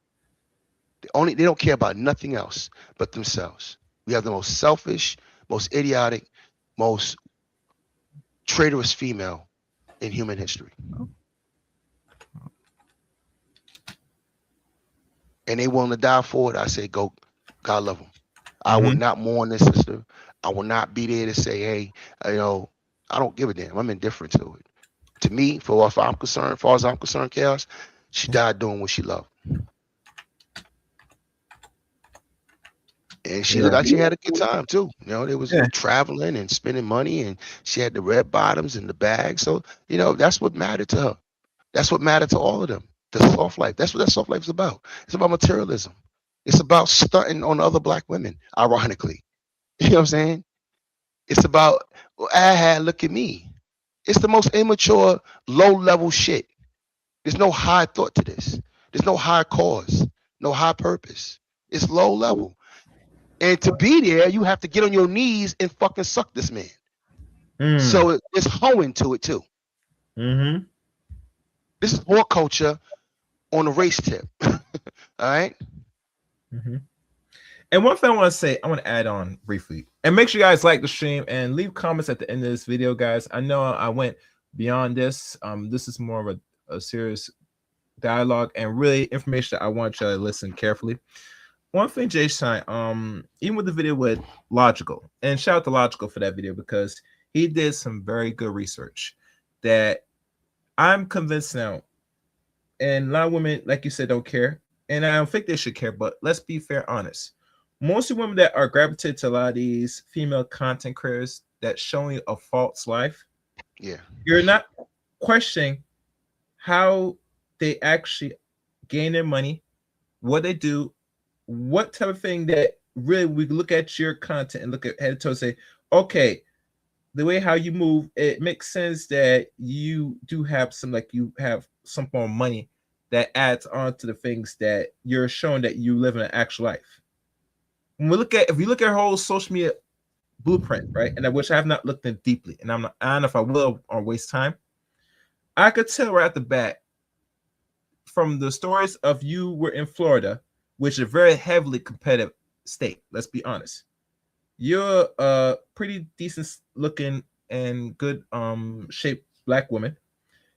They don't care about nothing else but themselves. We have the most selfish, most idiotic, most traitorous female in human history. And they willing to die for it. I say, go, God love them. I will not mourn this sister. I will not be there to say, hey, you know, I don't give a damn. I'm indifferent to it. To me, as far as I'm concerned, Chaos, she died doing what she loved. And she looked like she had a good time too. You know, there was traveling and spending money, and she had the red bottoms and the bag. So, you know, that's what mattered to her. That's what mattered to all of them. The soft life. That's what that soft life is about. It's about materialism. It's about stunting on other black women, ironically. You know what I'm saying? It's about, look at me. It's the most immature, low-level shit. There's no high thought to this. There's no high cause, no high purpose. It's low level. And to be there, you have to get on your knees and fucking suck this man. So it's hoeing to it too. This is war culture on a race tip. All right. And one thing I want to say, I want to add on briefly, and make sure you guys like the stream and leave comments at the end of this video, guys. I know I went beyond this. This is more of a serious dialogue and really information that I want you to listen carefully. One thing, Jay Shine, even with the video with Logical, and shout out to Logical for that video because he did some very good research that I'm convinced now. And a lot of women, like you said, don't care. And I don't think they should care, but let's be fair, honest. Most of the women that are gravitated to a lot of these female content creators that showing a false life, you're not questioning how they actually gain their money, what they do, what type of thing that really we look at your content and look at head to toe and say, okay, the way how you move, it makes sense that you do have some, like you have some form of money that adds on to the things that you're showing that you live in an actual life. When we look at, if we look at her whole social media blueprint, right? And I wish I have not looked in deeply, and I don't know if I will or waste time. I could tell right at the bat from the stories of you were in Florida, which is a very heavily competitive state. Let's be honest. You're a pretty decent looking and good shaped black woman.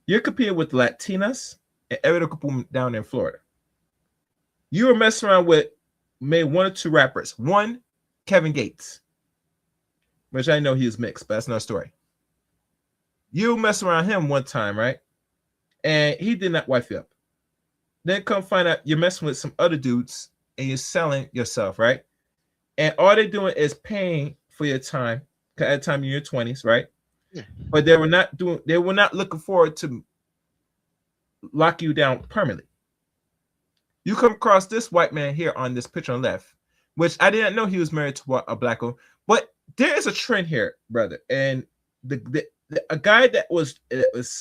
You're competing with Latinas and every other woman down in Florida. You were messing around with maybe one or two rappers. One, Kevin Gates, which I know he was mixed, but that's another story. You messed around him one time, right? And he did not wife you up. Then come find out you're messing with some other dudes and you're selling yourself, right? And all they're doing is paying for your time. Because at the time you're in your 20s, right? Yeah. But they were not looking forward to lock you down permanently. You come across this white man here on this picture on the left, which I didn't know he was married to a black woman, but there is a trend here, brother. And a guy that was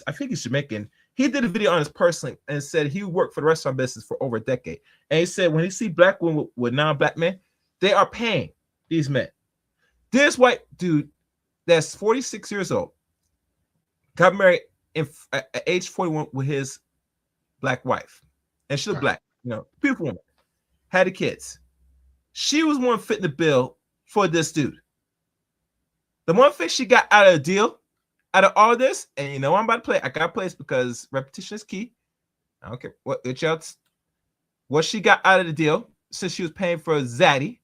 I think he's Jamaican. He did a video on his personally and said he worked for the restaurant business for over a decade. And he said when he see black women with non-black men, they are paying these men. This white dude that's 46 years old got married at age 41 with his black wife. And she looked black, you know, beautiful woman. Had the kids. She was one fitting the bill for this dude. The one thing she got out of the deal, out of all this, and you know I'm about to play. I got to play this because repetition is key. I don't care what she got out of the deal since she was paying for Zaddy.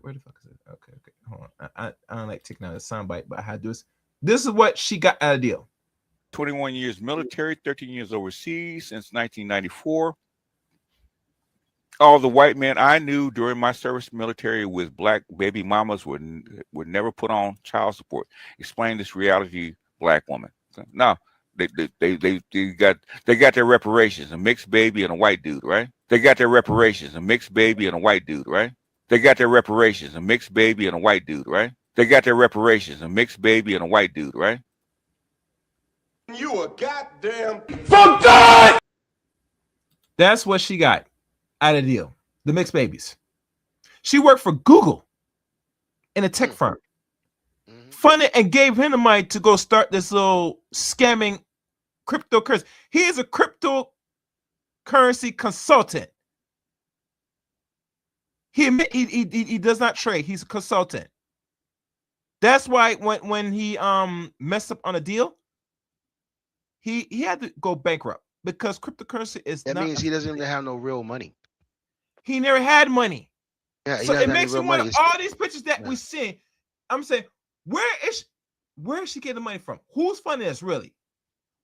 Where the fuck is it? Okay. Hold on. I don't like taking out a soundbite, but I had to do this. This is what she got out of the deal. 21 years military, 13 years overseas since 1994. All the white men I knew during my service military with black baby mamas would never put on child support. Explain this reality, black woman. No, they got their reparations, a mixed baby and a white dude, right? They got their reparations, a mixed baby and a white dude, right? They got their reparations, a mixed baby and a white dude, right? They got their reparations, a mixed baby and a white dude, right? You a goddamn From God! That's what she got out of the deal. The mixed babies. She worked for Google in a tech firm. Funded and gave him the money to go start this little scamming cryptocurrency. He is a cryptocurrency consultant. He does not trade. He's a consultant. That's why when he messed up on a deal, he had to go bankrupt because cryptocurrency is That means he doesn't even have no real money. He never had money. Yeah, so it makes you wonder all these pictures that we see. I'm saying, where is she getting the money from? Who's funding this really?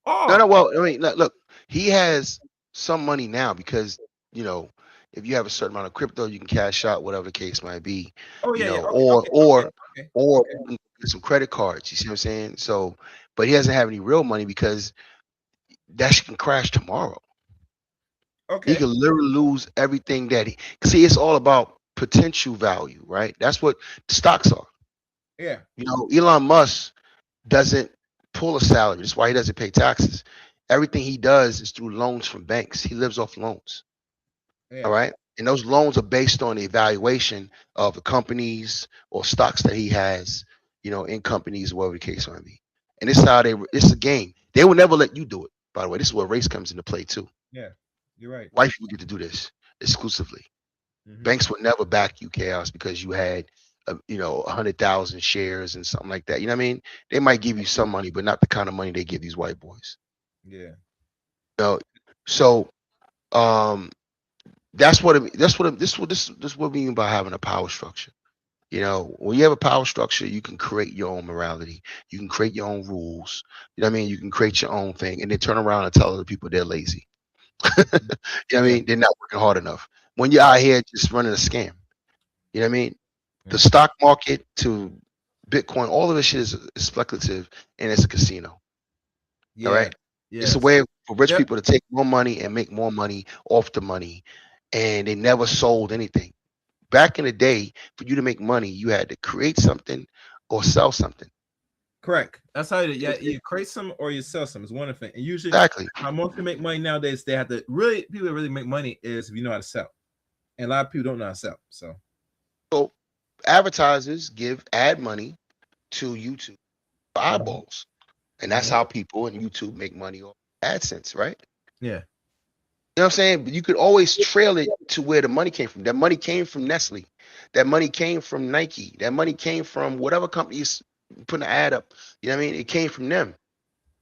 Oh No, well, I mean, look, he has some money now because, you know, if you have a certain amount of crypto, you can cash out, whatever the case might be. Oh yeah, or get some credit cards. You see what I'm saying? So, but he doesn't have any real money because that shit can crash tomorrow. Okay. He could literally lose everything that he see. It's all about potential value, right? That's what stocks are. Yeah. You know, Elon Musk doesn't pull a salary. That's why he doesn't pay taxes. Everything he does is through loans from banks. He lives off loans. Yeah. All right. And those loans are based on the evaluation of the companies or stocks that he has, you know, in companies, whatever the case might be. And this is how it's a game. They will never let you do it, by the way. This is where race comes into play too. Yeah, you're right. White people get to do this exclusively. Banks would never back you, Chaos, because you had, 100,000 shares and something like that. You know what I mean? They might give you some money, but not the kind of money they give these white boys. Yeah. So, that's what we mean by having a power structure. You know, when you have a power structure, you can create your own morality. You can create your own rules. You know what I mean? You can create your own thing, and then turn around and tell other people they're lazy. You know what I mean? They're not working hard enough. When you're out here just running a scam, you know what I mean? The stock market to Bitcoin, all of this shit is speculative, and it's a casino. Yeah. All right? Yeah. It's a way for rich people to take more money and make more money off the money, and they never sold anything. Back in the day, for you to make money, you had to create something or sell something. Correct. That's how you create some or you sell some. It's one thing. And usually, Exactly. how most people make money nowadays, they have to people that really make money is if you know how to sell, and a lot of people don't know how to sell. So advertisers add money to YouTube for eyeballs, and that's how people in YouTube make money off AdSense, right? Yeah. You know what I'm saying? But you could always trail it to where the money came from. That money came from Nestle. That money came from Nike. That money came from whatever companies putting an ad up. You know what I mean? It came from them.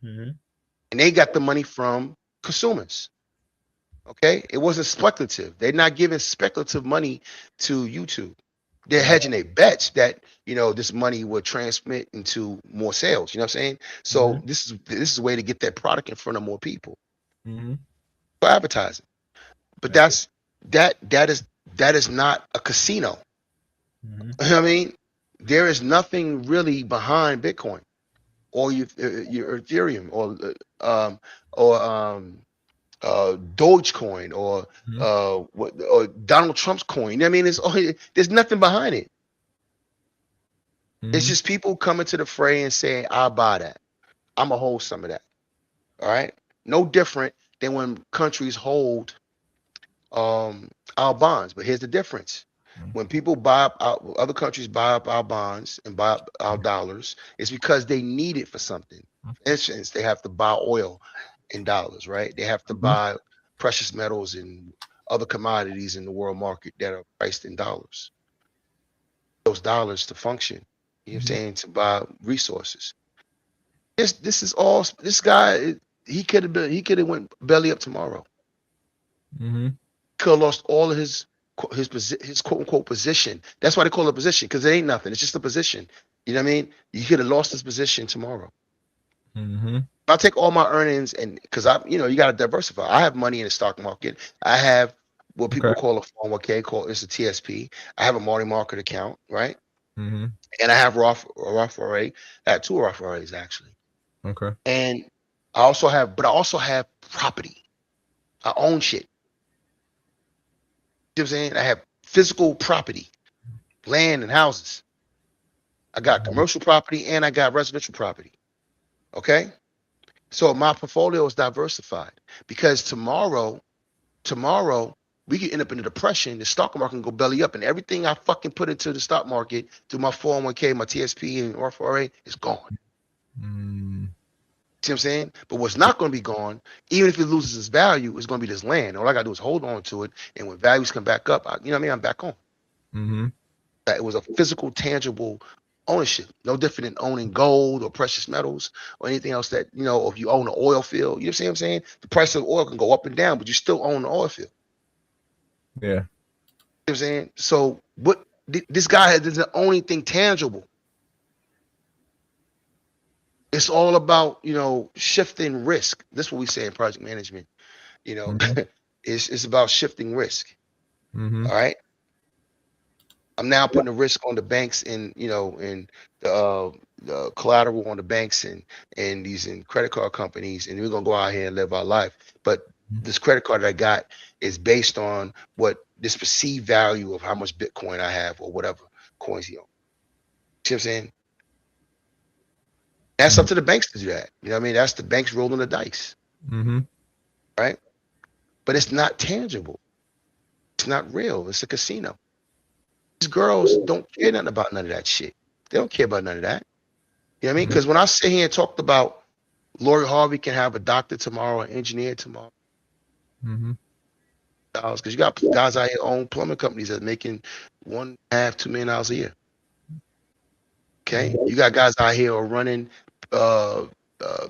And they got the money from consumers. Okay? It wasn't speculative. They're not giving speculative money to YouTube. They're hedging their bets that, this money will transmit into more sales. You know what I'm saying? So this is a way to get that product in front of more people. For advertising. But that is not a casino. You know what I mean? There is nothing really behind Bitcoin or your Ethereum or Dogecoin or Donald Trump's coin. You know what I mean? There's nothing behind it. It's just people coming to the fray and saying, I'll buy that. I'm going to hold some of that. All right? No different than when countries hold our bonds. But here's the difference. When people buy up other countries buy up our bonds and buy up our dollars, it's because they need it for something. For instance, they have to buy oil in dollars, right? They have to buy precious metals and other commodities in the world market that are priced in dollars. Those dollars to function, you know what I'm saying, to buy resources. This is all this guy. He could have went belly up tomorrow. Could have lost all of his quote unquote position. That's why they call it a position, because it ain't nothing. It's just a position. You know what I mean? You could have lost his position tomorrow. If I take all my earnings and because you got to diversify. I have money in the stock market. I have what people call a 401k, it's a TSP. I have a money market account, right? And I have Roth IRA. I have 2 Roth IRAs actually. Okay. And I also have property. I own shit. You know what I'm saying? I have physical property, land and houses. I got commercial property and I got residential property. Okay. So my portfolio is diversified because tomorrow we could end up in a depression. The stock market can go belly up, and everything I fucking put into the stock market through my 401k, my TSP, and R4A is gone. See what I'm saying? But what's not going to be gone, even if it loses its value, is going to be this land. All I got to do is hold on to it, and when values come back up, you know what I mean? I'm back on. That it was a physical, tangible ownership, no different than owning gold or precious metals or anything else that, you know, if you own an oil field, you know what I'm saying? The price of oil can go up and down, but you still own the oil field. Yeah. You know what I'm saying? So what this guy doesn't own anything tangible. It's all about, you know, shifting risk. That's what we say in project management. You know, it's about shifting risk. All right. I'm now putting the risk on the banks and, you know, and the collateral on the banks and these credit card companies, and we're gonna go out here and live our life. But this credit card that I got is based on what this perceived value of how much Bitcoin I have or whatever coins he owns. See what I'm saying? That's up to the banks to do that. You know what I mean? That's the banks rolling the dice. Right? But it's not tangible. It's not real. It's a casino. These girls don't care nothing about none of that shit. They don't care about none of that. You know what I mean? Because when I sit here and talked about Lori Harvey can have a doctor tomorrow, an engineer tomorrow, because you got guys out here own plumbing companies that are making $1.5, $2 million a year. Okay, you got guys out here who are running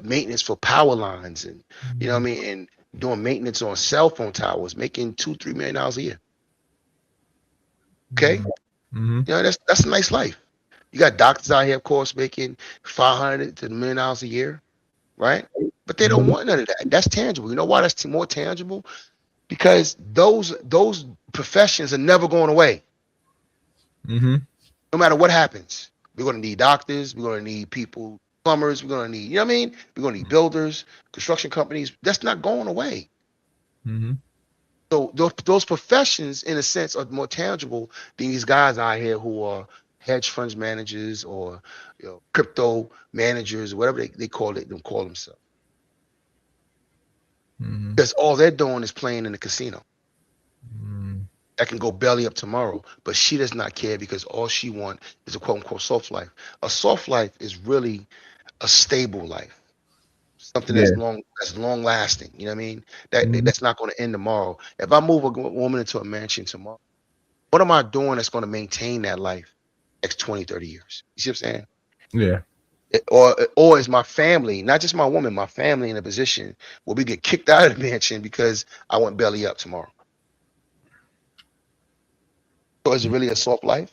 maintenance for power lines, and you know what I mean, and doing maintenance on cell phone towers, making $2-3 million a year. Okay, you know that's a nice life. You got doctors out here, of course, making $500 to $1 million a year, right? But they don't want none of that. That's tangible. You know why that's more tangible? Because those professions are never going away. No matter what happens, we're going to need doctors. We're going to need people, plumbers. We're going to need, you know what I mean? We're going to need builders, construction companies. That's not going away. So those professions, in a sense, are more tangible than these guys out here who are hedge funds managers or, you know, crypto managers, or whatever they call themselves. Because all they're doing is playing in the casino. That can go belly up tomorrow, but she does not care because all she wants is a quote unquote soft life. A soft life is really a stable life, something that's long lasting. You know what I mean? That's not going to end tomorrow. If I move a woman into a mansion tomorrow, what am I doing that's going to maintain that life next 20, 30 years? You see what I'm saying? Yeah. Or is my family, not just my woman, my family in a position where we get kicked out of the mansion because I went belly up tomorrow? So is it really a soft life,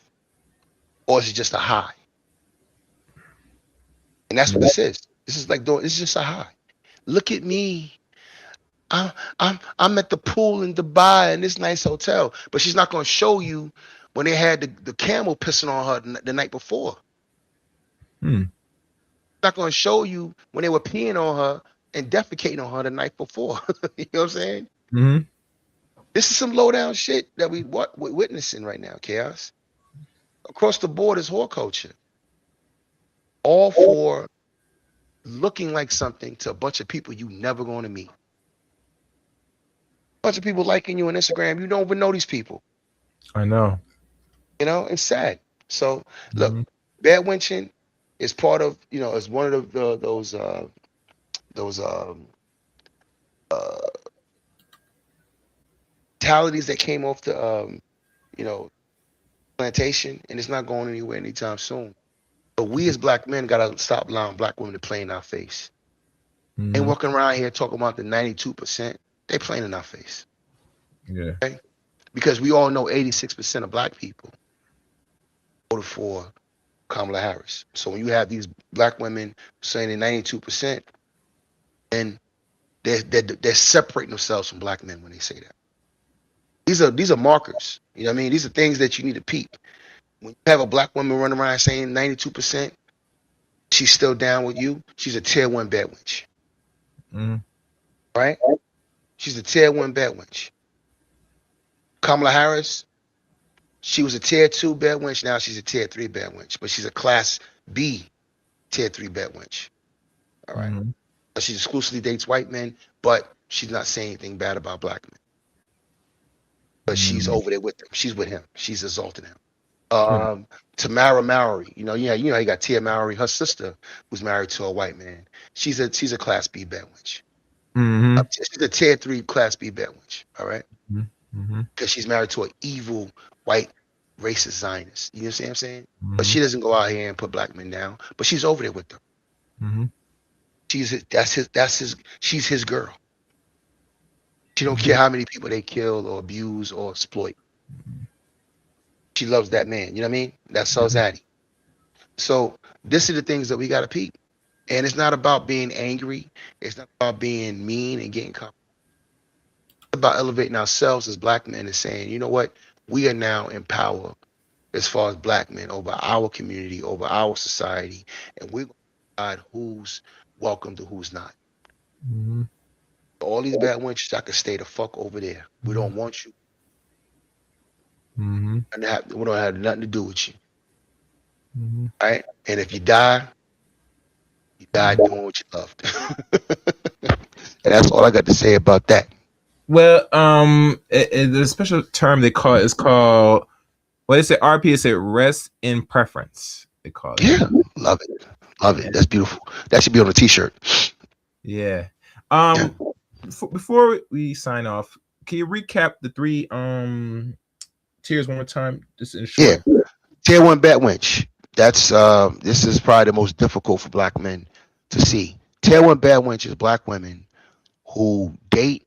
or is it just a high? And that's what this is. This is like this is just a high. Look at me. I'm at the pool in Dubai in this nice hotel, but she's not going to show you when they had the camel pissing on her the night before. She's not going to show you when they were peeing on her and defecating on her the night before. You know what I'm saying? This is some low down shit that we're witnessing right now, Chaos. Across the board is whore culture. All for looking like something to a bunch of people you never going to meet. A bunch of people liking you on Instagram. You don't even know these people. I know. You know, it's sad. So look, bad winching is part of, you know, is one of those mentalities that came off the you know, plantation, and it's not going anywhere anytime soon. But we as black men gotta stop allowing black women to play in our face. Ain't walking around here talking about the 92%. They playing in our face. Yeah. Okay? Because we all know 86% of black people voted for Kamala Harris. So when you have these black women saying they're 92%, then they're separating themselves from black men when they say that. These are markers. You know what I mean? These are things that you need to peep. When you have a black woman running around saying 92%, she's still down with you, she's a tier 1 bad witch. Right? She's a tier 1 bad witch. Kamala Harris, She was a tier 2 bad wench. Now she's a tier 3 bad wench, but she's a class B tier 3 bad wench. All right. Mhm. She exclusively dates white men, but she's not saying anything bad about black men. But she's over there with him. She's with him. She's exalting him. Tamara Mowry, you know, you got Tia Mowry, her sister, who's married to a white man. She's a class B bad witch. Mhm. She's a tier 3 class B bad witch. All right, Mhm. because she's married to an evil white racist Zionist. You know what I'm saying? But Mhm. she doesn't go out here and put black men down. But she's over there with them. Mhm. She's his girl. She don't care how many people they kill or abuse or exploit. She loves that man. You know what I mean? That's so zaddy. So this are the things that we got to peep. And it's not about being angry. It's not about being mean and getting caught. It's about elevating ourselves as black men and saying, you know what? We are now in power as far as black men over our community, over our society. And we're going to decide who's welcome to who's not. Mhm. All these bad wenches, I can stay the fuck over there. We don't want you. Mhm. And we don't have nothing to do with you. Mhm. Right? And if you die doing what you loved. And that's all I got to say about that. Well, the special term they call it is called, what is it? RP is it rest in preference? They call it. Yeah, love it. Love it. That's beautiful. That should be on a t-shirt. Yeah. Before we sign off, can you recap the 3 tiers one more time? Just in short. Yeah. Tier 1 bad wench. That's this is probably the most difficult for black men to see. Tier 1 bad wench is black women who date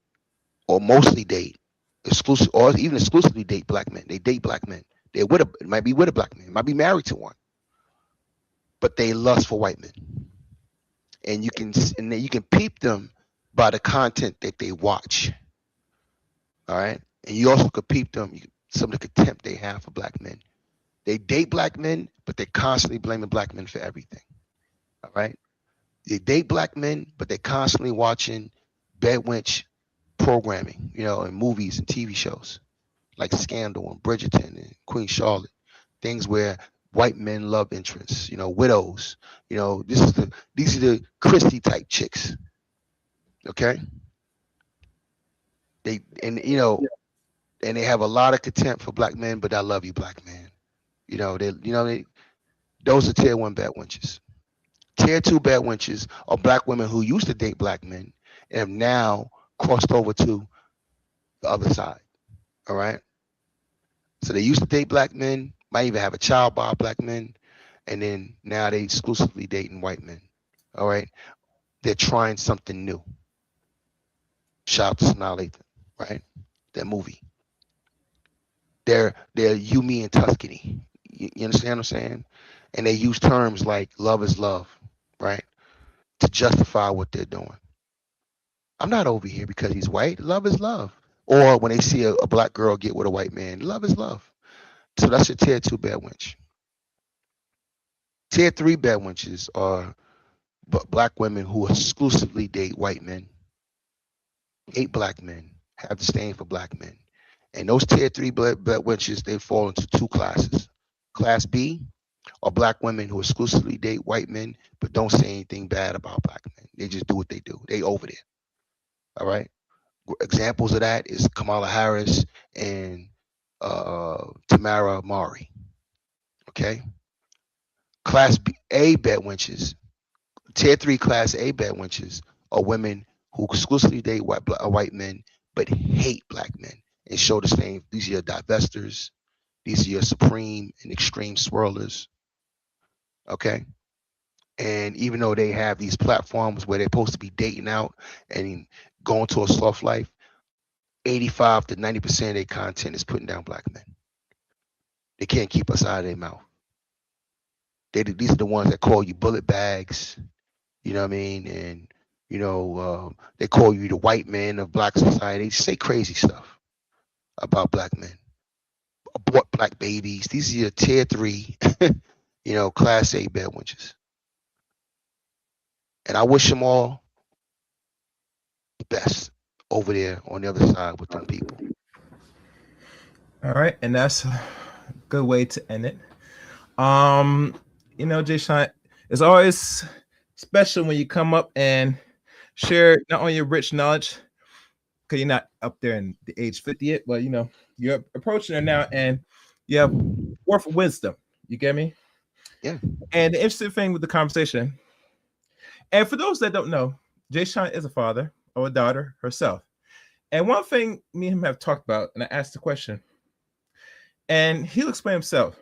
or mostly date exclusive or even exclusively date black men. They date black men. They're with might be with a black man, might be married to one, but they lust for white men. And you can peep them by the content that they watch. All right, and you also could peep them some of the contempt they have for black men. They date black men, but they're constantly blaming black men for everything. All right, they date black men, but they're constantly watching bedwench programming, and movies and TV shows like Scandal and Bridgerton and Queen Charlotte, things where white men love interests, widows. These are the Christie type chicks. Okay, and they have a lot of contempt for black men, but I love you, black man. Those are tier 1 bad wenches. Tier 2 bad wenches are black women who used to date black men and have now crossed over to the other side. All right. So they used to date black men, might even have a child by black men, and then now they exclusively dating white men. All right. They're trying something new. Shout out to Sanaa Lathan, right? That movie. They're you, me, and Tuscany. You understand what I'm saying? And they use terms like love is love, right? To justify what they're doing. I'm not over here because he's white. Love is love. Or when they see a black girl get with a white man, love is love. So that's your tier 2 bad wench. Tier 3 bad wenches are black women who exclusively date white men, hate black men, have disdain for black men. And those tier 3 bad wenches, they fall into 2 classes. Class B are black women who exclusively date white men, but don't say anything bad about black men. They just do what they do. They over there. All right. Examples of that is Kamala Harris and Tamara Mowry. Okay. Class A bad wenches, tier 3 class A bad wenches are women who exclusively date white men, but hate black men and show the same. These are your divestors. These are your supreme and extreme swirlers. Okay. And even though they have these platforms where they're supposed to be dating out and going to a soft life, 85 to 90% of their content is putting down black men. They can't keep us out of their mouth. These are the ones that call you bullet bags, you know what I mean? And, they call you the white man of black society. They say crazy stuff about black men. Abort black babies. These are your tier 3, class A bad wenches. And I wish them all the best over there on the other side with them people. All right, and that's good way to end it. You know, Jay Sean, it's always special when you come up and share not only your rich knowledge, because you're not up there in the age 50 yet, but you know, you're approaching it now and you have worth of wisdom. You get me? Yeah. And the interesting thing with the conversation, and for those that don't know, Jay Sean is a father of a daughter herself. And one thing me and him have talked about, and I asked the question, and he'll explain himself.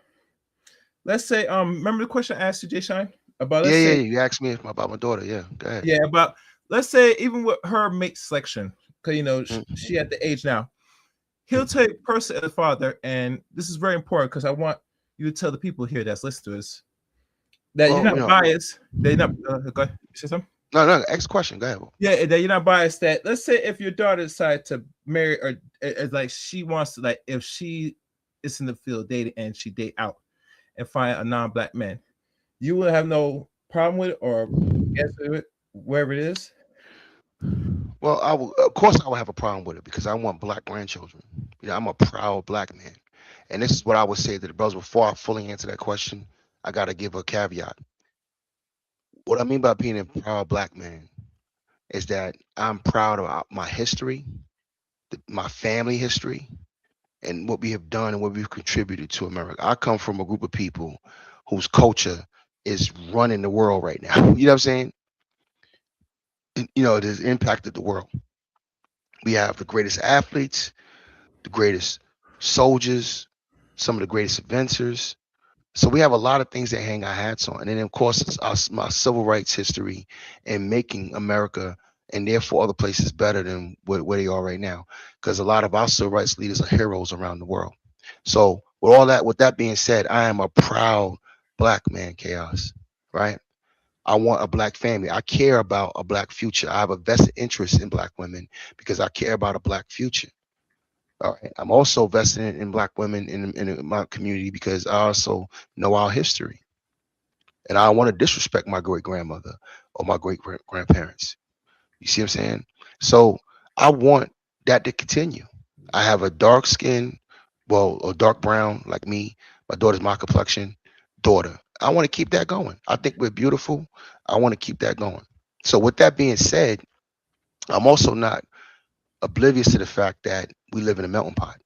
Let's say, remember the question I asked you, Jay Sean? About let's say, You asked me about my daughter. Yeah, go ahead. yeah, about let's say even with her mate selection, because you know she at the age now, he'll take person as a father, and this is very important because I want you to tell the people here that's listening to us that you're not biased. They're not. Go ahead. Say something. No, next question. Go ahead. Yeah, that you're not biased. That let's say if your daughter decides to marry or like she wants to, like if she is in the field dating and she date out and find a non-black man, you will have no problem with it or answer it wherever it is. Well, of course I will have a problem with it because I want black grandchildren. You know, I'm a proud black man. And this is what I would say to the brothers before I fully answer that question. I got to give a caveat. What I mean by being a proud black man is that I'm proud of my history, my family history, and what we have done and what we've contributed to America. I come from a group of people whose culture is running the world right now. You know what I'm saying? You know, it has impacted the world. We have the greatest athletes, the greatest soldiers, some of the greatest inventors. So we have a lot of things that hang our hats on. And then, of course, it's my civil rights history and making America and therefore other places better than where they are right now. Because a lot of our civil rights leaders are heroes around the world. So with that being said, I am a proud black man, Chaos, right? I want a black family. I care about a black future. I have a vested interest in black women because I care about a black future. All right. I'm also vested in black women in my community because I also know our history. And I don't want to disrespect my great grandmother or my great grandparents. You see what I'm saying? So I want that to continue. I have a dark skin, or dark brown like me. My daughter's my complexion daughter. I want to keep that going. I think we're beautiful. I want to keep that going. So with that being said, I'm also not oblivious to the fact that we live in a melting pot,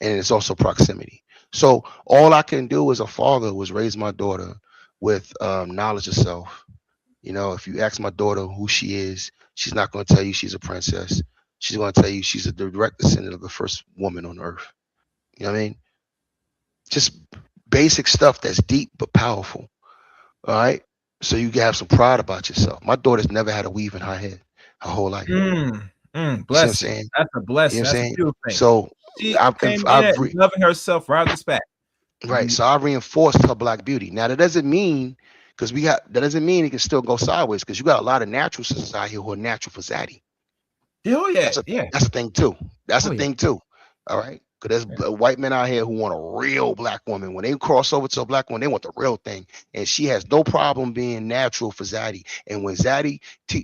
and it's also proximity. So all I can do as a father was raise my daughter with knowledge of self. You know, if you ask my daughter who she is, she's not going to tell you she's a princess. She's going to tell you she's a direct descendant of the first woman on earth. You know what I mean? Just basic stuff that's deep but powerful. All right. So you can have some pride about yourself. My daughter's never had a weave in her head her whole life. Bless. You see what I'm saying? That's a blessing. You know what I'm That's saying? a beautiful thing. So I've loving herself right off the bat. Right. So I reinforced her black beauty. Now that doesn't mean that doesn't mean it can still go sideways because you got a lot of natural sisters out here who are natural for zaddy. Oh yeah, that's a thing too. That's a thing too. All right. Because there's white men out here who want a real black woman. When they cross over to a black woman, they want the real thing. And she has no problem being natural for zaddy. And when zaddy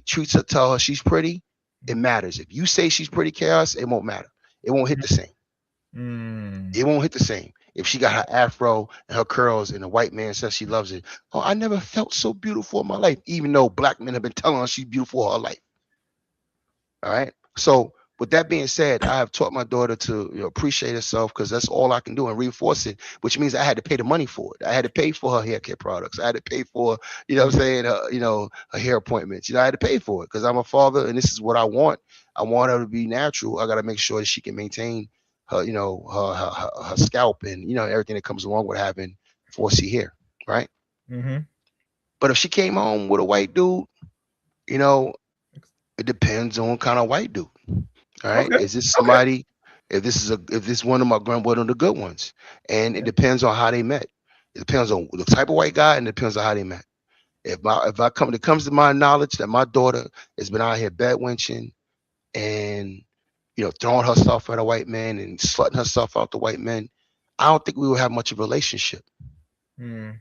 treats her, tell her she's pretty, it matters. If you say she's pretty, Chaos, it won't matter. It won't hit the same. It won't hit the same. If she got her afro and her curls and the white man says she loves it, oh, I never felt so beautiful in my life, even though black men have been telling her she's beautiful all her life. All right. So with that being said, I have taught my daughter to appreciate herself because that's all I can do and reinforce it, which means I had to pay the money for it. I had to pay for her hair care products. I had to pay for, you know what I'm saying, her hair appointments. I had to pay for it because I'm a father and this is what I want. I want her to be natural. I got to make sure that she can maintain her, her scalp and, everything that comes along with having 4C hair, right? Mm-hmm. But if she came home with a white dude, it depends on what kind of white dude. All right. Okay. Is this somebody, if this one of one of the good ones, and it depends on how they met. It depends on the type of white guy and it depends on how they met. If it comes to my knowledge that my daughter has been out here bedwenching and, throwing herself at a white man and slutting herself out to white men, I don't think we will have much of a relationship. And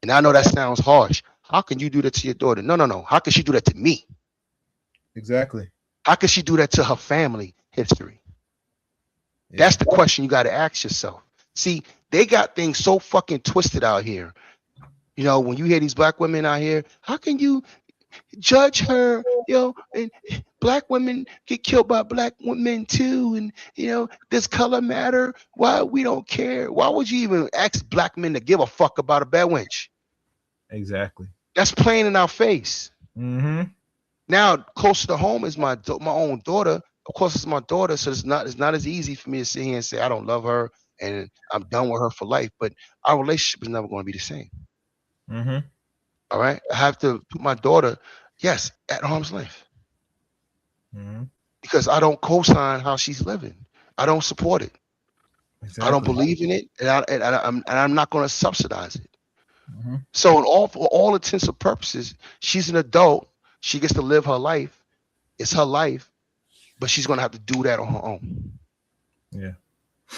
I know that sounds harsh. How can you do that to your daughter? No. How can she do that to me? Exactly. How can she do that to her family history? That's the question you got to ask yourself. See, they got things so fucking twisted out here. You know, when you hear these black women out here, how can you judge her? You know, and black women get killed by black women too. And, you know, does color matter? Why we don't care? Why would you even ask black men to give a fuck about a bad wench? Exactly. That's playing in our face. Mm-hmm. Now, closer to home is my own daughter. Of course, it's my daughter, so it's not as easy for me to sit here and say I don't love her and I'm done with her for life. But our relationship is never going to be the same. Mm-hmm. All right, I have to put my daughter, yes, at arm's length, Mm-hmm. because I don't co-sign how she's living. I don't support it. Exactly. I don't believe in it, and I'm not going to subsidize it. Mm-hmm. So, for all intents and purposes, she's an adult. She gets to live her life. It's her life, but she's going to have to do that on her own. Yeah.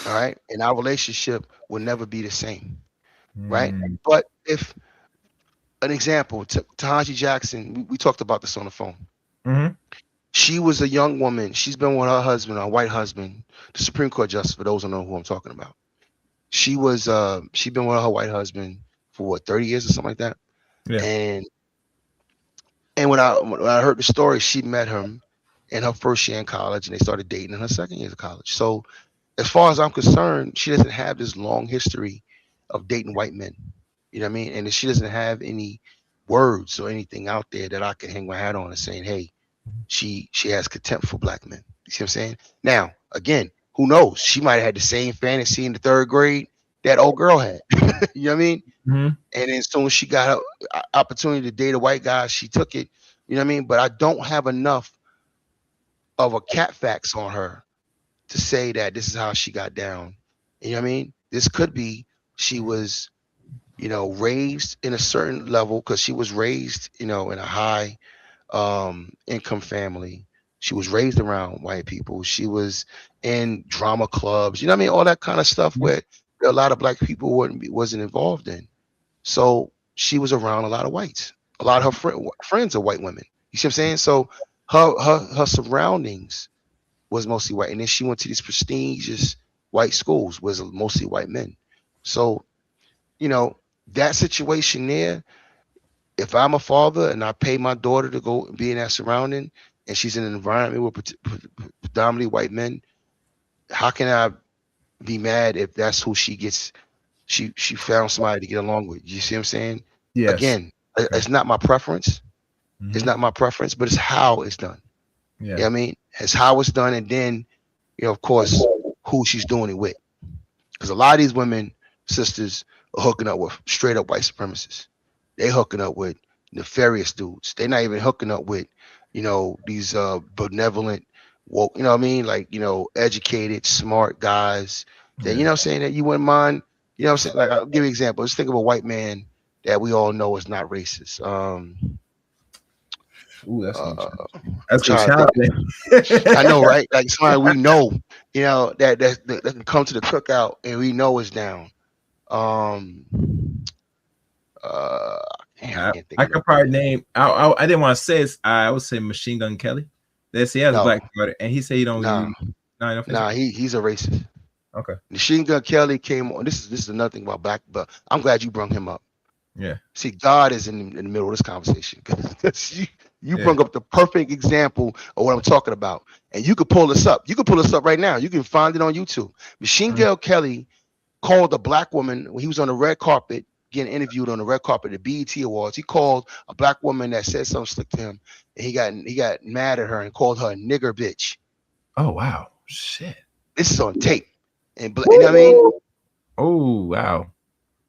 All right, and our relationship will never be the same. Right, Mm. but if an example, Tahanji Jackson, we talked about this on the phone. Mm-hmm. She was a young woman. She's been with her husband, a white husband, the Supreme Court justice, for those who know who I'm talking about. She'd been with her white husband for what, 30 years or something like that. Yeah. And when I heard the story, she met him in her first year in college, and they started dating in her second year of college. So as far as I'm concerned, she doesn't have this long history of dating white men. You know what I mean? And she doesn't have any words or anything out there that I can hang my hat on and saying, hey, she has contempt for black men. You see what I'm saying? Now, again, who knows? She might have had the same fantasy in the third grade that old girl had. You know what I mean? Mm-hmm. And then as soon as she got an opportunity to date a white guy, she took it. You know what I mean? But I don't have enough of a cat facts on her to say that this is how she got down. You know what I mean? This could be she was, you know, raised in a certain level, because she was raised, you know, in a high income family. She was raised around white people. She was in drama clubs, you know what I mean? All that kind of stuff where a lot of black people wasn't involved in. So she was around a lot of whites. A lot of her friends are white women. You see what I'm saying? So her surroundings was mostly white. And then she went to these prestigious white schools, was mostly white men. So, you know, that situation there, if I'm a father and I pay my daughter to go be in that surrounding, and she's in an environment with predominantly white men, how can I be mad if that's who she gets? She found somebody to get along with. You see what I'm saying? Yes. Again, it's not my preference. Mm-hmm. It's not my preference, but it's how it's done. Yeah. You know what I mean? It's how it's done, and then, you know, of course, who she's doing it with. Because a lot of these women, sisters, are hooking up with straight up white supremacists. They hooking up with nefarious dudes. They're not even hooking up with, you know, these benevolent, woke, you know what I mean? Like, you know, educated, smart guys that, you know what I'm saying, that you wouldn't mind, you know what I'm saying? Like, I'll give you an example. Let's think of a white man that we all know is not racist. Ooh, that's challenging. I know, right? Like somebody we know, you know, that can come to the cookout and we know is down. I could probably name. I didn't want to say it. I would say Machine Gun Kelly. He has a black brother, and he said he don't. He's a racist. Okay. Machine Gun Kelly came on. This is another thing about black, but I'm glad you brought him up. Yeah. See, God is in the middle of this conversation, because you brought up the perfect example of what I'm talking about, and you could pull this up. You could pull this up right now. You can find it on YouTube. Machine Gun Kelly called a black woman when he was on the red carpet, getting interviewed on the red carpet at BET Awards. He called a black woman that said something slick to him, and he got mad at her and called her a nigger bitch. Oh wow, shit! This is on tape, and you know what I mean? Oh wow!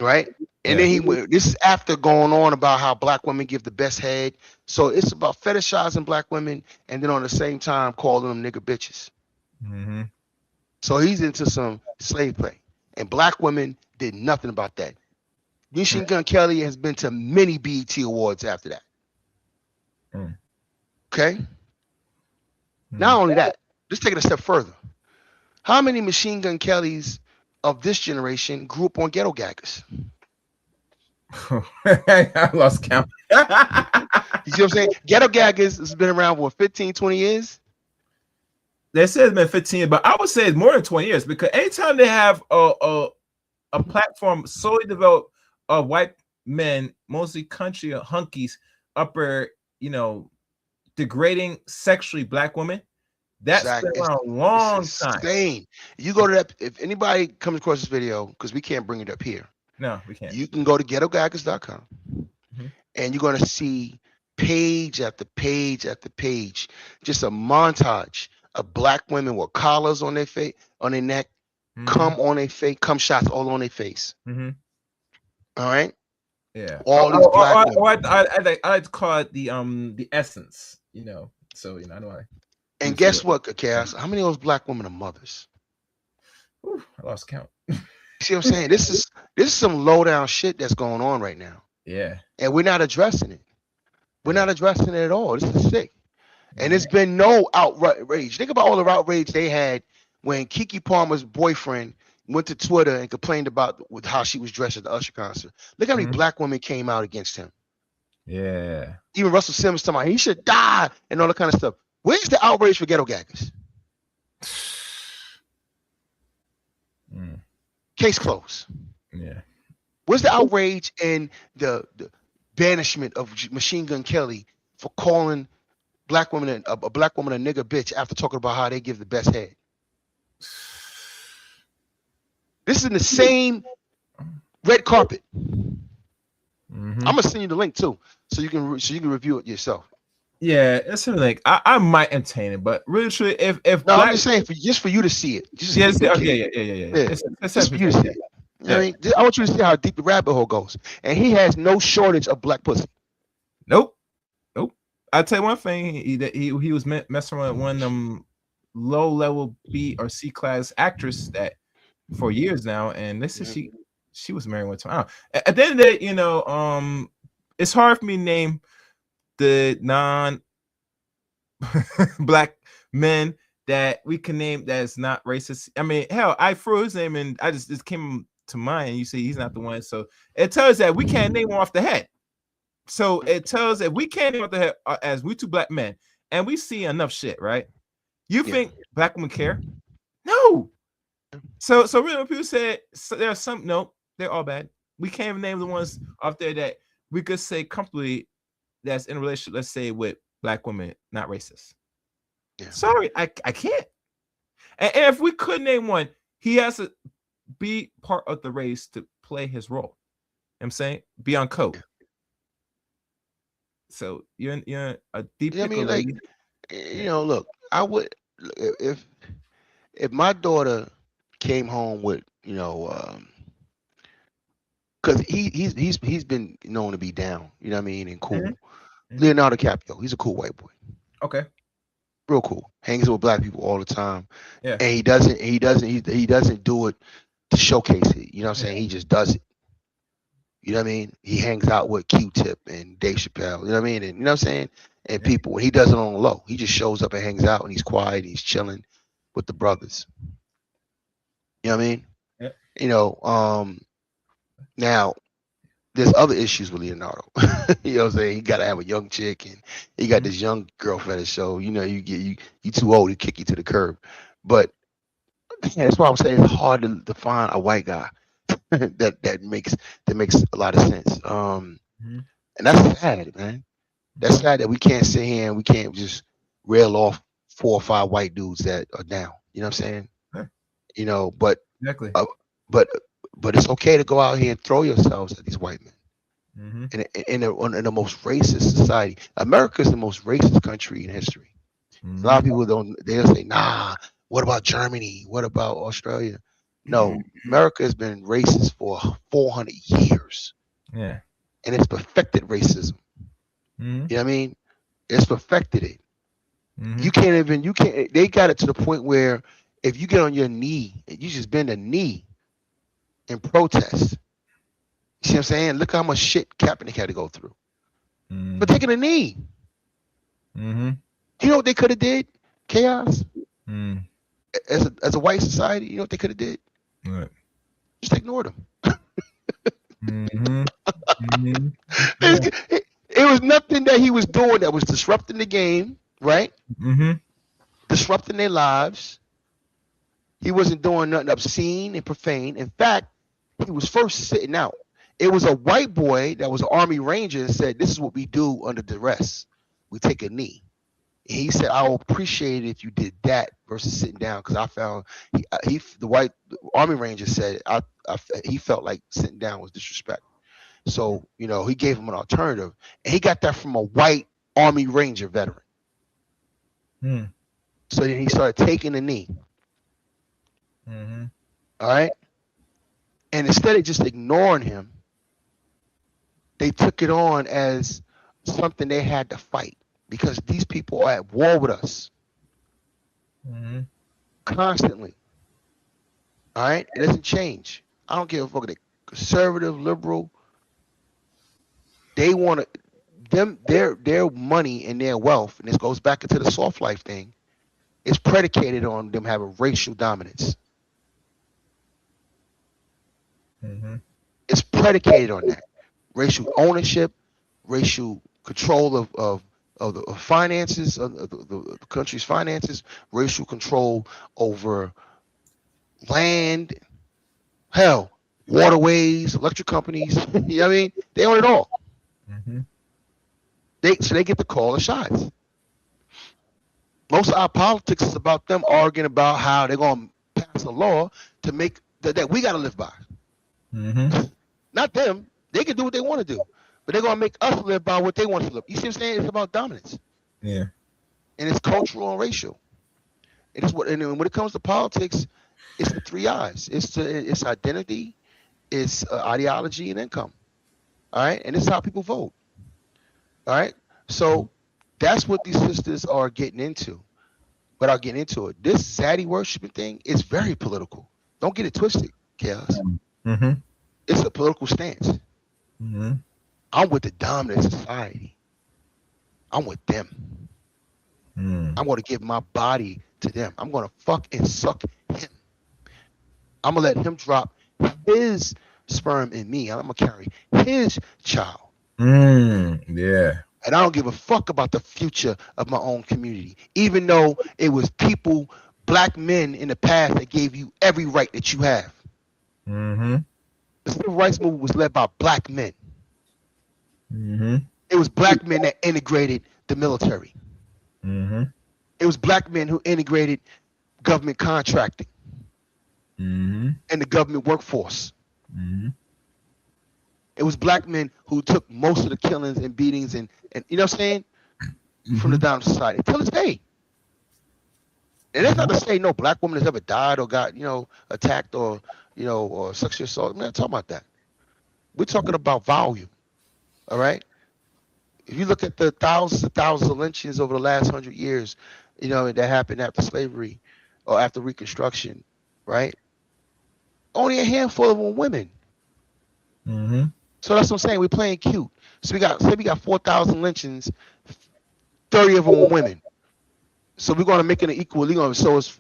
Right? And then he went. This is after going on about how black women give the best head. So it's about fetishizing black women, and then on the same time calling them nigger bitches. Mm-hmm. So he's into some slave play, and black women did nothing about that. Machine Gun Kelly has been to many BET Awards after that. Okay? Not only that, let's take it a step further. How many Machine Gun Kellys of this generation grew up on ghetto gaggers? I lost count. You see what I'm saying? Ghetto gaggers has been around for 15, 20 years. They said it's been 15, but I would say it's more than 20 years, because anytime they have a platform solely developed of white men, mostly country hunkies, upper, degrading sexually black women. That's been around a long time. Insane. You go to that. If anybody comes across this video, because we can't bring it up here. No, we can't. You can go to ghettogagas.com and you're going to see page after page after page, just a montage of black women with collars on their face, on their neck, cum on their face, cum shots all on their face. All right. Yeah. All these black women. I like to call it the essence. So I don't want to. And guess what, Chaos? How many of those black women are mothers? Ooh, I lost count. See what I'm saying? This is some low down shit that's going on right now. Yeah. And we're not addressing it. We're not addressing it at all. This is sick. And there's been no outrage. Think about all the outrage they had when Keke Palmer's boyfriend went to Twitter and complained about how she was dressed at the Usher concert. Look how many black women came out against him. Yeah. Even Russell Simmons talking about he should die and all that kind of stuff. Where's the outrage for ghetto gaggers? Case closed. Yeah. Where's the outrage and the banishment of Machine Gun Kelly for calling black women a black woman a nigger bitch after talking about how they give the best head? This is in the same red carpet. I'm gonna send you the link too, so you can review it yourself. Yeah, it's something like I might entertain it, but really, truly, if no, I'm just saying just for you to see it. Yeah. It's just for you to see it. You know what I mean? I want you to see how deep the rabbit hole goes, and he has no shortage of black pussy. Nope. I'll tell you one thing: he was messing with one low level B or C class actress that for years now, and this is she was married one time. At the end of the day, it's hard for me to name the non-black men that we can name that is not racist. I mean, hell, I threw his name and I just came to mind, and you say he's not the one. So it tells that we can't name him off the head. So it tells that we can't name off the head as we two black men, and we see enough shit, right? You think black women care? No. So really, when people say there's some, no, they're all bad. We can't even name the ones off there that we could say comfortably that's in a relationship, let's say, with black women, not racist. Yeah. Sorry, I can't. And if we could name one, he has to be part of the race to play his role. You know what I'm saying? Be on code. So you're a deep. I mean, like, look, I would if my daughter came home with, because he's been known to be down, you know what I mean, and cool. Leonardo DiCaprio, he's a cool white boy. Okay. Real cool. Hangs with black people all the time. Yeah. And he doesn't do it to showcase it. You know what I'm saying? He just does it. You know what I mean? He hangs out with Q-Tip and Dave Chappelle. You know what I mean? And you know what I'm saying? And people, when he does it on the low, he just shows up and hangs out and he's quiet, he's chilling with the brothers. You know what I mean? Yeah. Now there's other issues with Leonardo. You know what I'm saying? He gotta have a young chick and he got this young girl fetish. So you too old to kick you to the curb. But that's why I'm saying it's hard to find a white guy that makes a lot of sense. And that's sad, man. That's sad that we can't sit here and we can't just rail off 4 or 5 white dudes that are down. You know what I'm saying? Yeah. But exactly. But it's okay to go out here and throw yourselves at these white men. In the most racist society. America is the most racist country in history. A lot of people they'll say, nah, what about Germany? What about Australia? No, America has been racist for 400 years. Yeah. And it's perfected racism. You know what I mean? It's perfected it. They got it to the point where if you get on your knee, you just bend a knee in protest. You see what I'm saying? Look how much shit Kaepernick had to go through. But taking a knee. You know what they could have did? Chaos. As a white society, you know what they could have did? What? Just ignored them. It was nothing that he was doing that was disrupting the game, right? Disrupting their lives. He wasn't doing nothing obscene and profane. In fact, he was first sitting out. It was a white boy that was an Army Ranger and said, "This is what we do under duress. We take a knee." And he said, "I will appreciate it if you did that versus sitting down," because I found the white Army Ranger said he felt like sitting down was disrespect. So he gave him an alternative, and he got that from a white Army Ranger veteran. So then he started taking the knee. All right, and instead of just ignoring him, they took it on as something they had to fight, because these people are at war with us constantly. All right, it doesn't change. I don't give a fuck. They conservative, liberal. They want to their money and their wealth, and this goes back into the soft life thing, is predicated on them having racial dominance. It's predicated on that. Racial ownership, racial control of the finances, of the country's finances, racial control over land, hell, waterways, electric companies. You know what I mean? They own it all. They get to call the shots. Most of our politics is about them arguing about how they're going to pass a law to make that we got to live by. Not them. They can do what they want to do, but they're going to make us live by what they want to live. You see what I'm saying? It's about dominance. Yeah. And it's cultural and racial. It is and when it comes to politics, it's the three I's. It's identity, it's ideology, and income. All right? And it's how people vote. All right? So that's what these sisters are getting into. But I'll get into it. This zaddy worshiping thing is very political. Don't get it twisted, Chaos. It's a political stance. I'm with the dominant society. I'm with them. I'm going to give my body to them. I'm going to fuck and suck him. I'm going to let him drop his sperm in me. I'm going to carry his child. Yeah. And I don't give a fuck about the future of my own community, even though it was people, black men in the past, that gave you every right that you have. The civil rights movement was led by black men. It was black men that integrated the military. It was black men who integrated government contracting and the government workforce. It was black men who took most of the killings and beatings and you know what I'm saying, from the down society till this day. And that's not to say no black woman has ever died or got attacked or or sexual assault. We're not talking about that. We're talking about volume. All right. If you look at the thousands of lynchings over the last 100 years, that happened after slavery or after Reconstruction, right? Only a handful of them were women. So that's what I'm saying. We're playing cute. So we got 4,000 lynchings, 30 of them were women. So we're going to make it an equal. So it's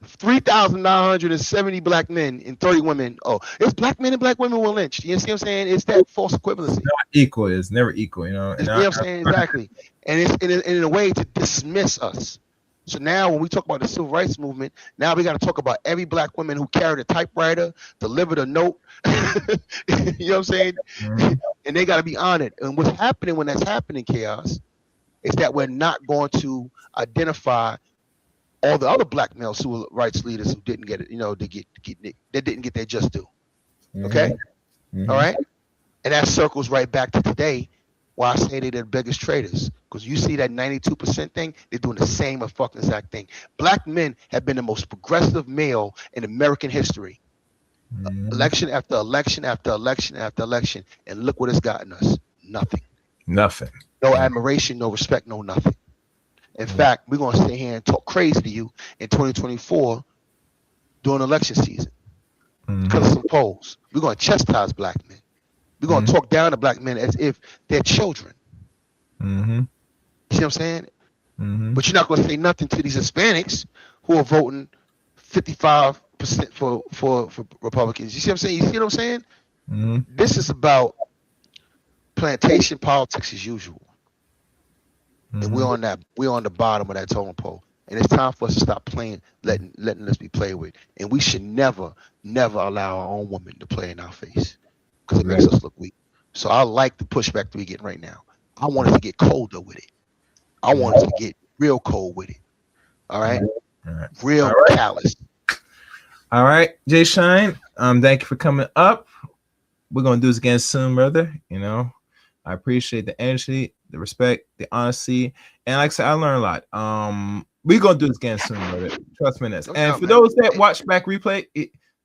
3,970 black men and 30 women. Oh, it's black men and black women were lynched. You see what I'm saying? It's that false equivalency. Not equal. It's never equal. You know what I'm saying? Exactly. And it's in a way to dismiss us. So now when we talk about the civil rights movement, now we got to talk about every black woman who carried a typewriter, delivered a note. You know what I'm saying? And they got to be honored. And what's happening when that's happening, Chaos, is that we're not going to identify all the other black male civil rights leaders who didn't get it, they didn't get their just due. Okay? All right? And that circles right back to today, why I say they're the biggest traitors. Because you see that 92% thing, they're doing the same fucking exact thing. Black men have been the most progressive male in American history. Election after election after election after election. And look what it's gotten us. Nothing. No admiration, no respect, no nothing. In fact, we're going to sit here and talk crazy to you in 2024 during election season because of some polls. We're going to chastise black men. We're going to talk down to black men as if they're children. You see what I'm saying? But you're not going to say nothing to these Hispanics who are voting 55% for Republicans. You see what I'm saying? You see what I'm saying? This is about plantation politics as usual. And we're on the bottom of that totem pole. And it's time for us to stop playing, letting us be played with. And we should never allow our own woman to play in our face because it makes us look weak. So I like the pushback that we get right now. I want us to get colder with it. I want us to get real cold with it. All right? Real callous. All right, Jay Shine. Thank you for coming up. We're gonna do this again soon, brother. You know, I appreciate the energy, the respect, the honesty, and like I said, I learned a lot. We're gonna do this again soon, brother. Trust me on this. And for those that watch back replay,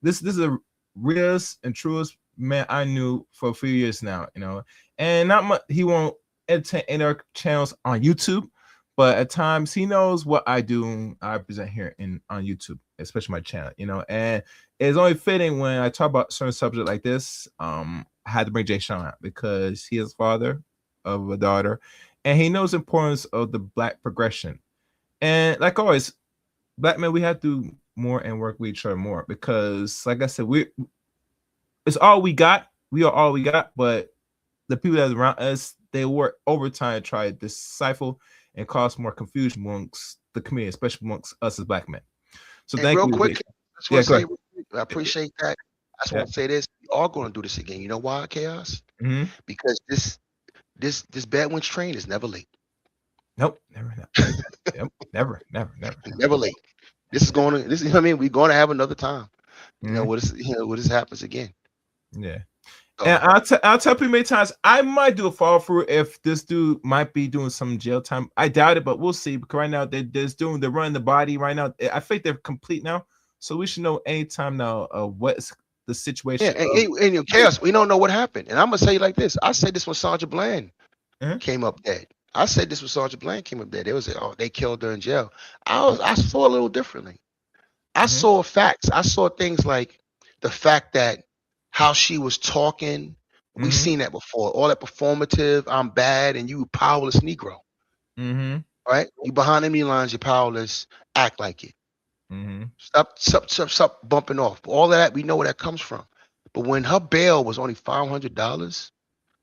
this is a realest and truest man I knew for a few years now. You know, and not much. He won't entertain any other channels on YouTube, but at times he knows what I do. I present here on YouTube, especially my channel. You know, and it's only fitting when I talk about certain subject like this. I had to bring Jay Sean out because he is father of a daughter, and he knows the importance of the Black progression. And like always, Black men, we have to do more and work with each other more because, like I said, it's all we got. We are all we got. But the people that are around us, they work overtime to try to decipher and cause more confusion amongst the community, especially amongst us as Black men. So thank you. Quick, I appreciate that. I just want to say this: we are going to do this again. You know why, Chaos? Because this bad winds train is never late. Nope, never. Yep, never. Never late. This is going to. This, you know what I mean? We're going to have another time. You know what? What this happens again. Yeah. And I'll tell people many times I might do a follow through if this dude might be doing some jail time. I doubt it, but we'll see. Because right now they're running the body right now. I think they're complete now, so we should know anytime now what's the situation. Yeah, and Chaos, we don't know what happened. And I'm gonna say you like this. I said this when Sandra Bland came up dead. I said this when Sandra Bland came up dead. They was they killed her in jail. I saw a little differently. I saw facts. I saw things like the fact that how she was talking. We've seen that before. All that performative, I'm bad and you powerless Negro. Right? You behind enemy lines, you're powerless. Act like it. Stop bumping off. All of that, we know where that comes from. But when her bail was only $500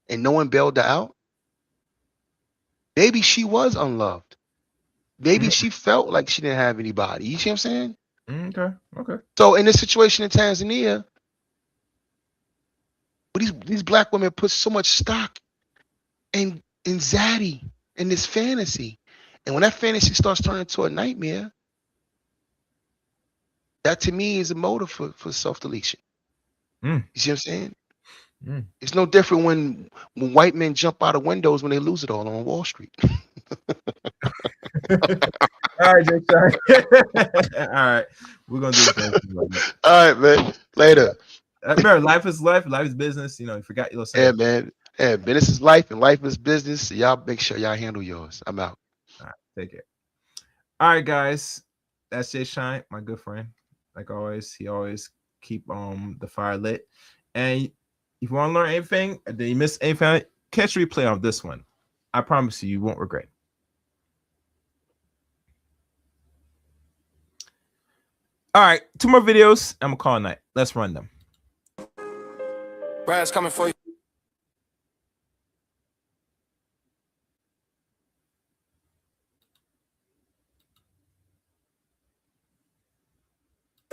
and no one bailed her out, maybe she was unloved. Maybe she felt like she didn't have anybody. You see what I'm saying? Okay. So in this situation in Tanzania, these Black women put so much stock in Zaddy, in this fantasy. And when that fantasy starts turning into a nightmare, that to me is a motive for self-deletion. You see what I'm saying? It's no different when white men jump out of windows when they lose it all on Wall Street. All right, Jay. Sorry. All right, we're gonna do this. All right, man. Later. Remember, life is life. Life is business. You know, you forgot your saying. Yeah, man. Yeah, business is life and life is business. So y'all make sure y'all handle yours. I'm out. All right, take care. All right, guys. That's Jay Shine, my good friend. Like always, he always keep the fire lit. And if you want to learn anything, and then you miss anything, catch replay of this one. I promise you won't regret. All right, 2 more videos. I'm gonna call it night. Let's run them. Brad's coming for you.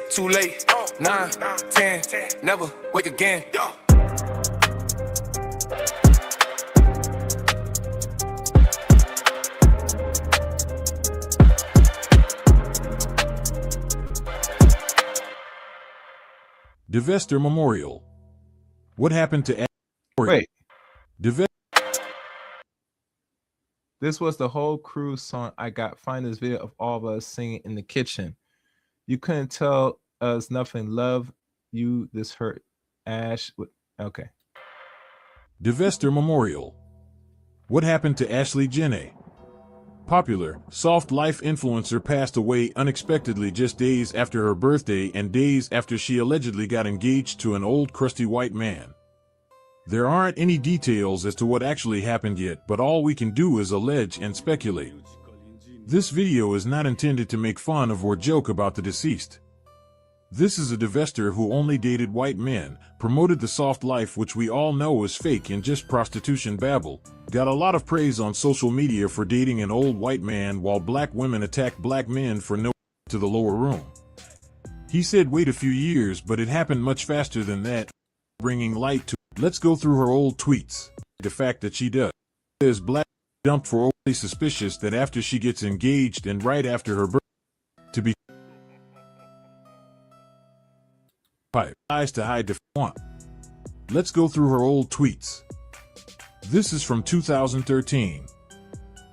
Too late. 9, 10, never wake again. Divester Memorial. What happened to Wait. Divester? This was the whole crew song. I got find this video of all of us singing in the kitchen. You couldn't tell us nothing. Love you. This hurt. Ash. Okay. Divester Memorial. What happened to Ashlee Jenae? Popular, soft life influencer passed away unexpectedly just days after her birthday and days after she allegedly got engaged to an old crusty white man. There aren't any details as to what actually happened yet, but all we can do is allege and speculate. This video is not intended to make fun of or joke about the deceased. This is a divester who only dated white men, promoted the soft life which we all know is fake and just prostitution babble, got a lot of praise on social media for dating an old white man while black women attack black men for no to the lower room. He said wait a few years, but it happened much faster than that, bringing light to. Let's go through her old tweets. The fact that she does. Says black dumped for overly suspicious that after she gets engaged and right after her birth to be pipe eyes to hide the want. Let's go through her old tweets. This is from 2013.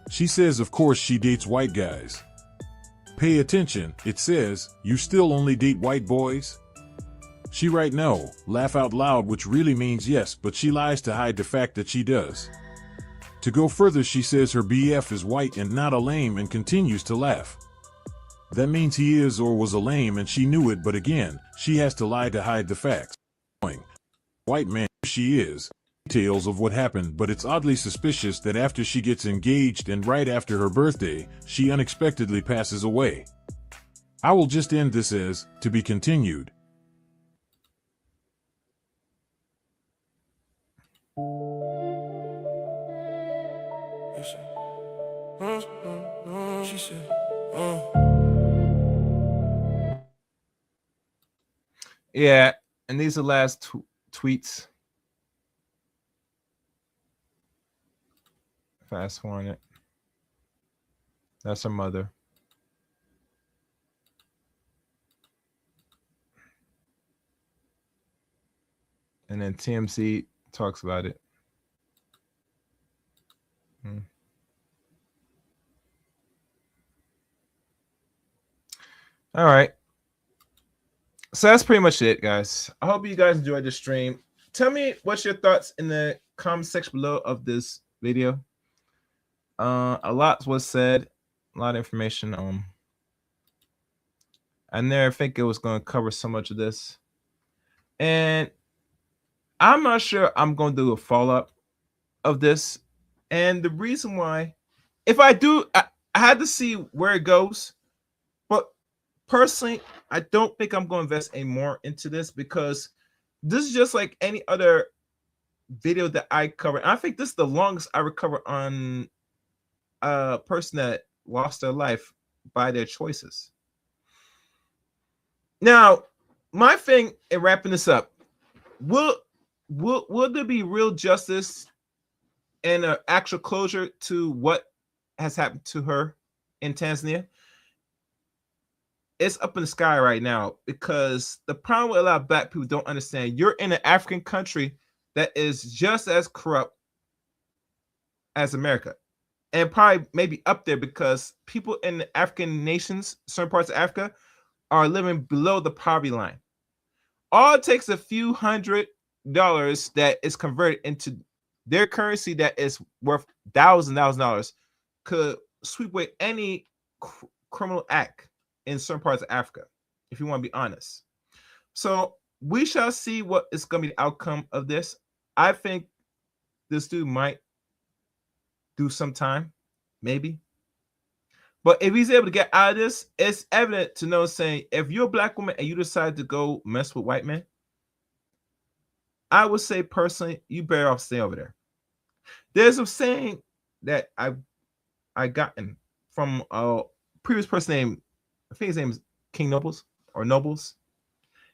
She says of course she dates white guys. Pay attention, it says, you still only date white boys? She write no, laugh out loud, which really means yes, but she lies to hide the fact that she does. To go further, she says her BF is white and not a lame and continues to laugh. That means he is or was a lame and she knew it, but again, she has to lie to hide the facts. White man, she is. Details of what happened, but it's oddly suspicious that after she gets engaged and right after her birthday, she unexpectedly passes away. I will just end this as, to be continued. She said, Yeah, and these are the last tweets. Fast forward it. That's her mother. And then TMZ talks about it. All right. So that's pretty much it, guys. I hope you guys enjoyed the stream. Tell me what's your thoughts in the comment section below of this video. A lot was said, a lot of information. I never think it was going to cover so much of this, and I'm not sure I'm going to do a follow-up of this. And the reason why, if I do, I had to see where it goes. But personally, I don't think I'm going to invest any more into this, because this is just like any other video that I cover. I think this is the longest I recover on a person that lost their life by their choices. Now, my thing in wrapping this up, will there be real justice and an actual closure to what has happened to her in Tanzania? It's up in the sky right now, because the problem with a lot of black people don't understand, you're in an African country that is just as corrupt as America, and probably maybe up there, because people in the African nations, certain parts of Africa, are living below the poverty line. All it takes a few $100 that is converted into their currency that is worth $1,000 could sweep away any criminal act in certain parts of Africa, if you want to be honest. So we shall see what is going to be the outcome of this. I think this dude might do some time, maybe. But if he's able to get out of this, it's evident to know, saying, if you're a black woman and you decide to go mess with white men, I would say personally, you better off staying over there. There's a saying that I gotten from a previous person named, I think his name is King Nobles or Nobles.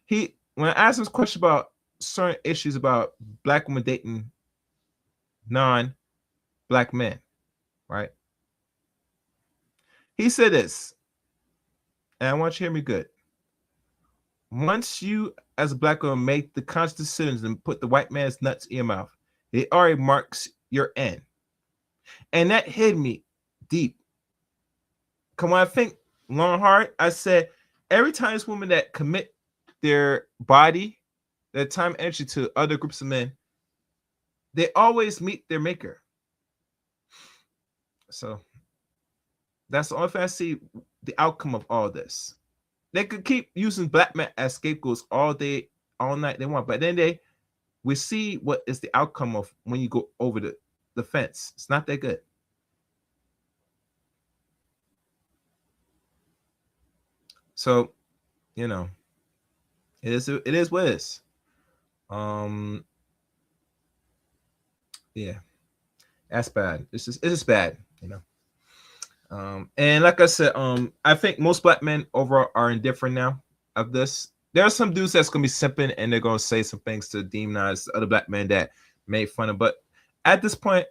When I asked him this question about certain issues about black women dating non-black men, right? He said this, and I want you to hear me good. Once you, as a black woman, make the conscious decisions and put the white man's nuts in your mouth, it already marks your end. And that hit me deep. Because when I think long hard, I said, every time this woman that commit their body, their time, energy to other groups of men, they always meet their maker. So that's the only thing I see the outcome of all this. They could keep using black men as scapegoats all day, all night they want. But then we see what is the outcome of when you go over the fence. It's not that good. So, It is what it is. Yeah, that's bad. It's just bad, you know. And like I said, I think most black men overall are indifferent now of this. There are some dudes that's gonna be simping and they're gonna say some things to demonize other black men that made fun of. But at this point,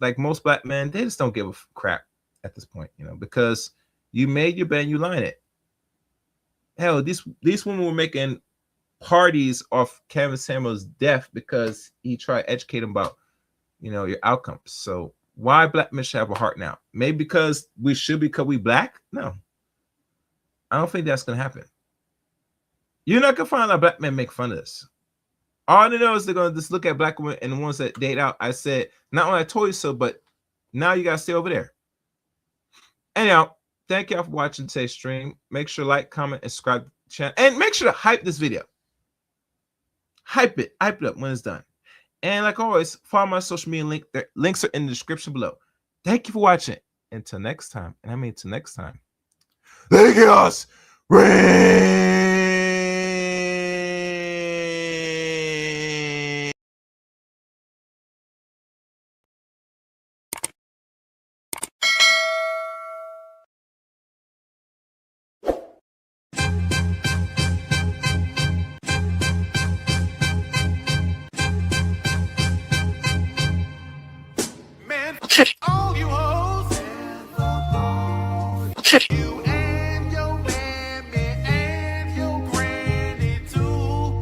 like most black men, they just don't give a crap at this point, you know, because you made your bed and you line it. Hell, these women were making parties off Kevin Samuel's death because he tried to educate them about, you know, your outcomes. So why black men should have a heart now? Maybe because we should, because we black? No, I don't think that's gonna happen. You're not gonna find a lot of black men make fun of this. All they know is they're gonna just look at black women and the ones that date out. I said, not when I told you so, but now you gotta stay over there. Anyhow, thank y'all for watching today's stream. Make sure to like, comment, and subscribe to the channel. And make sure to hype this video. Hype it up when it's done. And like always, follow my social media link. Their links are in the description below. Thank you for watching. Until next time, and I mean until next time. Let chaos reign. Man, all you hoes. You and your mammy and your granny too.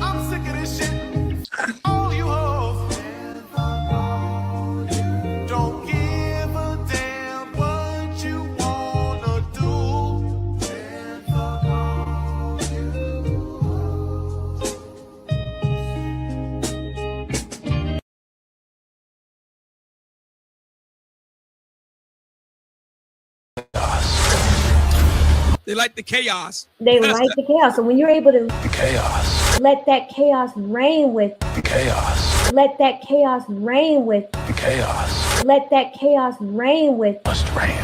I'm sick of this shit. All you hoes. Don't give a damn what you wanna do. They like the chaos. They like the chaos. So when you're able to Chaos. let that chaos reign with, Chaos. let that chaos reign with, Chaos. let that chaos reign with, Must reign.